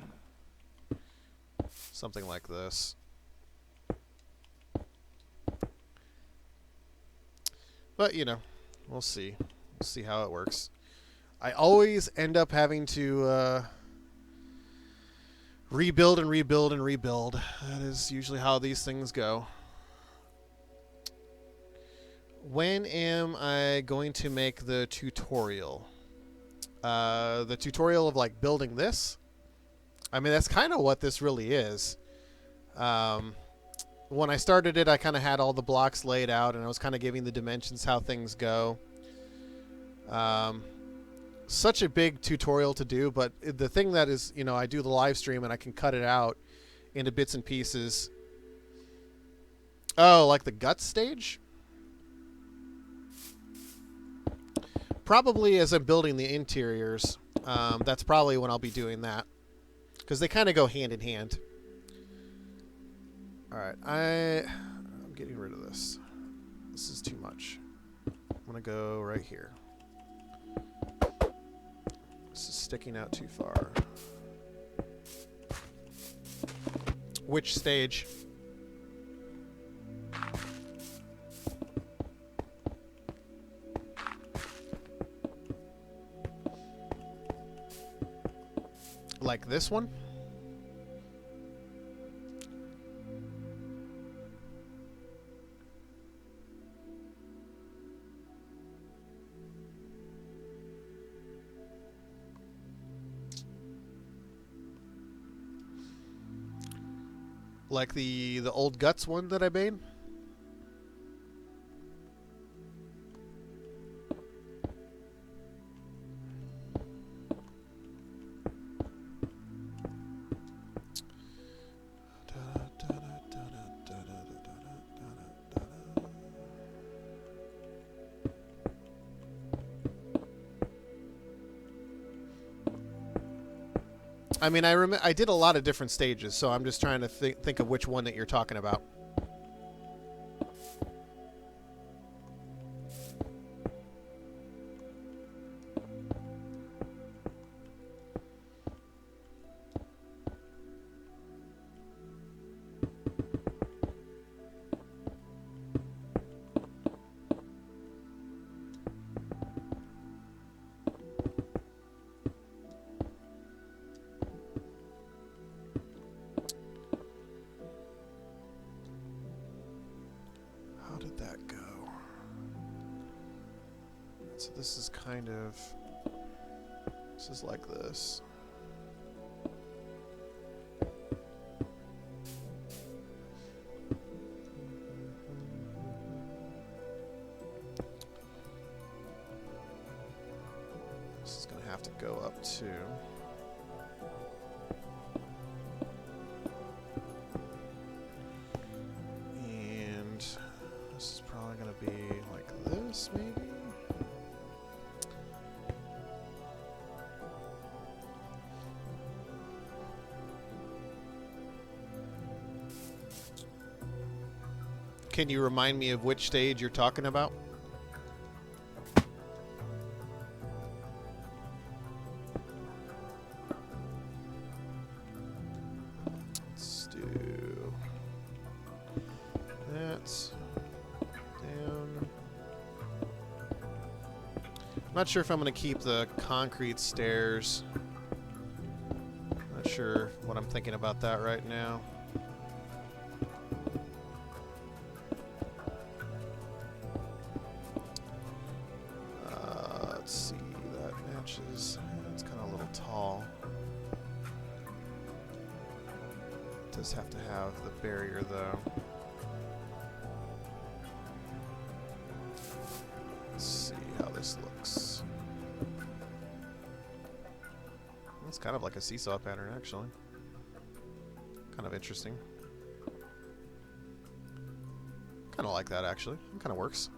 Something like this. But, you know, we'll see. We'll see how it works. I always end up having to rebuild and rebuild and rebuild. That is usually how these things go. When am I going to make the tutorial? The tutorial of, like, building this? I mean, that's kind of what this really is. When I started it, I kind of had all the blocks laid out, and I was kind of giving the dimensions how things go. Such a big tutorial to do, but the thing that is, you know, I do the live stream and I can cut it out into bits and pieces. Oh, like the guts stage? Probably as I'm building the interiors. That's probably when I'll be doing that. Because they kind of go hand in hand. Alright, I'm getting rid of this. This is too much. I'm going to go right here. This is sticking out too far. Which stage? Like this one? Like the old guts one that I made? I mean, I did a lot of different stages, so I'm just trying to think of which one that you're talking about. How did that go? So this is kind of... This is like this. This is going to have to go up too. And this is probably going to be like this, maybe? Can you remind me of which stage you're talking about? Let's do that. Down. I'm not sure if I'm going to keep the concrete stairs. Not sure what I'm thinking about that right now. Let's see, that matches. It's kind of a little that tall. It does have to have the barrier though. Let's see how this looks. It's kind of like a seesaw pattern, actually. Kind of interesting. Kind of like that, actually. It kind of works.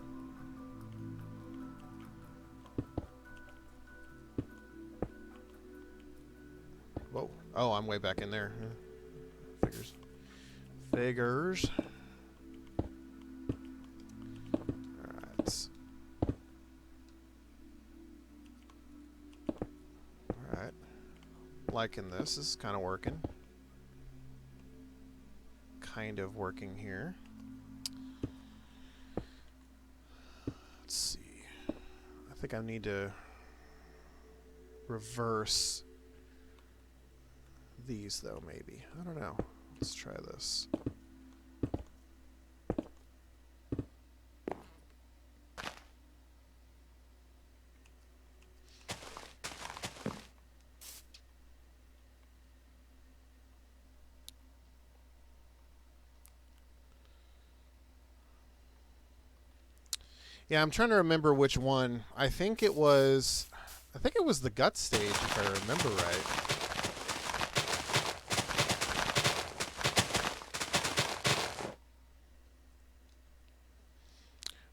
Whoa. Oh, I'm way back in there. Yeah. Figures. Figures. Alright. Alright. Liking this. This is kind of working. Kind of working here. Let's see. I think I need to reverse these, though, maybe. I don't know. Let's try this. Yeah, I'm trying to remember which one. I think it was the gut stage, if I remember right.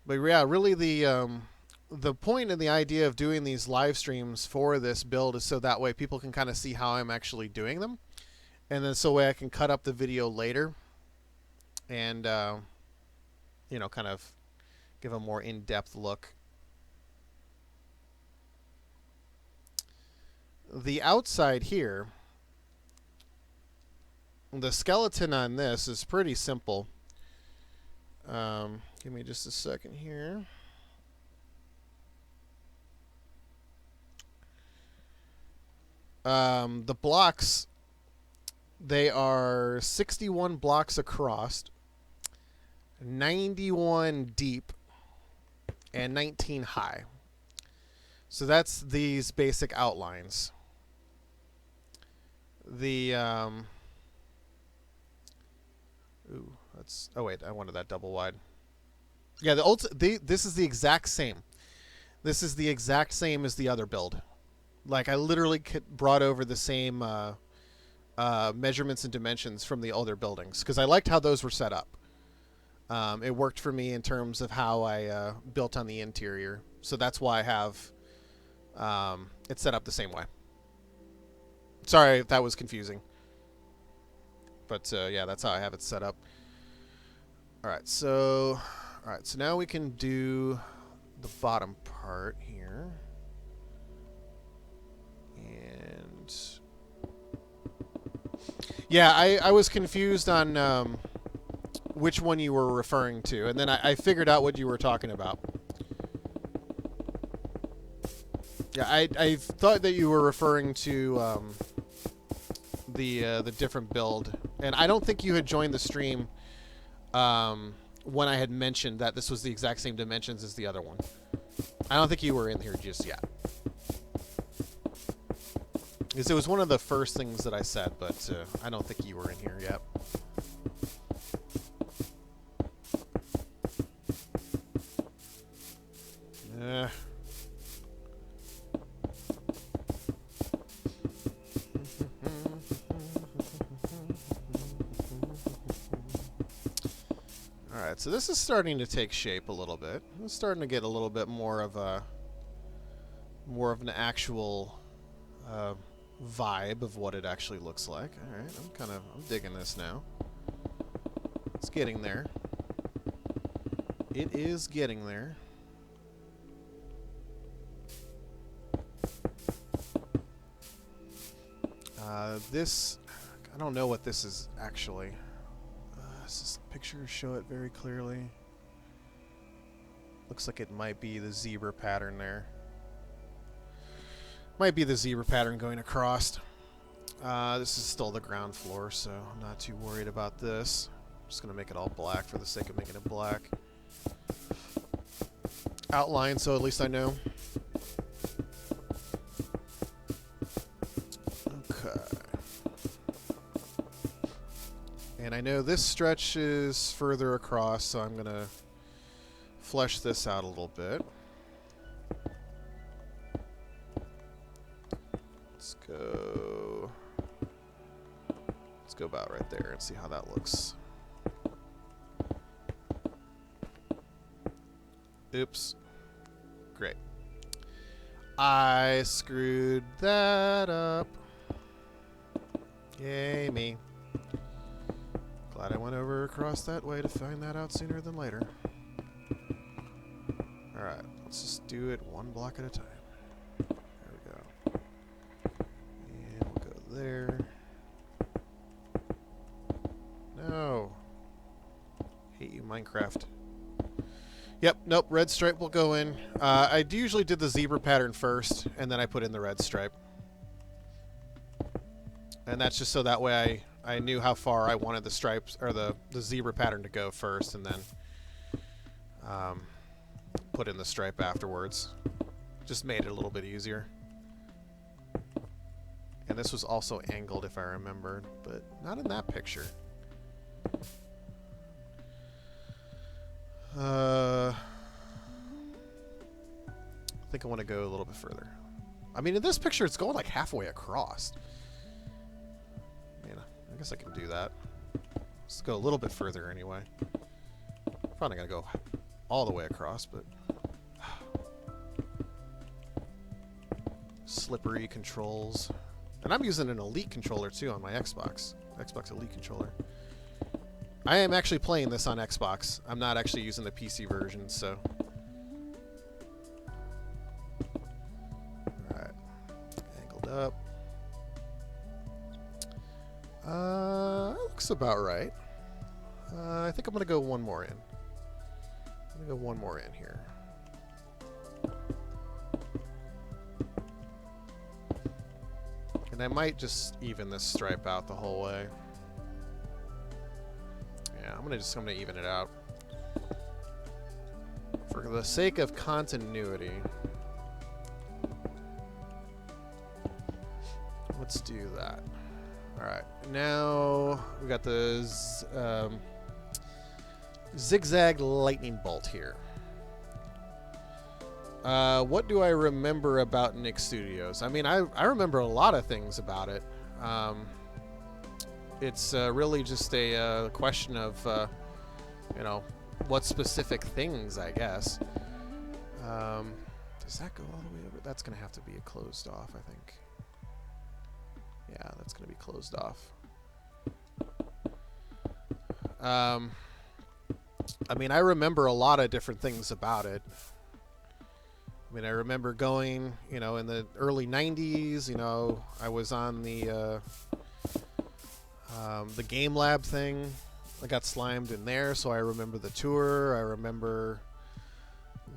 But yeah, really the point and the idea of doing these live streams for this build is so that way people can kind of see how I'm actually doing them, and then so way I can cut up the video later and you know, kind of give a more in-depth look. The outside here, the skeleton on this is pretty simple. Give me just a second here. The blocks, they are 61 blocks across, 91 deep, and 19 high. So that's these basic outlines. The ooh, that's, oh wait, I wanted that double wide. Yeah, this is the exact same. This is the exact same as the other build. Like, I literally brought over the same measurements and dimensions from the other buildings because I liked how those were set up. It worked for me in terms of how I built on the interior. So that's why I have it set up the same way. Sorry if that was confusing. But yeah, that's how I have it set up. Alright, so now we can do the bottom part here. And yeah, I was confused on which one you were referring to, and then I figured out what you were talking about. Yeah, I thought that you were referring to the different build, and I don't think you had joined the stream when I had mentioned that this was the exact same dimensions as the other one. I don't think you were in here just yet. Because it was one of the first things that I said, but I don't think you were in here yet. Alright, so this is starting to take shape a little bit. It's starting to get a little bit more of an actual vibe of what it actually looks like. Alright, I'm digging this now. It's getting there. It is getting there. This, I don't know what this is actually. Does this picture show it very clearly? Looks like it might be the zebra pattern there. Might be the zebra pattern going across. This is still the ground floor, so I'm not too worried about this. I'm just going to make it all black for the sake of making it black. Outline, so at least I know. know this stretch is further across, so I'm going to flesh this out a little bit. Let's go about right there and see how that looks. Oops. Great. I screwed that up. Yay, me. Glad I went over across that way to find that out sooner than later. Alright, let's just do it one block at a time. There we go. And we'll go there. No. Hate you, Minecraft. Yep, nope, red stripe will go in. I usually did the zebra pattern first, and then I put in the red stripe. And that's just so that way I knew how far I wanted the stripes, or the zebra pattern to go first, and then put in the stripe afterwards. Just made it a little bit easier. And this was also angled, if I remember, but not in that picture. I think I want to go a little bit further. I mean, in this picture, it's going like halfway across. Man, I guess I can do that. Let's go a little bit further anyway. Probably gonna go all the way across, but slippery controls. And I'm using an Elite controller too on my Xbox Elite controller. I am actually playing this on Xbox. I'm not actually using the PC version, so. Alright. Angled up. Looks about right. I think I'm going to go one more in. I'm going to go one more in here. And I might just even this stripe out the whole way. Yeah, I'm gonna even it out. For the sake of continuity. Let's do that. Alright, now we got the zigzag lightning bolt here. What do I remember about Nick Studios? I mean, I remember a lot of things about it. It's really just a question of, you know, what specific things, I guess. Does that go all the way over? That's going to have to be closed off, I think. Yeah, that's going to be closed off. I mean, I remember a lot of different things about it. I mean, I remember going, you know, in the early 90s, you know, I was on the Game Lab thing. I got slimed in there, so I remember the tour. I remember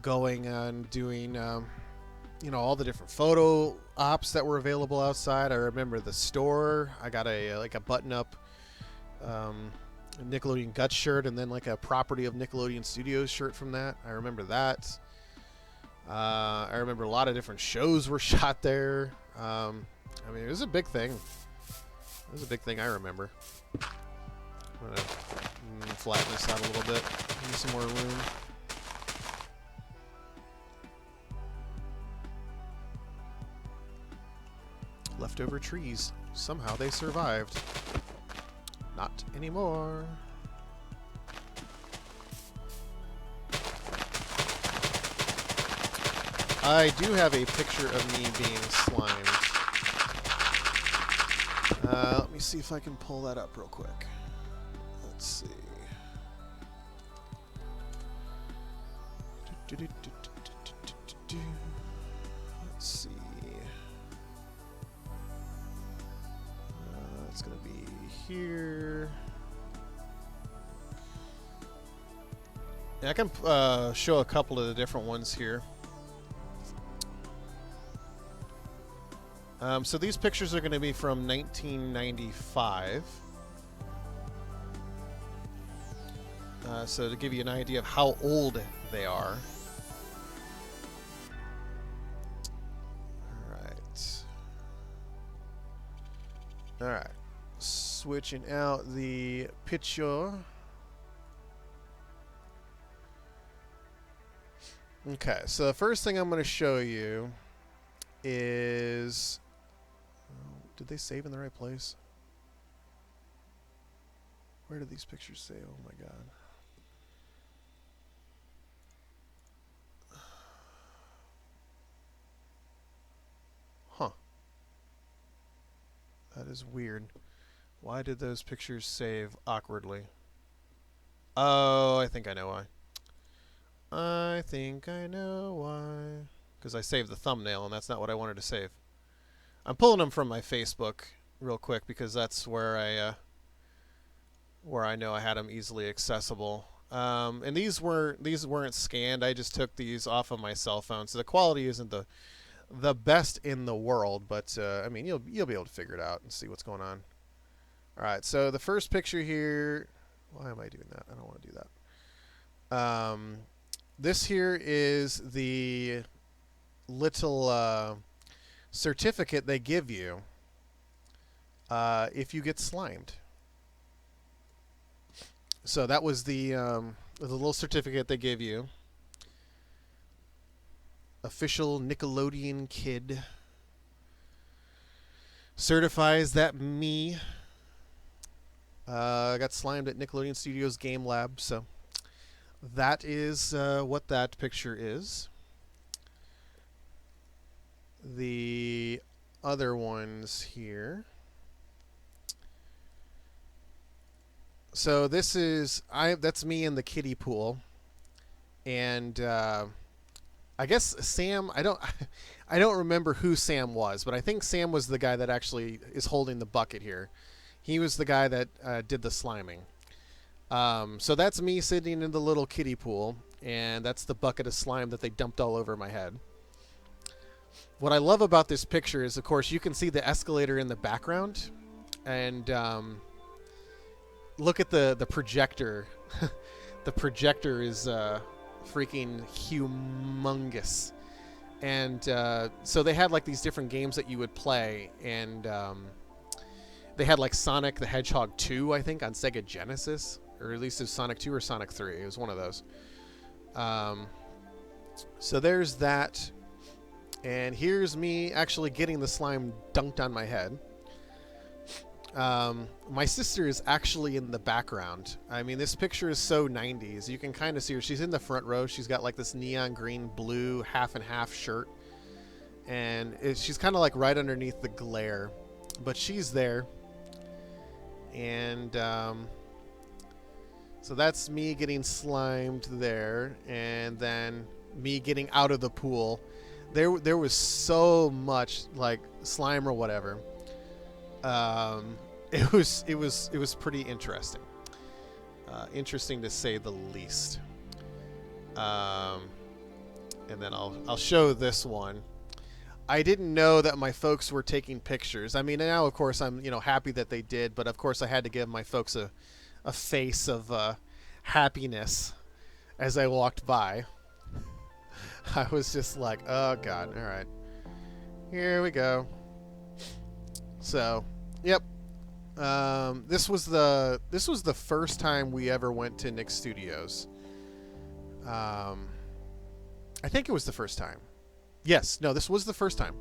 going and doing, you know, all the different photo ops that were available outside. I remember the store. I got a button-up Nickelodeon Guts shirt, and then like a Property of Nickelodeon Studios shirt from that. I remember that. I remember a lot of different shows were shot there. I mean, it was a big thing. It was a big thing I remember. I'm gonna flatten this out a little bit. Give me some more room. Leftover trees. Somehow they survived. Not anymore. I do have a picture of me being slimed. Let me see if I can pull that up real quick. Let's see. Let's see. It's going to be here. Yeah, I can show a couple of the different ones here. So these pictures are going to be from 1995. So to give you an idea of how old they are. All right. switching out the picture. Okay, so the first thing I'm going to show you is... did they save in the right place? Where did these pictures save? Oh my god. Huh. That is weird. Why did those pictures save awkwardly? Oh, I think I know why. I think I know why. Because I saved the thumbnail, and that's not what I wanted to save. I'm pulling them from my Facebook real quick because that's where I know I had them easily accessible. And these weren't scanned. I just took these off of my cell phone, so the quality isn't the best in the world. But I mean, you'll be able to figure it out and see what's going on. All right. So the first picture here. Why am I doing that? I don't want to do that. This here is the little certificate they give you if you get slimed. So that was the little certificate they gave you. Official Nickelodeon kid certifies that me got slimed at Nickelodeon Studios Game Lab. So that is what that picture is. The other ones here. So this is that's me in the kiddie pool, and I guess Sam. I don't remember who Sam was, but I think Sam was the guy that actually is holding the bucket here. He was the guy that did the sliming. So that's me sitting in the little kiddie pool, and that's the bucket of slime that they dumped all over my head. What I love about this picture is, of course, you can see the escalator in the background, and look at the projector. The projector is freaking humongous. And so they had like these different games that you would play, and they had like Sonic the Hedgehog 2, I think, on Sega Genesis. Or at least it was Sonic 2 or Sonic 3. It was one of those. So there's that. And here's me actually getting the slime dunked on my head. My sister is actually in the background. I mean, this picture is so 90s. You can kind of see her. She's in the front row. She's got like this neon green blue half and half shirt. And she's kind of like right underneath the glare. But she's there. And so that's me getting slimed there. And then me getting out of the pool. There was so much like slime or whatever. It was pretty interesting. Interesting to say the least. And then I'll show this one. I didn't know that my folks were taking pictures. I mean, now of course I'm happy that they did, but of course I had to give my folks a face of happiness as I walked by. I was just like, oh god, all right, here we go. So, yep. This was the first time we ever went to Nick Studios. I think it was the first time. Yes, no, this was the first time.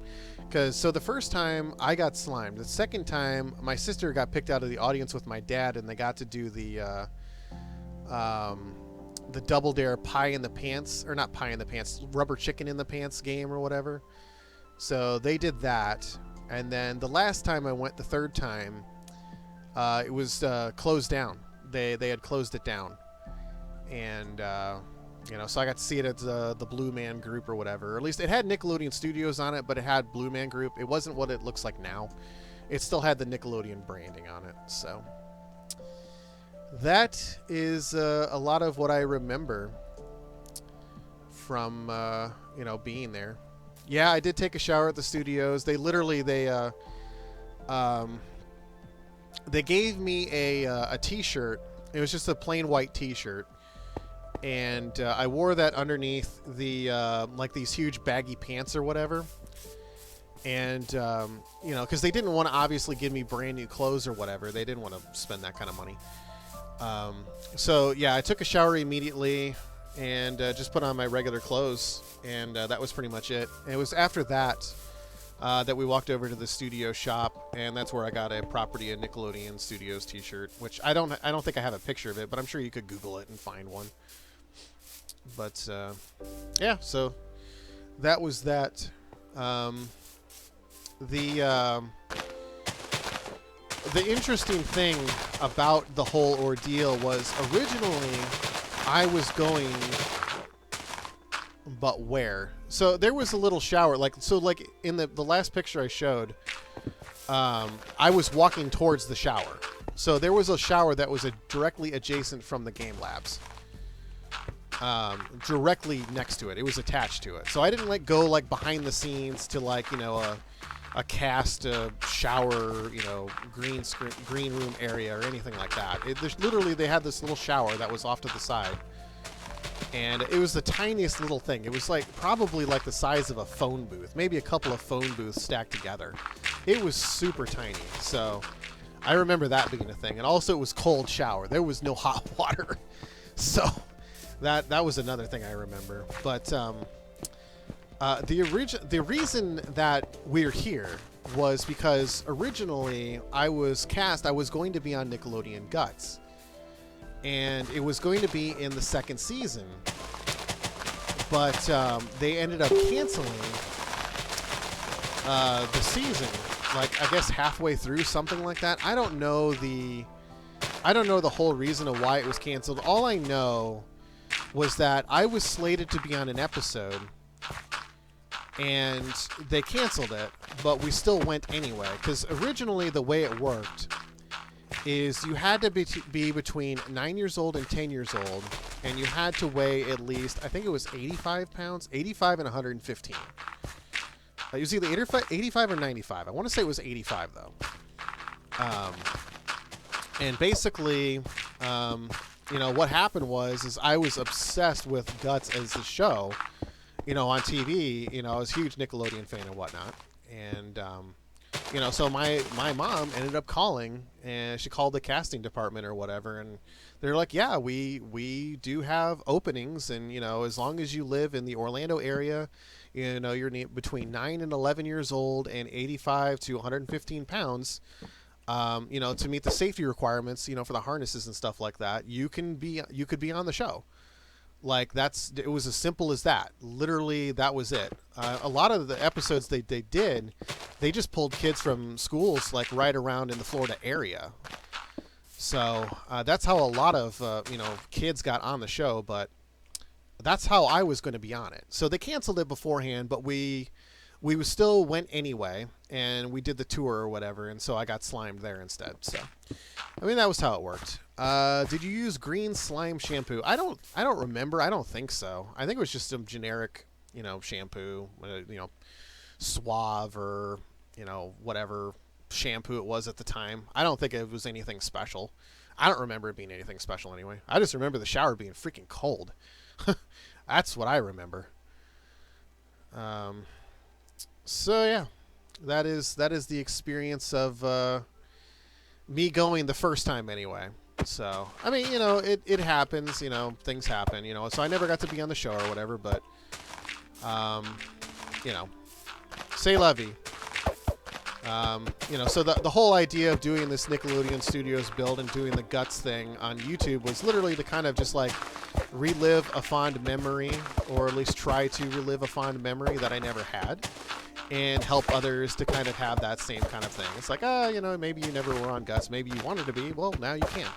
So the first time I got slimed. The second time my sister got picked out of the audience with my dad, and they got to do the Double Dare pie in the pants, or not pie in the pants, rubber chicken in the pants game or whatever. So they did that. And then the last time I went, the third time, it was closed down. They had closed it down. And, so I got to see it at the Blue Man Group or whatever. Or at least it had Nickelodeon Studios on it, but it had Blue Man Group. It wasn't what it looks like now. It still had the Nickelodeon branding on it. So that is a lot of what I remember from, being there. Yeah, I did take a shower at the studios. They gave me a t-shirt. It was just a plain white t-shirt, and I wore that underneath the like these huge baggy pants or whatever. And you know, because they didn't want to obviously give me brand new clothes or whatever. They didn't want to spend that kind of money. So yeah, I took a shower immediately and just put on my regular clothes, and that was pretty much it. And it was after that that we walked over to the studio shop, and that's where I got a Property of Nickelodeon Studios T-shirt, which I don't think I have a picture of it, but I'm sure you could Google it and find one. But yeah, so that was that. The interesting thing about the whole ordeal was originally I was going, but where? So there was a little shower, like in the last picture I showed, I was walking towards the shower. So there was a shower that was directly adjacent from the game labs. Directly next to it. It was attached to it. So I didn't go like behind the scenes to like, you know, a cast shower, you know, green room area or anything like that. Literally they had this little shower that was off to the side, and it was the tiniest little thing. It was like probably like the size of a phone booth, maybe a couple of phone booths stacked together. It was super tiny. So I remember that being a thing. And also it was cold shower. There was no hot water. So that was another thing I remember. But the reason that we're here was because originally I was going to be on Nickelodeon Guts, and it was going to be in the second season, but they ended up canceling the season, like I guess halfway through, something like that. I don't know the whole reason of why it was canceled. All I know was that I was slated to be on an episode, and they canceled it, but we still went anyway. Because originally the way it worked is you had to be between 9 years old and 10 years old, and you had to weigh at least, I think it was 85 pounds, 85 and 115. It was either 85 or 95. I want to say it was 85 though. And basically, you know, what happened was I was obsessed with Guts as a show, you know, on TV. You know, I was a huge Nickelodeon fan and whatnot. And, you know, so my mom ended up calling, and she called the casting department or whatever. And they're like, yeah, we do have openings. And, you know, as long as you live in the Orlando area, you know, you're between 9 and 11 years old and 85 to 115 pounds, you know, to meet the safety requirements, you know, for the harnesses and stuff like that, you could be on the show. Like it was as simple as that. Literally, that was it. A lot of the episodes they did, they just pulled kids from schools like right around in the Florida area. So that's how a lot of you know, kids got on the show. But that's how I was going to be on it. So they canceled it beforehand, but we still went anyway, and we did the tour or whatever, and so I got slimed there instead. So, I mean, that was how it worked. Did you use green slime shampoo? I don't remember. I don't think so. I think it was just some generic, you know, shampoo, you know, Suave or, you know, whatever shampoo it was at the time. I don't think it was anything special. I don't remember it being anything special anyway. I just remember the shower being freaking cold. That's what I remember. So yeah, that is the experience of me going the first time anyway. So I mean, you know, it happens. You know, things happen. You know, so I never got to be on the show or whatever. But you know, c'est la vie. You know, so the whole idea of doing this Nickelodeon Studios build and doing the Guts thing on YouTube was literally to kind of just like relive a fond memory, or at least try to relive a fond memory that I never had, and help others to kind of have that same kind of thing. It's like, you know, maybe you never were on Guts, maybe you wanted to be, well, now you can.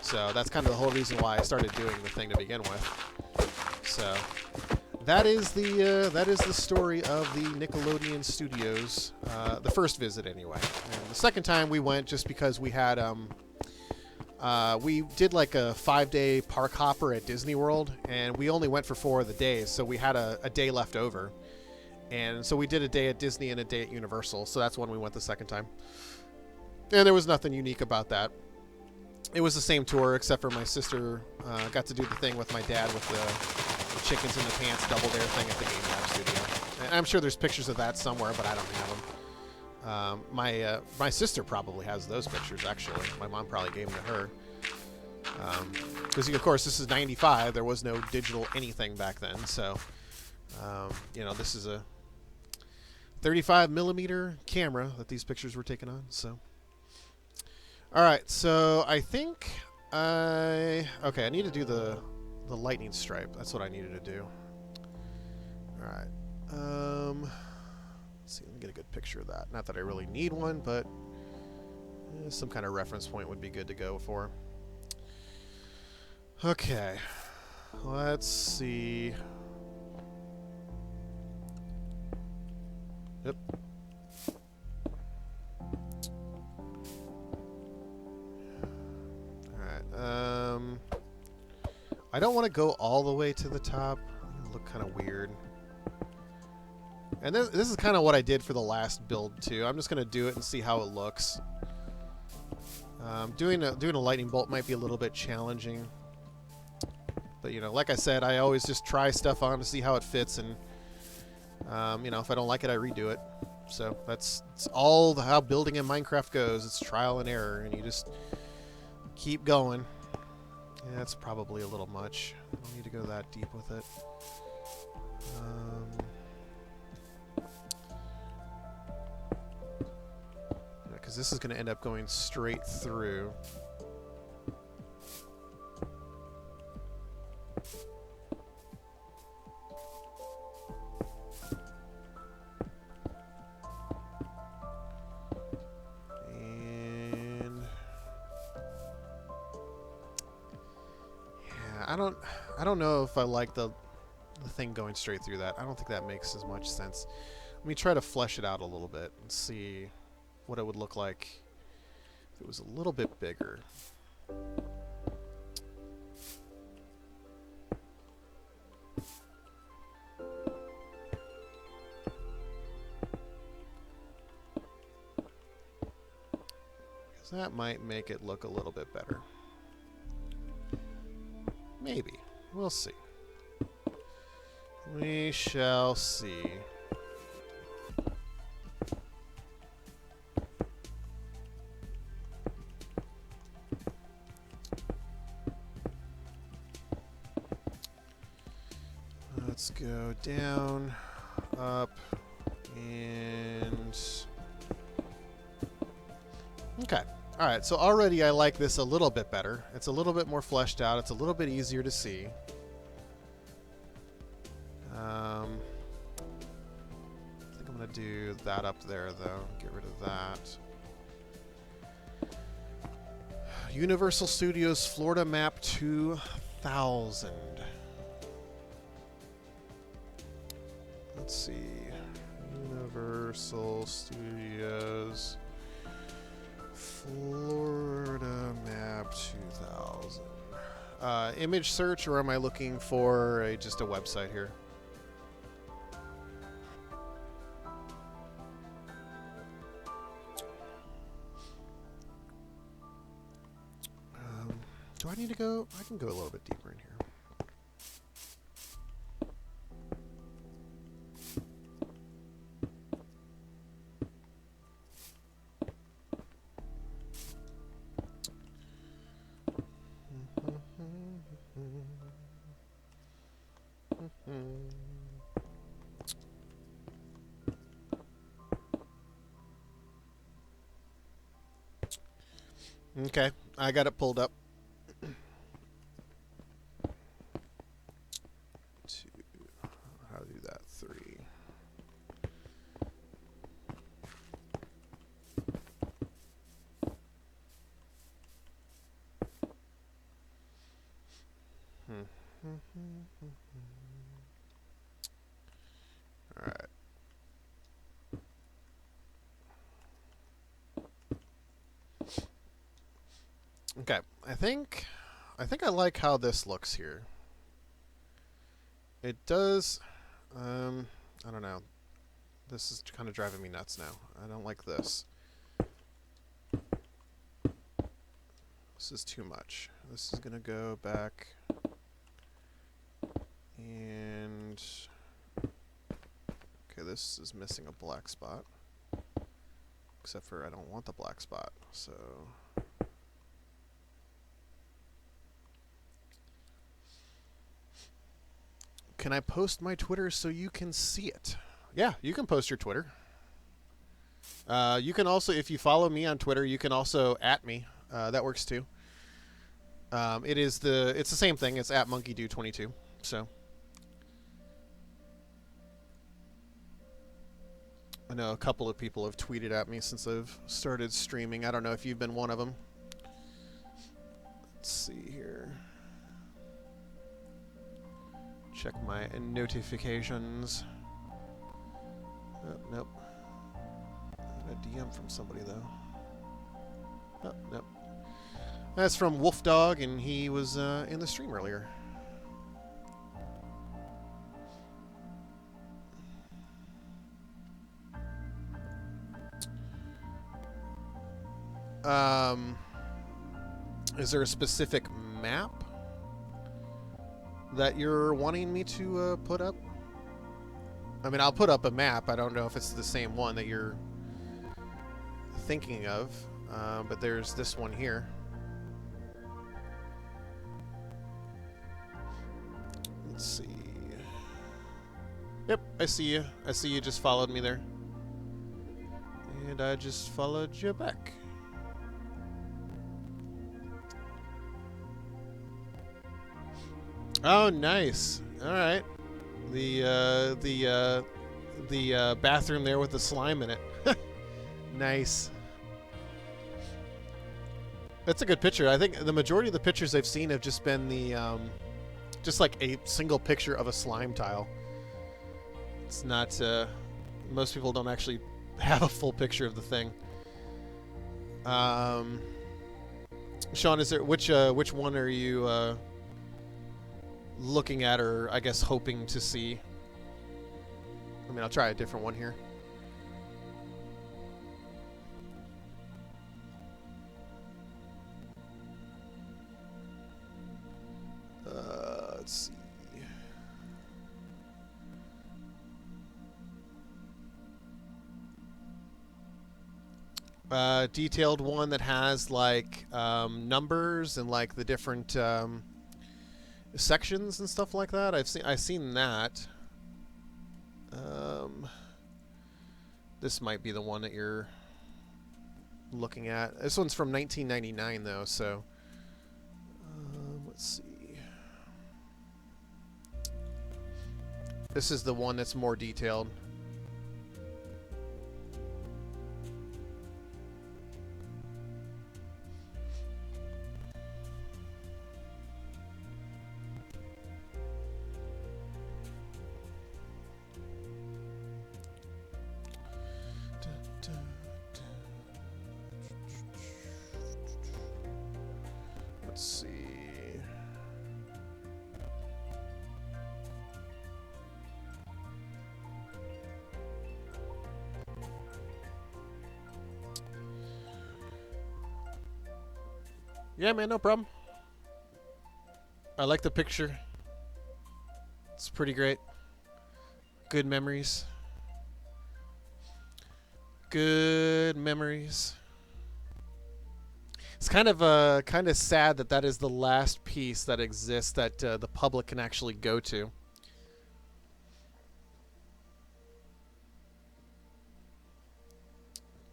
So that's kind of the whole reason why I started doing the thing to begin with. So that is the story of the Nickelodeon Studios, the first visit anyway. And the second time we went just because we had we did like a 5-day park hopper at Disney World, and we only went for 4 of the days, so we had a day left over. And so we did a day at Disney and a day at Universal, so that's when we went the second time. And there was nothing unique about that. It was the same tour, except for my sister got to do the thing with my dad with the chickens in the pants double dare thing at the Game Lab Studio. And I'm sure there's pictures of that somewhere, but I don't have them. My sister probably has those pictures, actually. My mom probably gave them to her. Because, of course, this is 95. There was no digital anything back then. So, you know, this is a 35 millimeter camera that these pictures were taken on. So, all right. So I think okay. I need to do the lightning stripe. That's what I needed to do. All right. Let's see. Let me get a good picture of that. Not that I really need one, but some kind of reference point would be good to go for. Okay. Let's see. Yep. Alright, I don't want to go all the way to the top. It'll look kind of weird. And this is kind of what I did for the last build, too. I'm just going to do it and see how it looks. Doing a lightning bolt might be a little bit challenging. But, you know, like I said, I always just try stuff on to see how it fits, and you know, if I don't like it, I redo it. So it's all how building in Minecraft goes. It's trial and error, and you just keep going. Yeah, that's probably a little much. I don't need to go that deep with it. Because this is going to end up going straight through. I don't know if I like the thing going straight through that. I don't think that makes as much sense. Let me try to flesh it out a little bit and see what it would look like if it was a little bit bigger. Because that might make it look a little bit better. Maybe. We'll see. We shall see. Let's go down, up, and... Okay. Alright, so already I like this a little bit better. It's a little bit more fleshed out. It's a little bit easier to see. I think I'm going to do that up there, though. Get rid of that. Universal Studios Florida Map 2000. Let's see. Universal Studios Florida Map 2000. Image search, or am I looking for just a website here? Do I need to go? I can go a little bit deeper in here. Okay, I got it pulled up. How to do that? 3. All right. Okay, I think I like how this looks here. It does, I don't know. This is kind of driving me nuts now. I don't like this. This is too much. This is gonna go back, And okay, this is missing a black spot. Except for I don't want the black spot, so can I post my Twitter so you can see it? Yeah, you can post your Twitter. You can also, if you follow me on Twitter, you can also @ me. That works too. It's the same thing. It's @monkeydo22. So I know a couple of people have tweeted at me since I've started streaming. I don't know if you've been one of them. Let's see here. Check my notifications. Oh, nope. A DM from somebody, though. Oh, nope. That's from Wolf Dog, and he was in the stream earlier. Is there a specific map that you're wanting me to put up? I mean, I'll put up a map. I don't know if it's the same one that you're thinking of, but there's this one here. Let's see. Yep, I see you. I see you just followed me there. And I just followed you back. Oh, nice. All right. The bathroom there with the slime in it. Nice. That's a good picture. I think the majority of the pictures I've seen have just been the just like a single picture of a slime tile. It's not most people don't actually have a full picture of the thing. Sean, is there which one are you looking at, or I guess hoping to see? I mean, I'll try a different one here. Let's see. Detailed one that has like numbers and like the different sections and stuff like that. I've seen that. This might be the one that you're looking at. This one's from 1999 though, so let's see. This is the one that's more detailed. Let's see. Yeah, man, no problem. I like the picture. It's pretty great. Good memories. Good memories. It's kind of sad that that is the last piece that exists that the public can actually go to.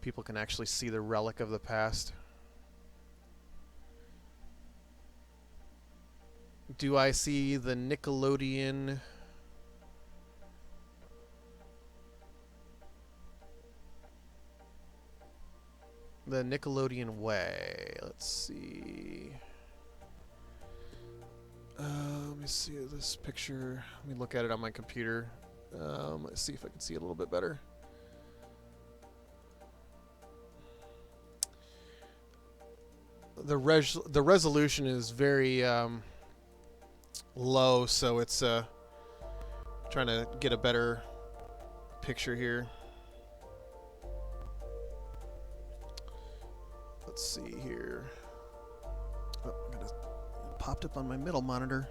People can actually see the relic of the past. Do I see the Nickelodeon? The Nickelodeon way. Let's see. Let me see this picture. Let me look at it on my computer. Let's see if I can see it a little bit better. The resolution is very low, so it's trying to get a better picture here. Let's see here. Oh, it popped up on my middle monitor.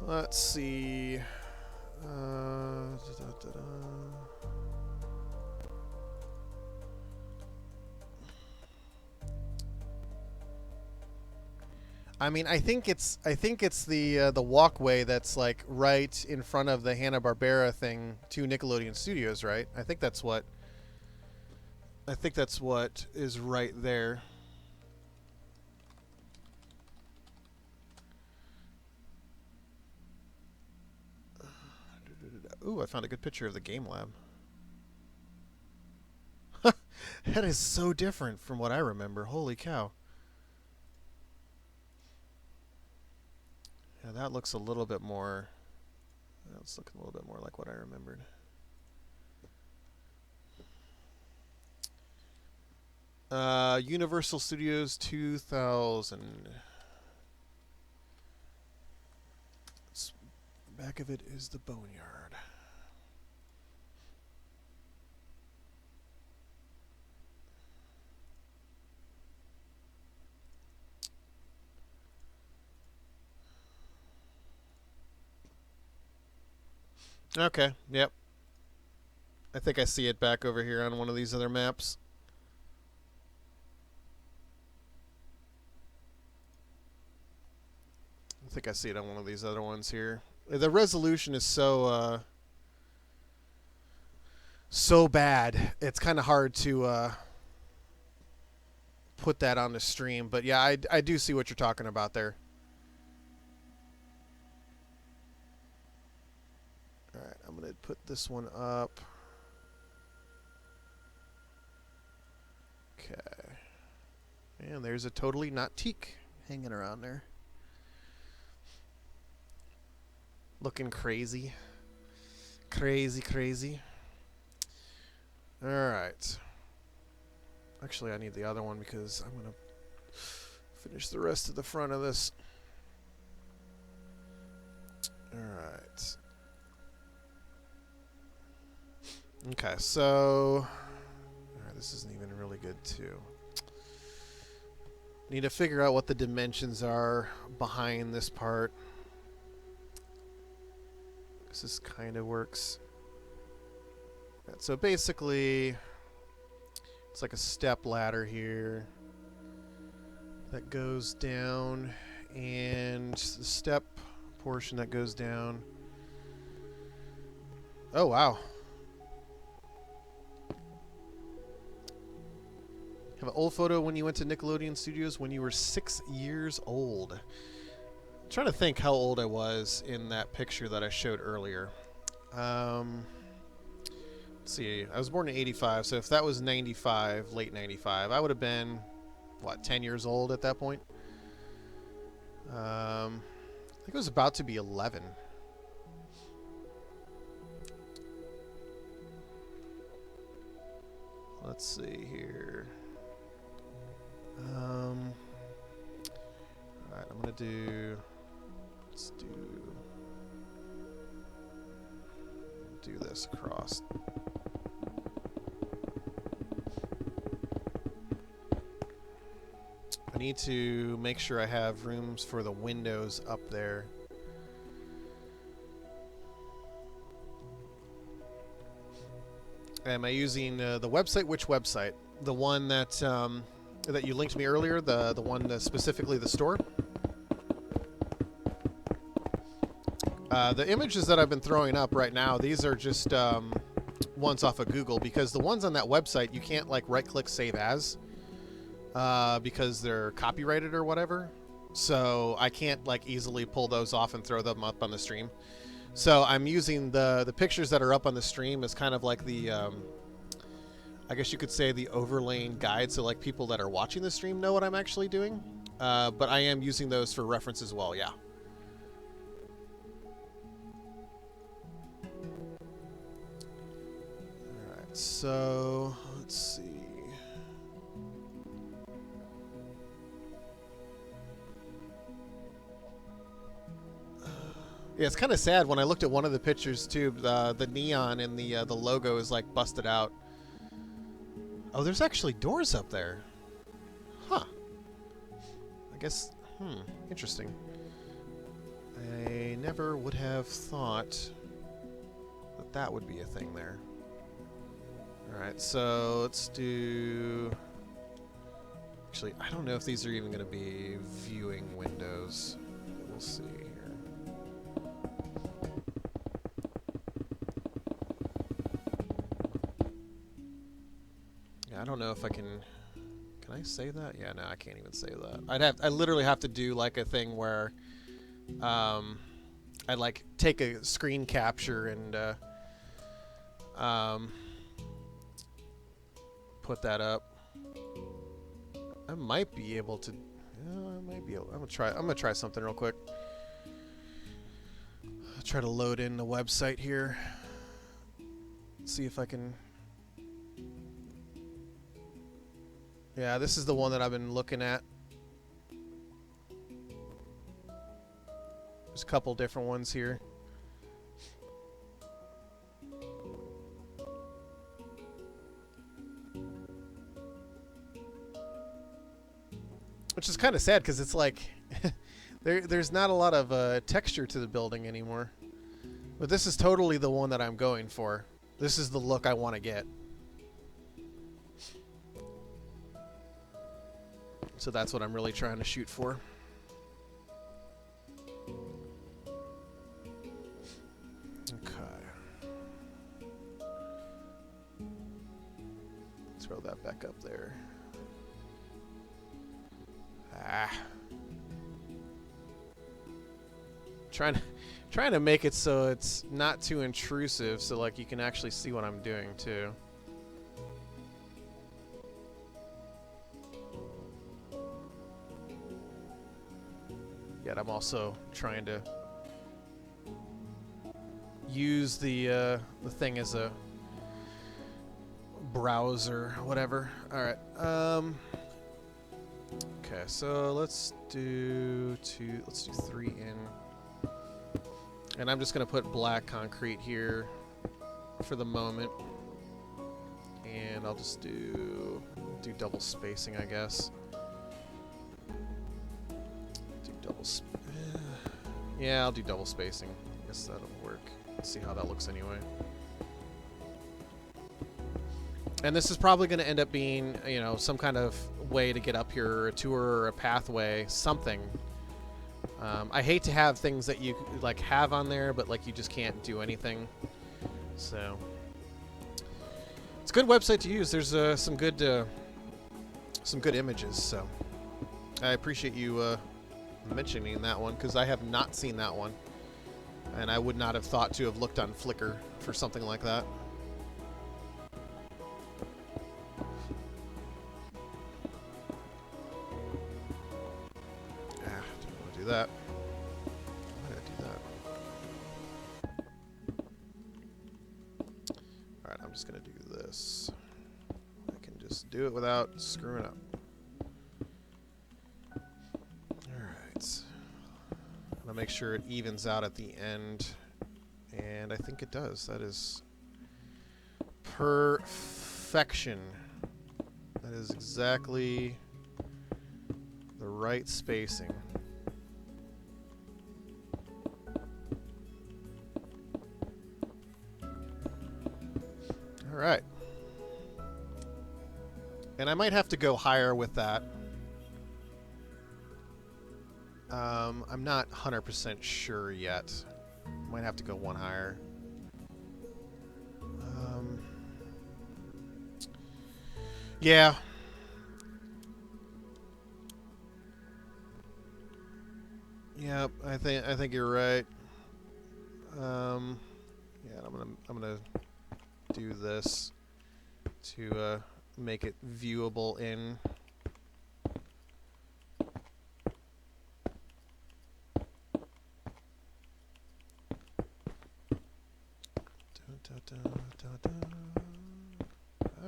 Let's see. I mean, I think it's the walkway that's like right in front of the Hanna-Barbera thing to Nickelodeon Studios, right? I think that's what is right there. Ooh, I found a good picture of the game lab. That is so different from what I remember. Holy cow. Yeah, that looks a little bit more... That's looking a little bit more like what I remembered. Universal Studios 2000. Back of it is the boneyard. Okay, yep. I think I see it back over here on one of these other maps. I think I see it on one of these other ones here. The resolution is so so bad. It's kind of hard to put that on the stream. But yeah, I do see what you're talking about there. All right, I'm going to put this one up. Okay. And there's a totally not teak hanging around there. Looking crazy. Crazy, crazy. All right. Actually, I need the other one because I'm going to finish the rest of the front of this. All right. Okay, so... this isn't even really good, too. Need to figure out what the dimensions are behind this part. Because this kind of works. Right, so basically, it's like a step ladder here that goes down, and the step portion that goes down. Oh, wow. Have an old photo when you went to Nickelodeon Studios when you were 6 years old. I'm trying to think how old I was in that picture that I showed earlier. Let's see, I was born in 85, so if that was 95, late 95, I would have been, what, 10 years old at that point? I think it was about to be 11. Let's see here. Alright, I'm gonna do... Let's do this across. I need to make sure I have rooms for the windows up there. Am I using the website? Which website? The one that that you linked me earlier, the one specifically the store? The images that I've been throwing up right now, these are just ones off of Google, because the ones on that website you can't like right-click save as because they're copyrighted or whatever. So I can't like easily pull those off and throw them up on the stream. So I'm using the pictures that are up on the stream as kind of like the I guess you could say the overlaying guide, so like people that are watching the stream know what I'm actually doing. But I am using those for reference as well, yeah. Alright, so let's see. Yeah, it's kind of sad when I looked at one of the pictures too. The neon in the logo is like busted out. Oh, there's actually doors up there. Huh. I guess, interesting. I never would have thought that that would be a thing there. Alright, so let's do... Actually, I don't know if these are even going to be viewing windows. We'll see here. Yeah, I don't know if I can... Can I say that? Yeah, no, I can't even say that. I literally have to do like a thing where I like take a screen capture and put that up. I might be able to. I might be able. I'm gonna try something real quick. I'll try to load in the website here. See if I can. Yeah, this is the one that I've been looking at. There's a couple different ones here. Which is kind of sad because it's like there's not a lot of texture to the building anymore. But this is totally the one that I'm going for. This is the look I want to get. So that's what I'm really trying to shoot for. Okay. Throw that back up there. Trying to make it so it's not too intrusive, so like you can actually see what I'm doing too. Yet I'm also trying to use the thing as a browser, whatever. All right. Okay, so let's do 3 in. And I'm just going to put black concrete here for the moment. And I'll just do double spacing, I guess. Yeah, I'll do double spacing. I guess that'll work. Let's see how that looks anyway. And this is probably going to end up being, you know, some kind of way to get up here, or a tour, or a pathway, something. I hate to have things that you like have on there, but like you just can't do anything. So it's a good website to use. There's some good images. So I appreciate you mentioning that one, because I have not seen that one, and I would not have thought to have looked on Flickr for something like that. That. Why did I do that? Alright, I'm just going to do this. I can just do it without screwing up. Alright. I'm going to make sure it evens out at the end. And I think it does. That is perfection. That is exactly the right spacing. Alright. And I might have to go higher with that. I'm not 100% sure yet. Might have to go one higher. Yeah. Yep, I think you're right. Yeah, I'm gonna do this to make it viewable in.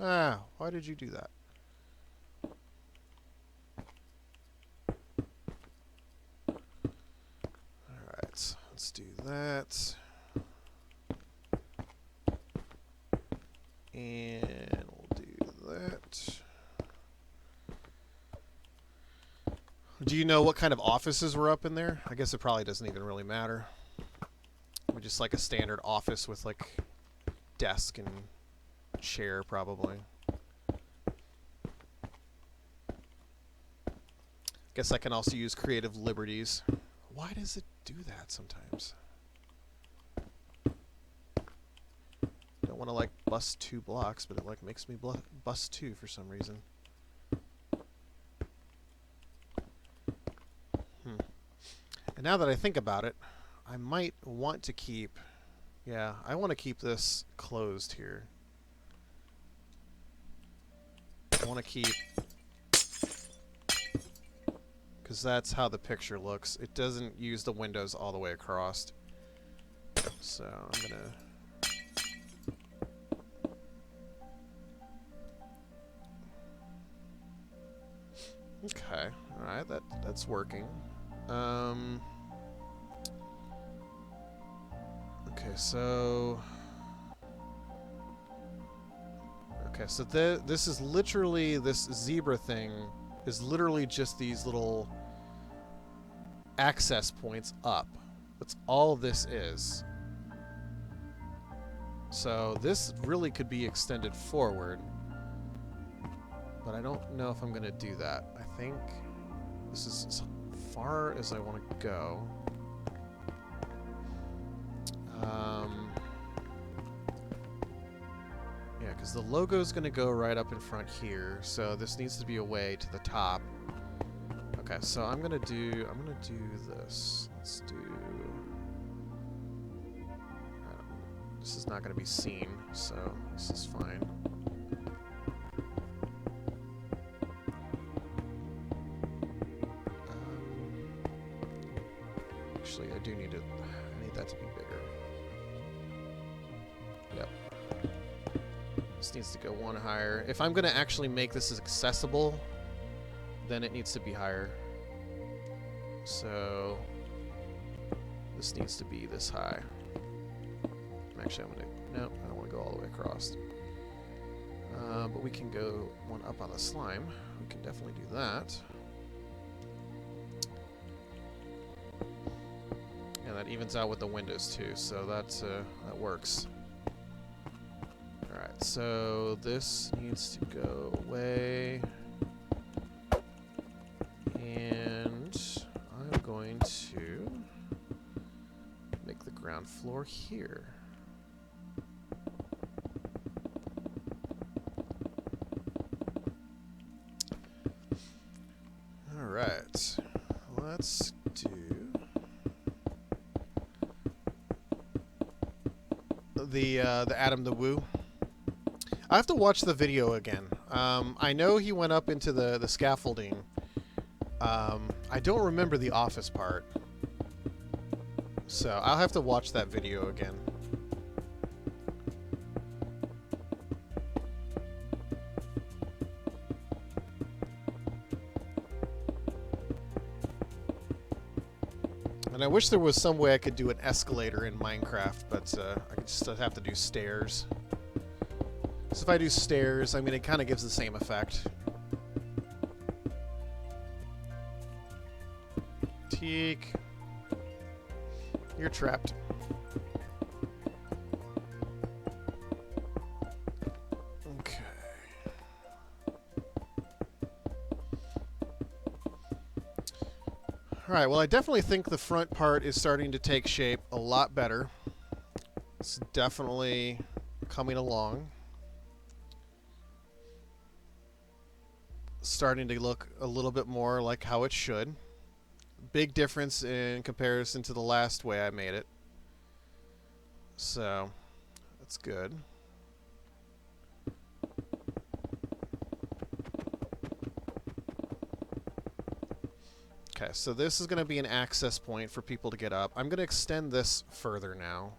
Ah, why did you do that? Alright, let's do that. And we'll do that. Do you know what kind of offices were up in there? I guess it probably doesn't even really matter. Just like a standard office with like desk and chair probably. Guess I can also use creative liberties. Why does it do that sometimes? Don't want to like bust 2 blocks, but it like makes me bust 2 for some reason. And now that I think about it, I might want to keep... Yeah, I want to keep this closed here. I want to keep... because that's how the picture looks. It doesn't use the windows all the way across. So I'm going to... Okay, alright, that's working. Okay, so... Okay, so this is literally, this zebra thing is literally just these little access points up. That's all this is. So this really could be extended forward. But I don't know if I'm going to do that. I think this is as far as I want to go. Yeah, because the logo is going to go right up in front here, so this needs to be away to the top. Okay, so I'm gonna do this. Let's do. This is not gonna be seen, so this is fine. Actually, I do need it. I need that to be bigger. Yep. This needs to go 1 higher. If I'm gonna actually make this as accessible, then it needs to be higher. So this needs to be this high. Actually, I'm gonna... No, I don't want to go all the way across. But we can go 1 up on the slime. We can definitely do that. And that evens out with the windows too, so that works. Alright, so this needs to go away. And I'm going to make the ground floor here. Alright, let's do the Adam the Woo. I have to watch the video again. I know he went up into the scaffolding. I don't remember the office part. So I'll have to watch that video again. And I wish there was some way I could do an escalator in Minecraft, but I could just have to do stairs. So if I do stairs, I mean, it kind of gives the same effect. Teak. You're trapped. Okay. Alright, well I definitely think the front part is starting to take shape a lot better. It's definitely coming along. Starting to look a little bit more like how it should. Big difference in comparison to the last way I made it. So, that's good. Okay, so this is going to be an access point for people to get up. I'm going to extend this further now.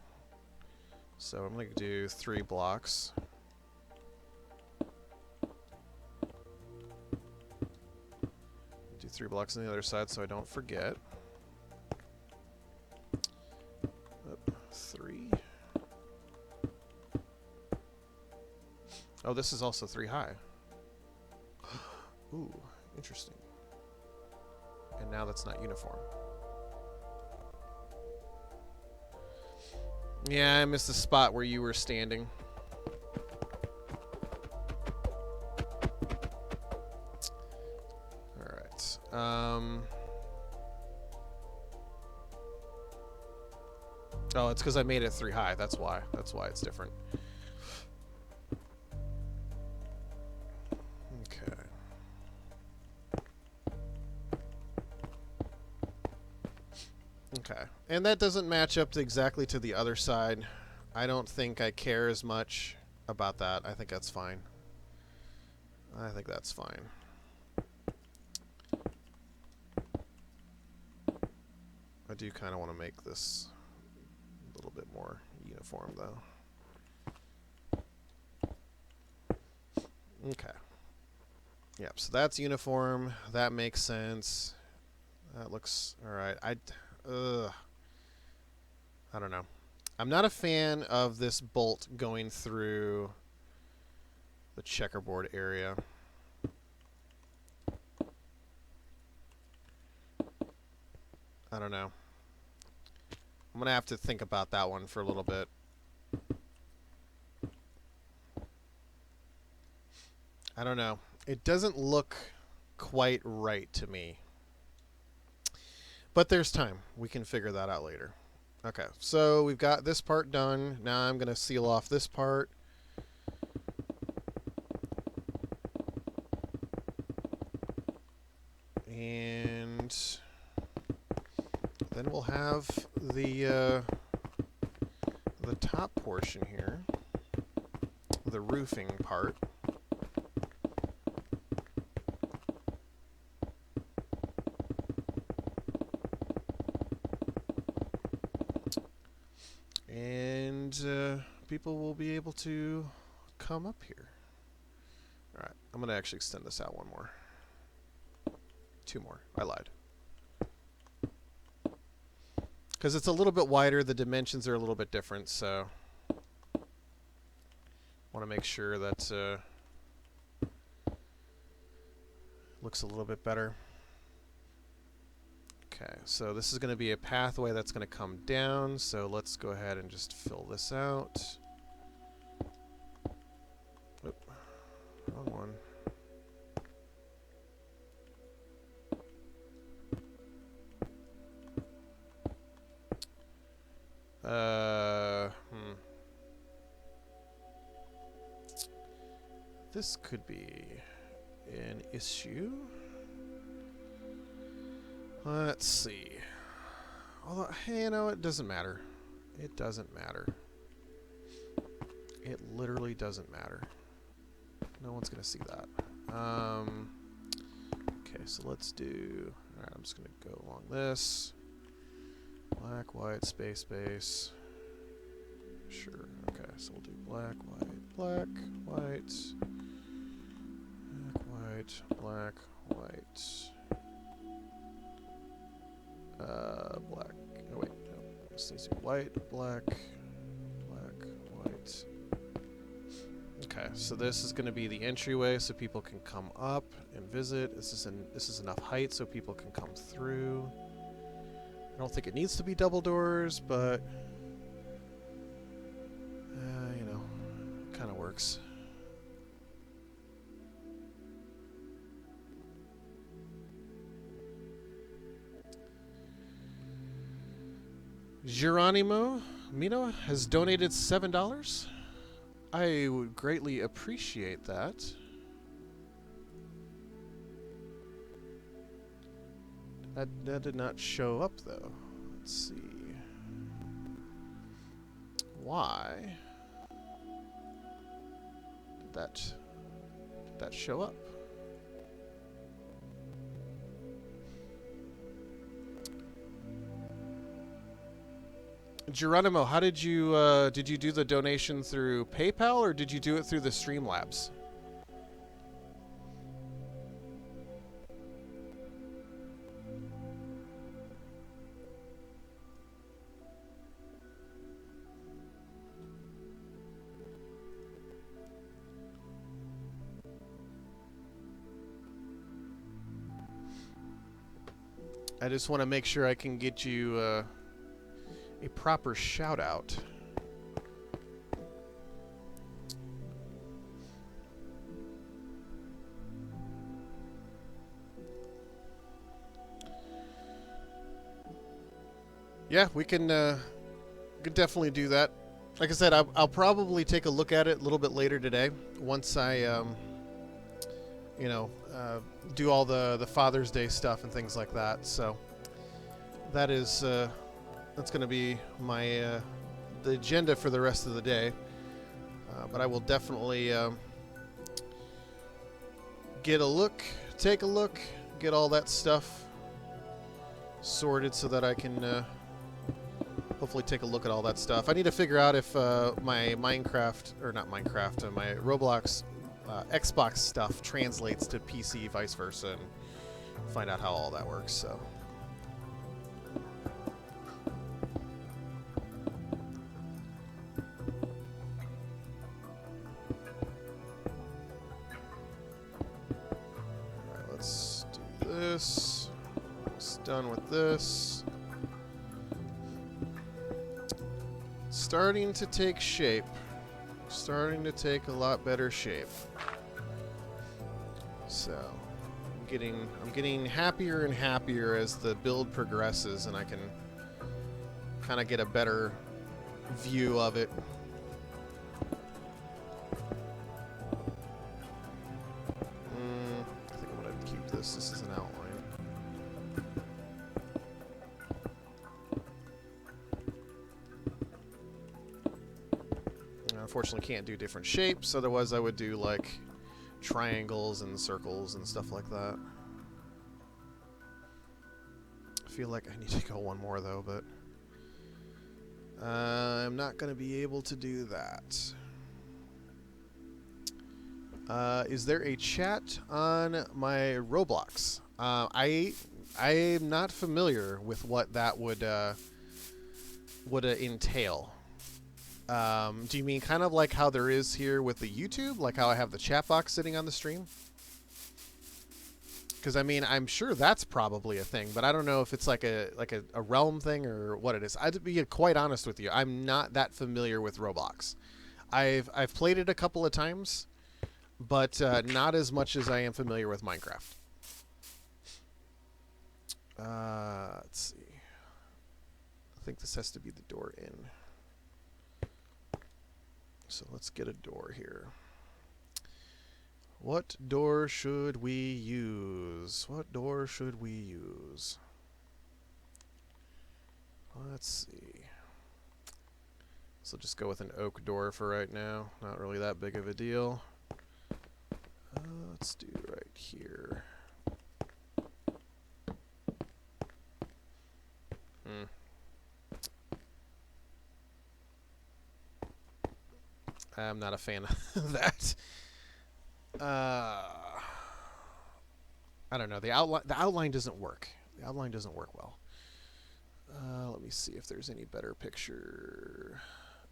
So I'm going to do 3 blocks. Do 3 blocks on the other side so I don't forget. 3. Oh, this is also 3 high. Ooh, interesting. And now that's not uniform. Yeah, I missed the spot where you were standing. Alright. Oh, it's because I made it 3 high. That's why. That's why it's different. Okay. Okay. And that doesn't match up exactly to the other side. I don't think I care as much about that. I think that's fine. I think that's fine. I do kind of want to make this a little bit more uniform, though. Okay. Yep, so that's uniform. That makes sense. That looks alright. I don't know. I'm not a fan of this bolt going through the checkerboard area. I don't know. I'm going to have to think about that one for a little bit. I don't know. It doesn't look quite right to me. But there's time. We can figure that out later. Okay, so we've got this part done. Now I'm going to seal off this part. And then we'll have the top portion here, the roofing part. And people will be able to come up here. All right, I'm going to actually extend this out one more. 2 more. I lied. Because it's a little bit wider, the dimensions are a little bit different, so want to make sure that looks a little bit better. Okay, so this is going to be a pathway that's going to come down, so let's go ahead and just fill this out. Oop, wrong one. This could be an issue. Let's see. Although, hey, you know, it doesn't matter. It doesn't matter. It literally doesn't matter. No one's gonna see that. Okay, so let's do. All right, I'm just gonna go along this. Black, white, space, space. Sure. Okay, so we'll do black, white, black, white, black, white. Black. Oh wait, no. This needs to be white, black, black, white. Okay, so this is going to be the entryway, so people can come up and visit. This is enough height so people can come through. I don't think it needs to be double doors, but you know, kind of works. Geronimo Mino has donated $7. I would greatly appreciate that. That did not show up though. Let's see. Why did that show up? Geronimo, how did you do the donation through PayPal or did you do it through the Streamlabs? I just want to make sure I can get you a proper shout out. Yeah, we can definitely do that. Like I said, I'll probably take a look at it a little bit later today once I, you know, do all the Father's Day stuff and things like that. So that is that's going to be my the agenda for the rest of the day. But I will definitely get a look, take a look, get all that stuff sorted so that I can hopefully take a look at all that stuff. I need to figure out if my Minecraft, or not Minecraft, my Roblox Xbox stuff translates to PC, vice versa, and find out how all that works. So. Alright, let's do this. Almost done with this. Starting to take shape. Starting to take a lot better shape. So, I'm getting happier and happier as the build progresses, and I can kind of get a better view of it. I think I'm gonna keep this. This is an outline. Unfortunately can't do different shapes, otherwise I would do like triangles and circles and stuff like that. I feel like I need to go one more though, but I'm not going to be able to do that. Is there a chat on my Roblox? I'm not familiar with what that would entail. Do you mean kind of like how there is here with the YouTube? Like how I have the chat box sitting on the stream? Because, I mean, I'm sure that's probably a thing, but I don't know if it's like a realm thing or what it is. I'd be quite honest with you. I'm not that familiar with Roblox. I've played it a couple of times, but not as much as I am familiar with Minecraft. Let's see. I think this has to be the door in. So let's get a door here. What door should we use? What door should we use? Let's see. So just go with an oak door for right now. Not really that big of a deal. Let's do right here. I'm not a fan of that. I don't know. The outline doesn't work. The outline doesn't work well. Let me see if there's any better picture.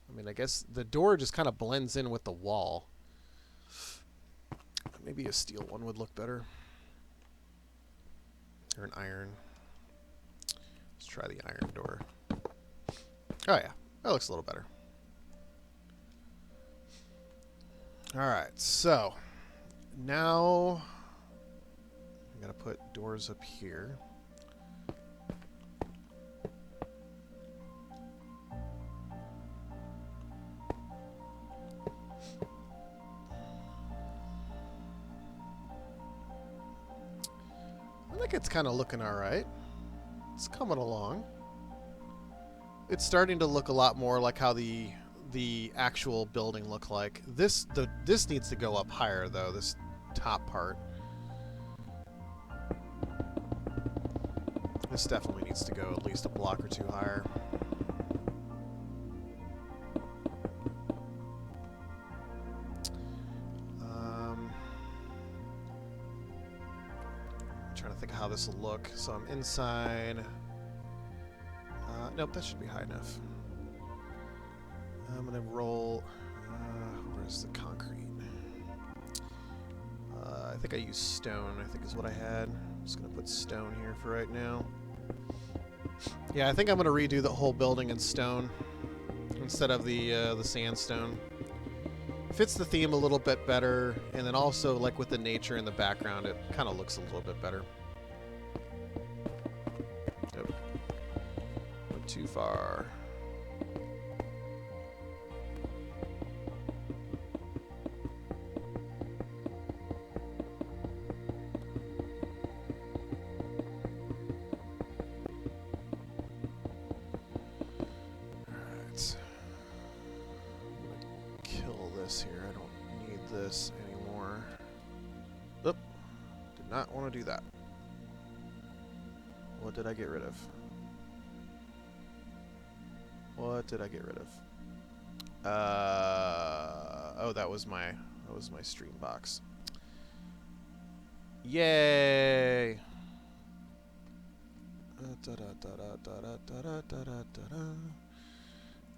I mean, I guess the door just kind of blends in with the wall. Maybe a steel one would look better. Or an iron. Let's try the iron door. Oh yeah, that looks a little better. Alright, so now I'm going to put doors up here. I think it's kind of looking alright. It's coming along. It's starting to look a lot more like how the actual building look like. This needs to go up higher though, this top part. This definitely needs to go at least a block or two higher. I'm trying to think of how this will look. So I'm inside. Nope, that should be high enough. I'm gonna roll. Where's the concrete? I think I used stone. I think is what I had. I'm just gonna put stone here for right now. Yeah, I think I'm gonna redo the whole building in stone instead of the sandstone. Fits the theme a little bit better, and then also like with the nature in the background, it kind of looks a little bit better. Yep. Went too far. Here. I don't need this anymore. Oop. Did not want to do that. What did I get rid of? What did I get rid of? Oh, that was my stream box. Yay!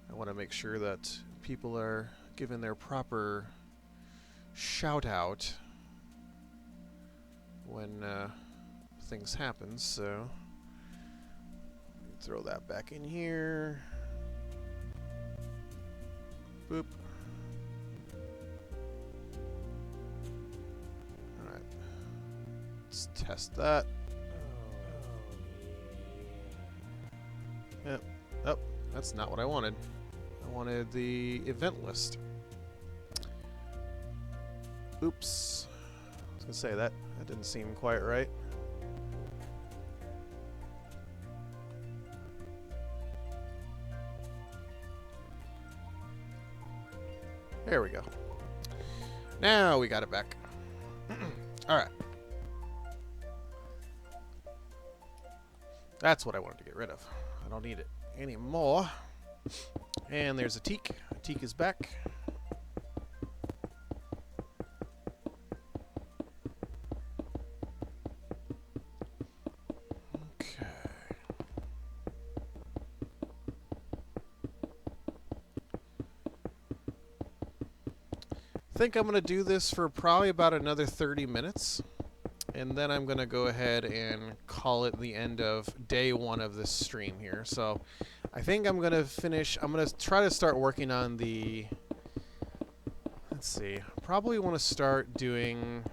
I want to make sure that people are given their proper shout out when things happen, so throw that back in here. Boop. Alright. Let's test that. Yep. Oh, that's not what I wanted. I wanted the event list. Oops. I was gonna say that didn't seem quite right. There we go. Now we got it back. Alright. That's what I wanted to get rid of. I don't need it anymore. And there's a teak. A teak is back. I think I'm going to do this for probably about another 30 minutes, and then I'm going to go ahead and call it the end of day one of this stream here. So I think I'm going to finish. I'm going to try to start working on the, let's see, probably want to start doing,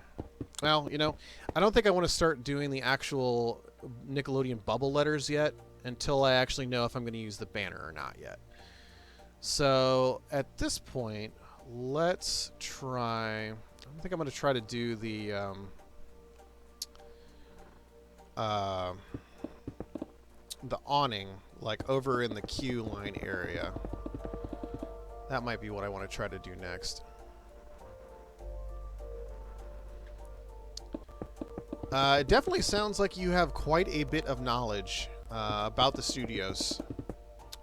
well, you know, I don't think I want to start doing the actual Nickelodeon bubble letters yet until I actually know if I'm going to use the banner or not yet. So at this point, let's try. I think I'm going to try to do the awning, like over in the queue line area. That might be what I want to try to do next. It definitely sounds like you have quite a bit of knowledge about the studios,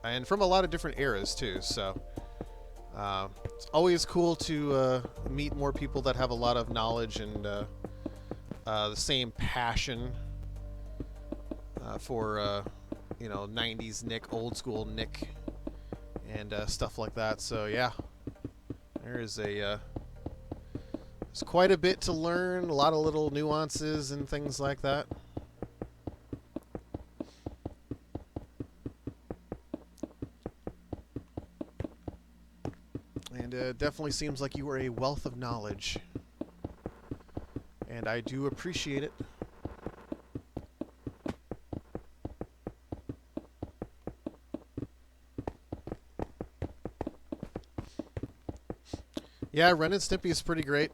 and from a lot of different eras too. So it's always cool to meet more people that have a lot of knowledge and the same passion for you know, 90s Nick, old school Nick, and stuff like that. So yeah, there's quite a bit to learn, a lot of little nuances and things like that. And it definitely seems like you are a wealth of knowledge, and I do appreciate it. Yeah, Ren and Stimpy is pretty great.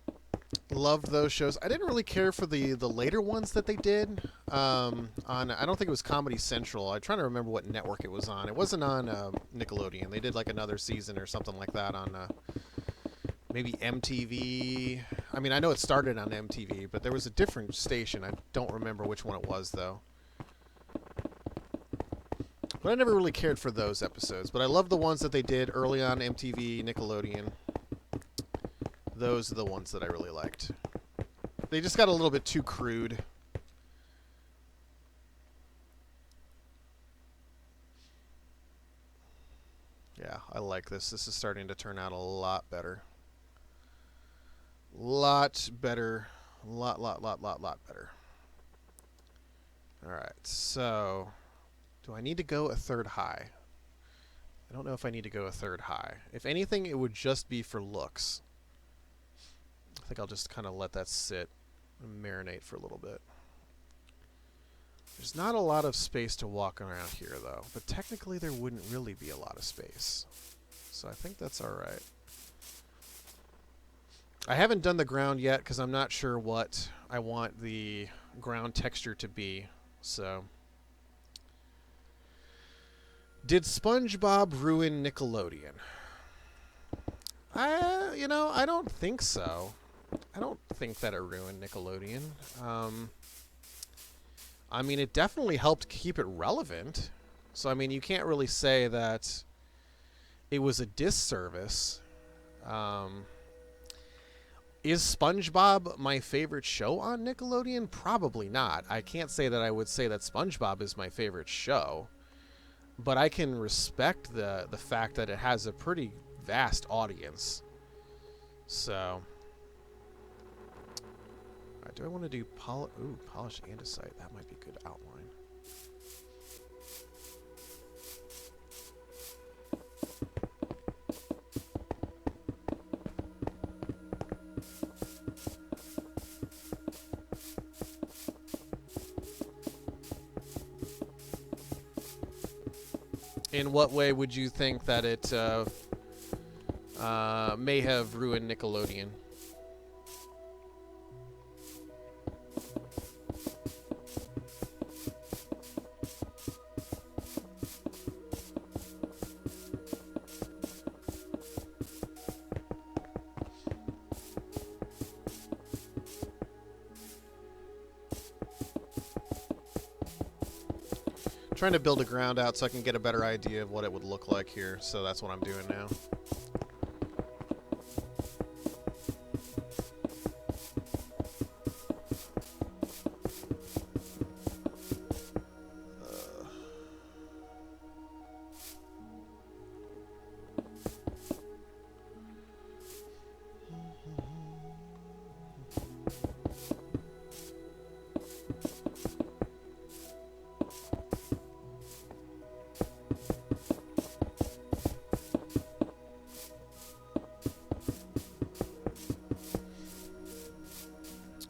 Loved those shows. I didn't really care for the later ones that they did on. I don't think it was Comedy Central. I'm trying to remember what network it was on. It wasn't on Nickelodeon. They did like another season or something like that on maybe MTV. I mean, I know it started on MTV, but there was a different station. I don't remember which one it was though. But I never really cared for those episodes. But I love the ones that they did early on MTV, Nickelodeon. Those are the ones that I really liked. They just got a little bit too crude. Yeah, I like this. This is starting to turn out a lot better. Lot better. Lot better. Alright, so Do I need to go a third high? I don't know if I need to go a third high. If anything, it would just be for looks. I think I'll just kind of let that sit and marinate for a little bit. There's not a lot of space to walk around here, though. But technically, there wouldn't really be a lot of space. So I think that's all right. I haven't done the ground yet because I'm not sure what I want the ground texture to be. So, did SpongeBob ruin Nickelodeon? I don't think so. I don't think that it ruined Nickelodeon. I mean, it definitely helped keep it relevant. So, I mean, you can't really say that it was a disservice. Is SpongeBob my favorite show on Nickelodeon? Probably not. I can't say that I would say that SpongeBob is my favorite show. But I can respect the fact that it has a pretty vast audience. So, do I want to do polish andesite? That might be a good outline. In what way would you think that it may have ruined Nickelodeon? Trying to build a ground out so I can get a better idea of what it would look like here. So that's what I'm doing now.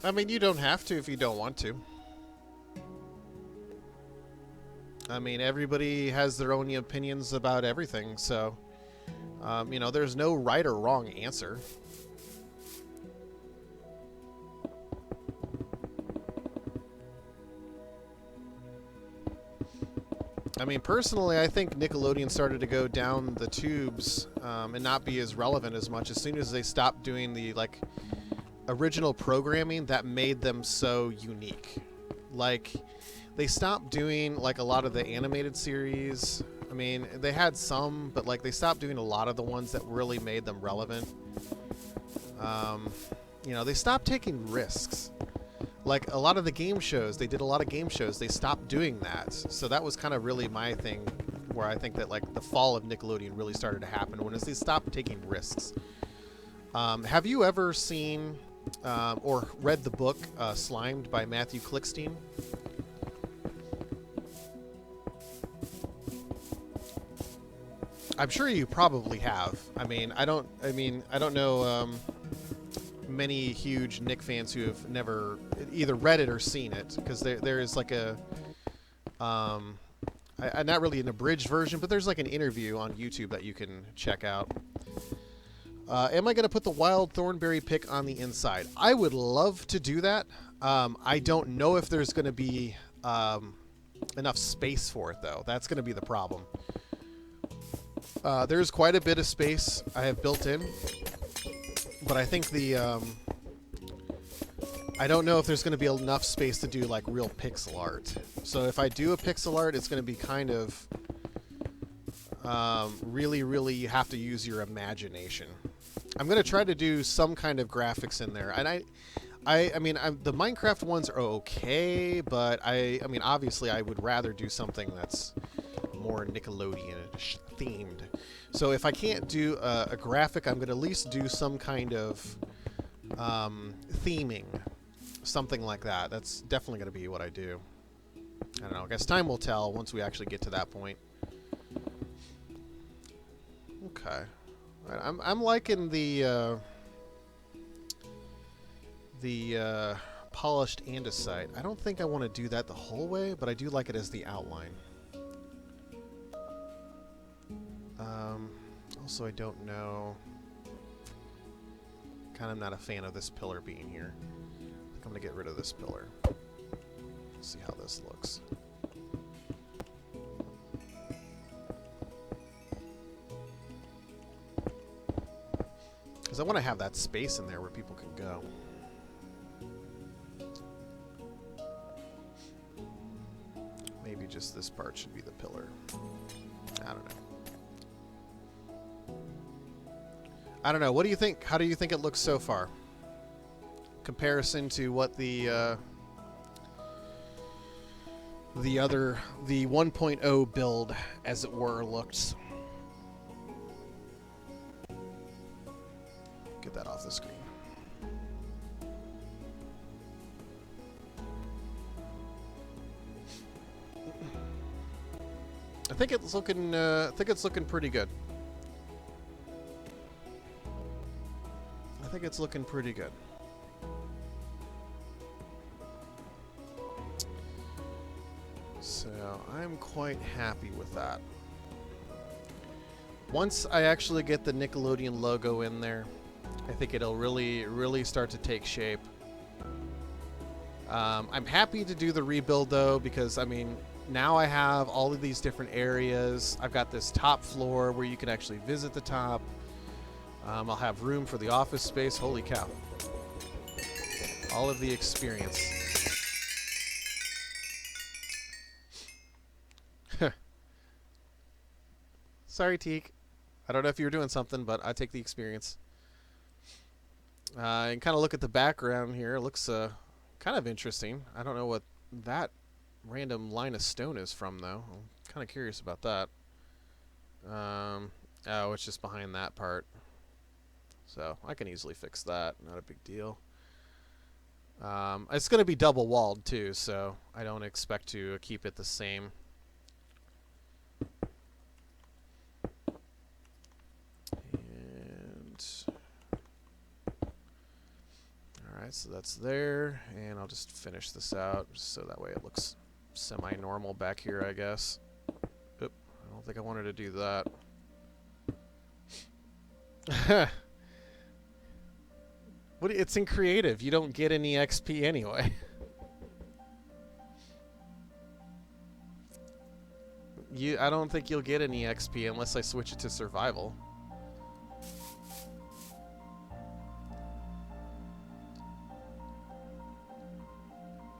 I mean, you don't have to if you don't want to. I mean, everybody has their own opinions about everything, so, there's no right or wrong answer. I mean, personally, I think Nickelodeon started to go down the tubes and not be as relevant as much as soon as they stopped doing the, original programming that made them so unique. Like, they stopped doing a lot of the animated series. I mean, they had some, but they stopped doing a lot of the ones that really made them relevant. They stopped taking risks. Like a lot of the game shows, they did a lot of game shows. They stopped doing that. So that was kind of really my thing, where I think that the fall of Nickelodeon really started to happen when they stopped taking risks. Have you ever seen or read the book Slimed by Matthew Klickstein? I'm sure you probably have. I don't know many huge Nick fans who have never either read it or seen it, because there is not really an abridged version, but there's an interview on YouTube that you can check out. Am I going to put the wild thornberry pick on the inside? I would love to do that. I don't know if there's going to be enough space for it, though. That's going to be the problem. There's quite a bit of space I have built in, but I think I don't know if there's going to be enough space to do real pixel art. So if I do a pixel art, it's going to be kind of really, really, you have to use your imagination. I'm going to try to do some kind of graphics in there. And the Minecraft ones are okay, but obviously I would rather do something that's more Nickelodeon themed. So if I can't do a graphic, I'm going to at least do some kind of theming, something like that. That's definitely going to be what I do. I don't know. I guess time will tell once we actually get to that point. Okay. I'm liking the polished andesite. I don't think I want to do that the whole way, but I do like it as the outline. Also, I don't know. Kind of not a fan of this pillar being here. I think I'm going to get rid of this pillar. See how this looks. Because I want to have that space in there where people can go. Maybe just this part should be the pillar. I don't know. I don't know. What do you think? How do you think it looks so far? Comparison to what the 1.0 build, as it were, looks. Get that off the screen. I think it's looking. I think it's looking pretty good. I think it's looking pretty good. So I'm quite happy with that. Once I actually get the Nickelodeon logo in there, I think it'll really start to take shape. I'm happy to do the rebuild though, because I mean, now I have all of these different areas. I've got this top floor where you can actually visit the top. I'll have room for the office space. Holy cow. All of the experience. Sorry, Teak. I don't know if you were doing something, but I take the experience. And kind of look at the background here. It looks kind of interesting. I don't know what that random line of stone is from, though. I'm kind of curious about that. Oh, it's just behind that part. So I can easily fix that. Not a big deal. It's going to be double walled, too, so I don't expect to keep it the same. Alright, so that's there, and I'll just finish this out just so that way it looks semi-normal back here, I guess. Oop, I don't think I wanted to do that. It's in creative. You don't get any XP anyway. I don't think you'll get any XP unless I switch it to survival.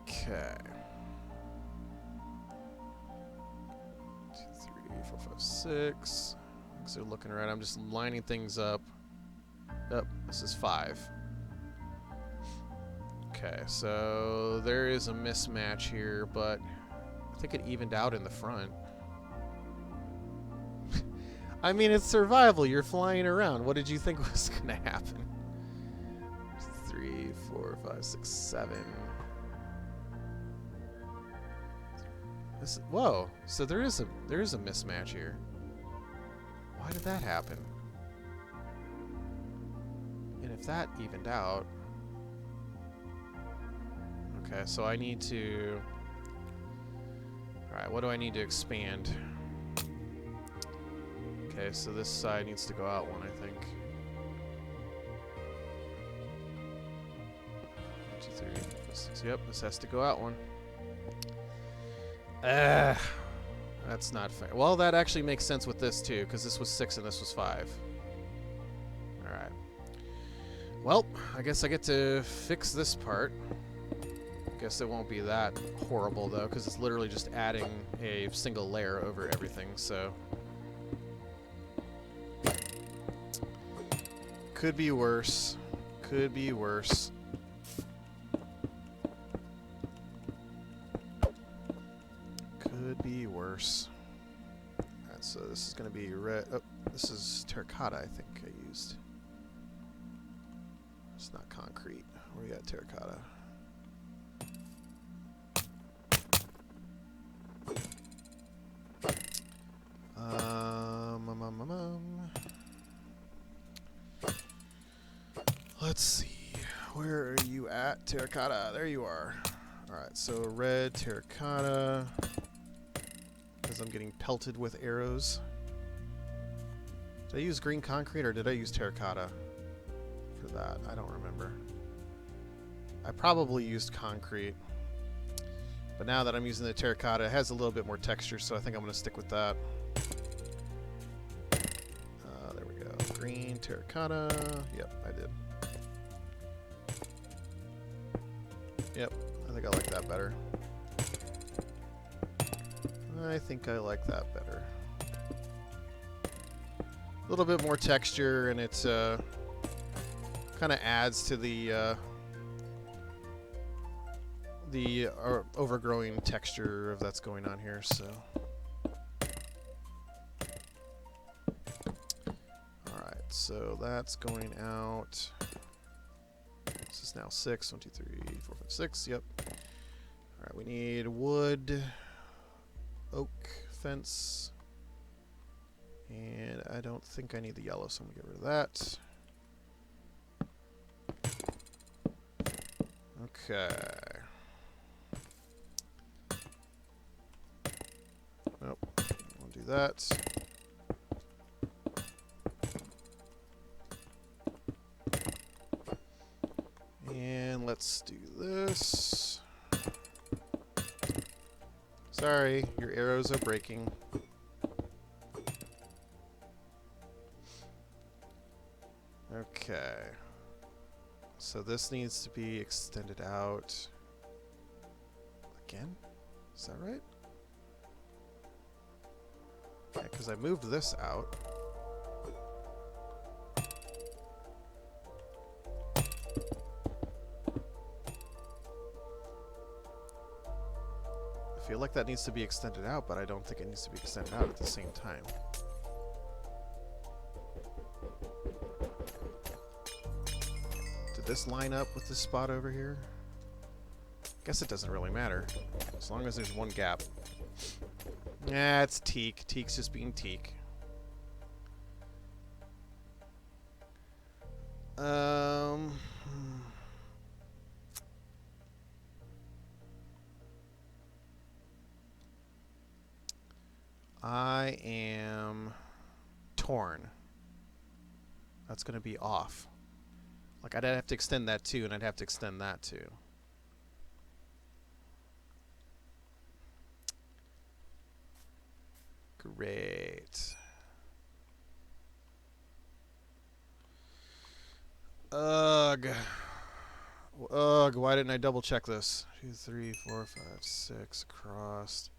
Okay. 2, 3, 4, 5, 6. So looking around, I'm just lining things up. Yep, this is 5. Okay, so there is a mismatch here, but I think it evened out in the front. I mean, it's survival. You're flying around. What did you think was going to happen? 3, 4, 5, 6, 7. Whoa! So there is a mismatch here. Why did that happen? And if that evened out, okay. So I need to. All right. What do I need to expand? Okay. So this side needs to go out one, I think. 1, 2, 3, 4, 6. Yep. This has to go out one. That's not fair. Well, that actually makes sense with this too, because this was 6 and this was 5. Alright. Well, I guess I get to fix this part. Guess it won't be that horrible though, because it's literally just adding a single layer over everything, so. Could be worse. Could be worse. Could be worse. Alright, so this is going to be red. Oh, this is terracotta, I think I used. It's not concrete. Where you at, terracotta? Let's see. Where are you at, terracotta? There you are. Alright, so red terracotta. Because I'm getting pelted with arrows. Did I use green concrete or did I use terracotta for that? I don't remember. I probably used concrete. But now that I'm using the terracotta, it has a little bit more texture, so I think I'm going to stick with that. There we go. Green terracotta. Yep, I did. Yep, I think I like that better. I think I like that better. A little bit more texture, and it's kind of adds to the overgrowing texture of that's going on here. So, all right, so that's going out. This is now 6. 1, 2, 3, 4, 5, 6. Yep. All right, we need wood, oak fence, and I don't think I need the yellow, so I'm gonna get rid of that. Okay. Nope. I'll do that. And let's do this. Sorry, your arrows are breaking. Okay. So this needs to be extended out. Again? Is that right? Yeah, because I moved this out. I feel like that needs to be extended out, but I don't think it needs to be extended out at the same time. Did this line up with this spot over here? Guess it doesn't really matter, as long as there's one gap. Yeah, it's teak. Teak's just being teak. I am torn. That's going to be off. Like, I'd have to extend that too, and I'd have to extend that too. Great. Ugh. Ugh, why didn't I double check this? 2, 3, 4, 5, 6 across.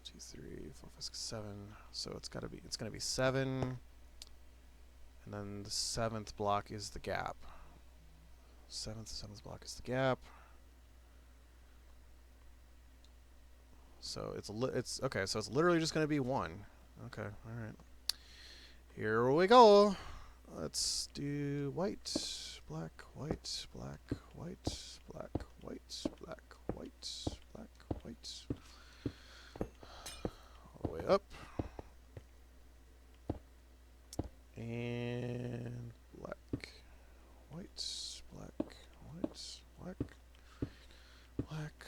2, 3, 4, 5, 6, 7. So it's gonna be 7. And then the 7th block is the gap. 7th block is the gap. So it's okay, so it's literally just gonna be 1. Okay, alright. Here we go. Let's do white, black, white, black, white, black, white, black, white, black, white. All the way up. And black, white, black, white, black, black,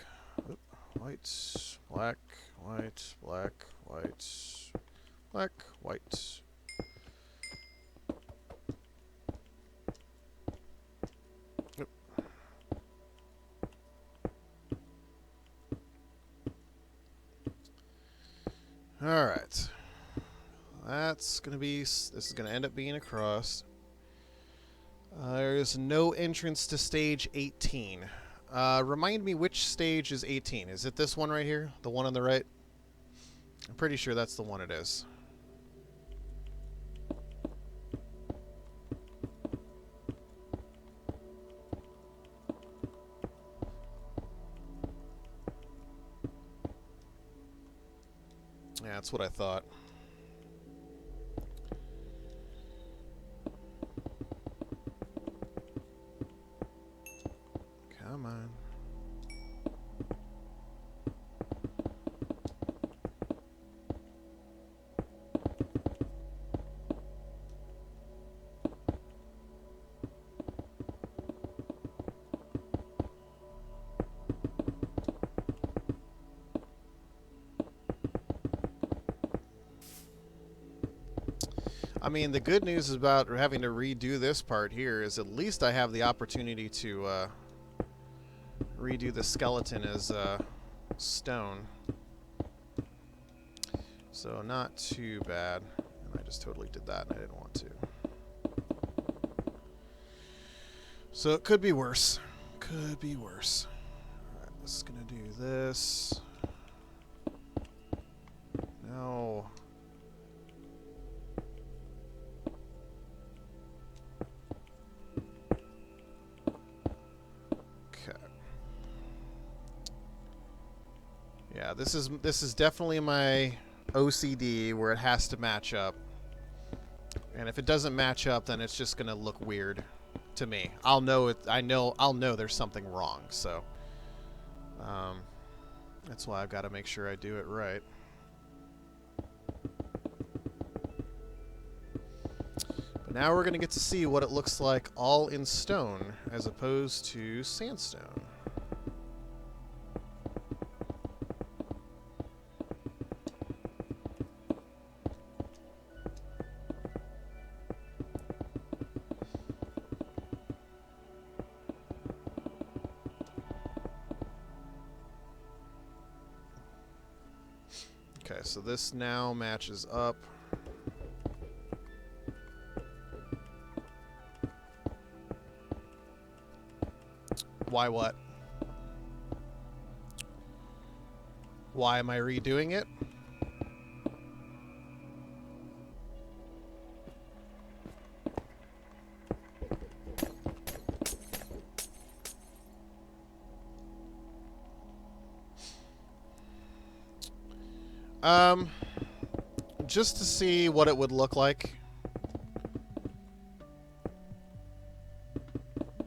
white, black, white, black, white, black, white. All right. That's going to be, this is going to end up being a cross. There's no entrance to stage 18. Remind me, which stage is 18? Is it this one right here? The one on the right? I'm pretty sure that's the one it is. Yeah, that's what I thought. Come on. I mean, the good news about having to redo this part here is at least I have the opportunity to redo the skeleton as stone. So not too bad. And I just totally did that and I didn't want to. So it could be worse. Could be worse. Alright, this is going to do this. No. Okay. Yeah, this is definitely my OCD where it has to match up. And if it doesn't match up, then it's just going to look weird to me. I'll know it. I'll know there's something wrong. So that's why I've got to make sure I do it right. But now we're going to get to see what it looks like all in stone as opposed to sandstone. Okay, so this now matches up. Why what? Why am I redoing it? Just to see what it would look like.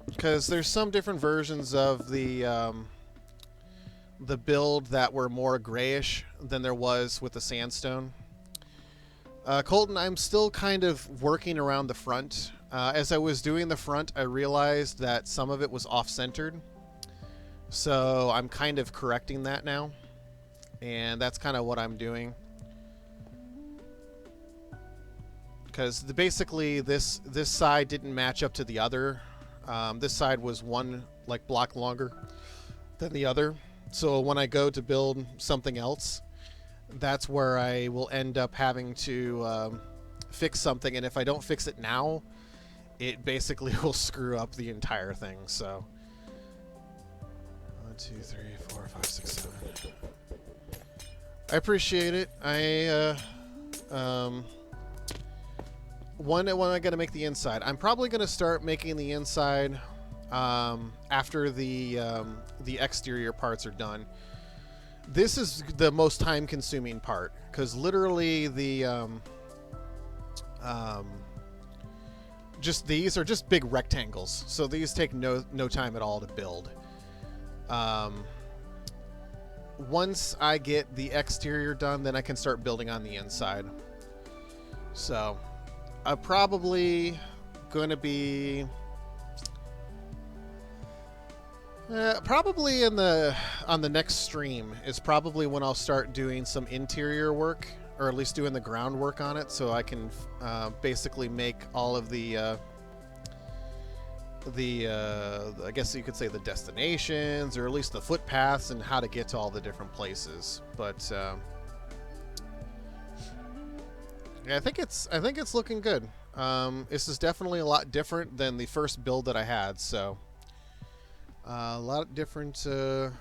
Because there's some different versions of the build that were more grayish than there was with the sandstone. Colton, I'm still kind of working around the front. As I was doing the front, I realized that some of it was off-centered. So I'm kind of correcting that now. And that's kind of what I'm doing. Because basically this side didn't match up to the other. This side was one block longer than the other. So when I go to build something else, that's where I will end up having to fix something. And if I don't fix it now, it basically will screw up the entire thing. So 1, 2, 3, 4, 5, 6, 7. I appreciate it. When am I going to make the inside? I'm probably going to start making the inside after the exterior parts are done. This is the most time-consuming part because literally the just these are just big rectangles, so these take no time at all to build. Once I get the exterior done, then I can start building on the inside. So I'm probably going to be probably on the next stream is probably when I'll start doing some interior work, or at least doing the groundwork on it, so I can basically make all of the I guess you could say the destinations, or at least the footpaths and how to get to all the different places. But yeah, I think it's looking good. This is definitely a lot different than the first build that I had. So a lot different, a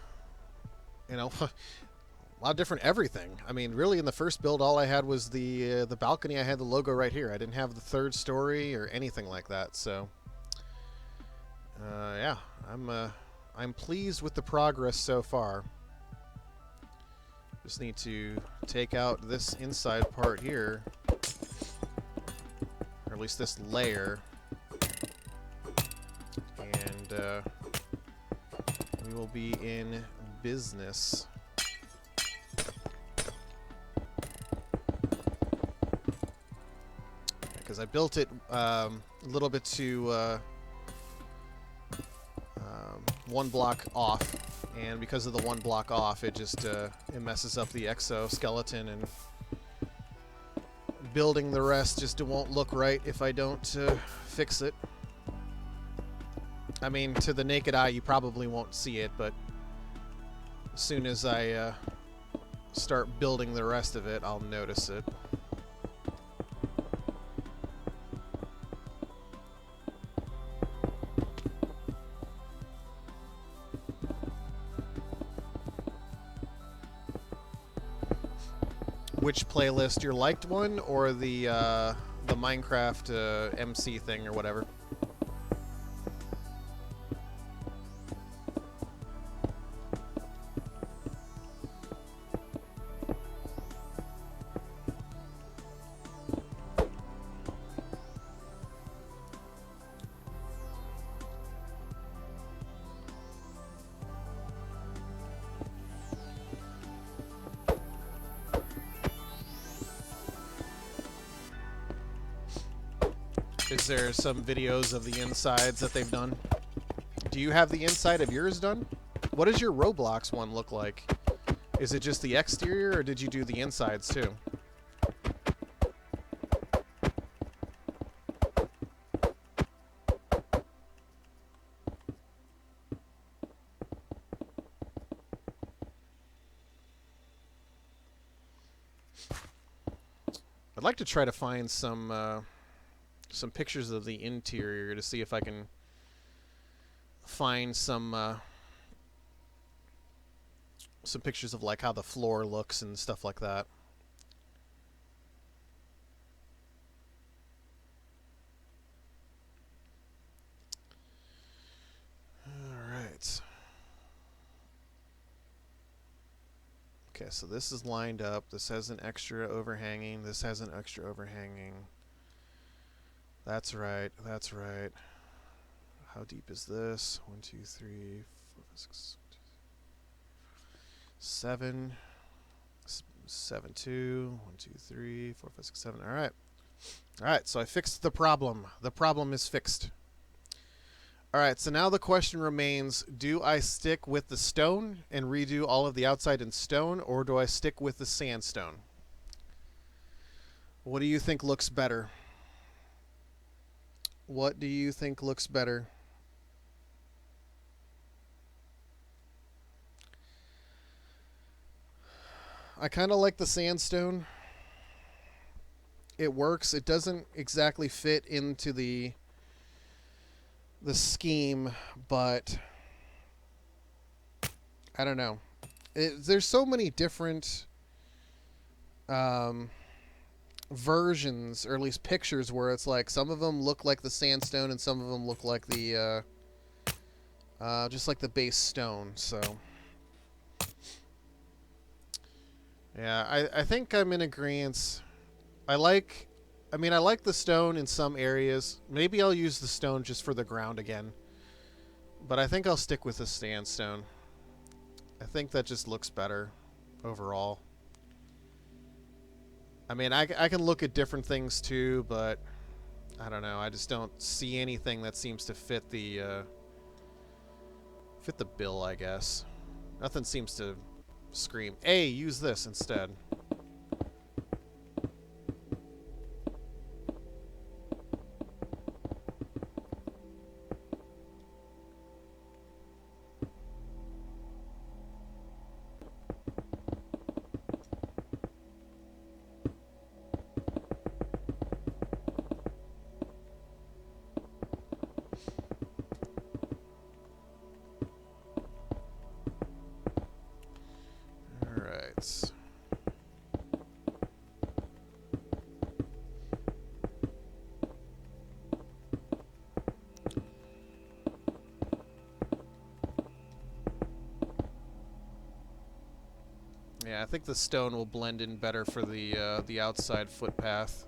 lot of different everything. I mean, really, in the first build, all I had was the balcony. I had the logo right here. I didn't have the third story or anything like that. So yeah, I'm pleased with the progress so far. Just need to take out this inside part here, or at least this layer, and we will be in business. Because I built it a little bit to one block off, and because of the one block off, it just it messes up the exoskeleton and building the rest, just it won't look right if I don't fix it. I mean, to the naked eye, you probably won't see it, but as soon as I start building the rest of it, I'll notice it. Which playlist, your liked one or the Minecraft MC thing or whatever? Is there some videos of the insides that they've done? Do you have the inside of yours done? What does your Roblox one look like? Is it just the exterior, or did you do the insides too? I'd like to try to find some pictures of the interior to see if I can find some pictures of like how the floor looks and stuff like that. All right. Okay, so this is lined up. This has an extra overhanging. This has an extra overhanging. That's right. That's right. How deep is this? 1, 2, 3, 4, 5, 6, 7. 7, 2. 1, 2, 3, 4, 5, 6, 7. All right. All right, so I fixed the problem. The problem is fixed. All right, so now the question remains, do I stick with the stone and redo all of the outside in stone, or do I stick with the sandstone? What do you think looks better? What do you think looks better? I kind of like the sandstone. It works. It doesn't exactly fit into the scheme, but I don't know. There's so many different versions, or at least pictures, where it's like some of them look like the sandstone and some of them look like the just like the base stone. So yeah, I think I'm in agreement. I like the stone in some areas. Maybe I'll use the stone just for the ground again. But I think I'll stick with the sandstone. I think that just looks better overall. I mean, I can look at different things too, but I don't know. I just don't see anything that seems to fit the bill, I guess. Nothing seems to scream, hey, use this instead. Yeah, I think the stone will blend in better for the outside footpath.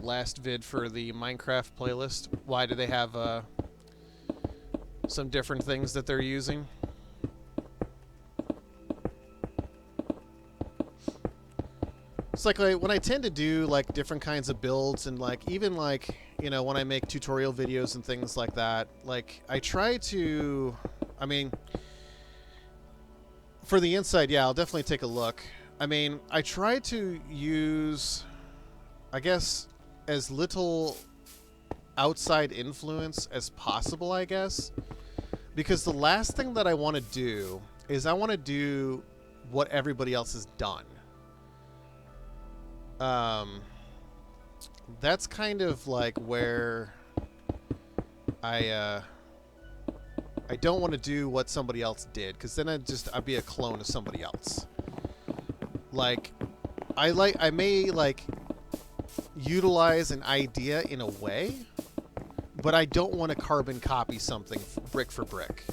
Last vid for the Minecraft playlist. Why do they have some different things that they're using? It's like when I tend to do like different kinds of builds, and like even like you know, when I make tutorial videos and things like that, like I try to, I mean, for the inside, yeah, I'll definitely take a look. I mean, I try to use, I guess, as little outside influence as possible, I guess. Because the last thing that I want to do is I want to do what everybody else has done. That's kind of like where I don't want to do what somebody else did, because then I'd be a clone of somebody else. Like, I may like utilize an idea in a way, but I don't want to carbon copy something brick for brick.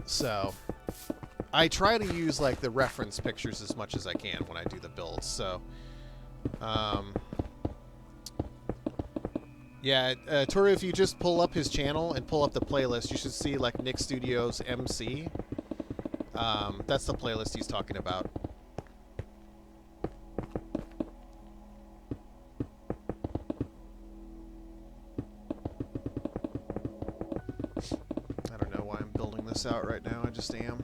So I try to use like the reference pictures as much as I can when I do the builds. So yeah, Tori, if you just pull up his channel and pull up the playlist, you should see like Nick Studios MC. That's the playlist he's talking about. I don't know why I'm building this out right now. I just am.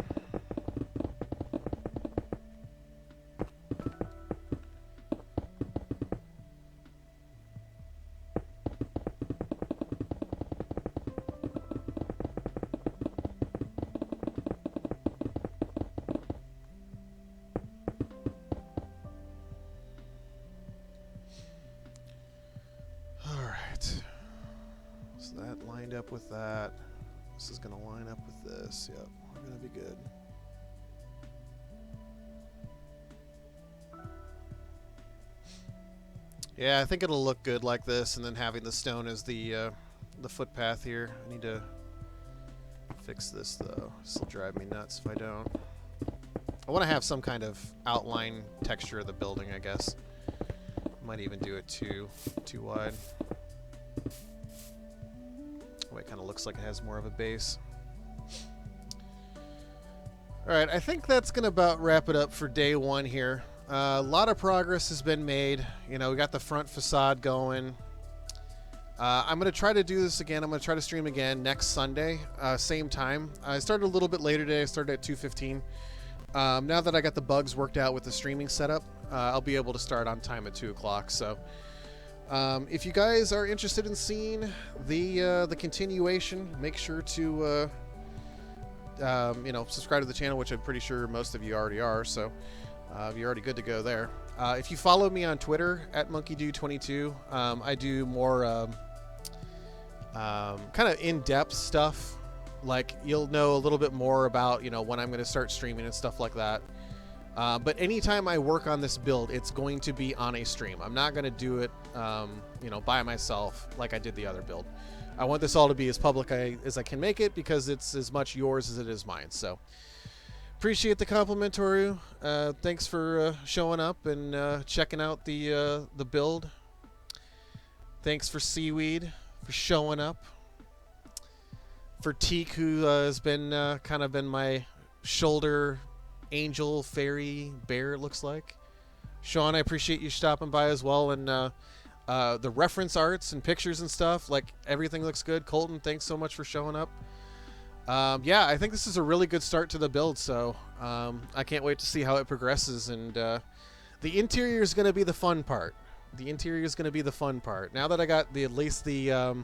So that lined up with that. This is going to line up with this. Yep, we're going to be good. Yeah, I think it'll look good like this, and then having the stone as the footpath here. I need to fix this though. This will drive me nuts if I don't. I want to have some kind of outline texture of the building, I guess. Might even do it too wide. Oh, it kind of looks like it has more of a base. Alright, I think that's going to about wrap it up for day one here. A lot of progress has been made. You know, we got the front facade going. I'm going to try to do this again. I'm going to try to stream again next Sunday, same time. I started a little bit later today. I started at 2:15. Now that I got the bugs worked out with the streaming setup, I'll be able to start on time at 2 o'clock. So if you guys are interested in seeing the continuation, make sure to you know, subscribe to the channel, which I'm pretty sure most of you already are. So you're already good to go there. If you follow me on Twitter at monkeydude22, I do more kind of in-depth stuff. Like, you'll know a little bit more about, you know, when I'm going to start streaming and stuff like that. But anytime I work on this build, it's going to be on a stream. I'm not going to do it, you know, by myself like I did the other build. I want this all to be as public as I can make it, because it's as much yours as it is mine. So appreciate the compliment, Toru. Thanks for showing up and checking out the build. Thanks for Seaweed for showing up. For Teak, who has been kind of been my shoulder angel, fairy, bear, it looks like. Sean, I appreciate you stopping by as well. And the reference arts and pictures and stuff, like, everything looks good. Colton, thanks so much for showing up. Yeah, I think this is a really good start to the build, so I can't wait to see how it progresses. And the interior is going to be the fun part. The interior is going to be the fun part. Now that I got at least the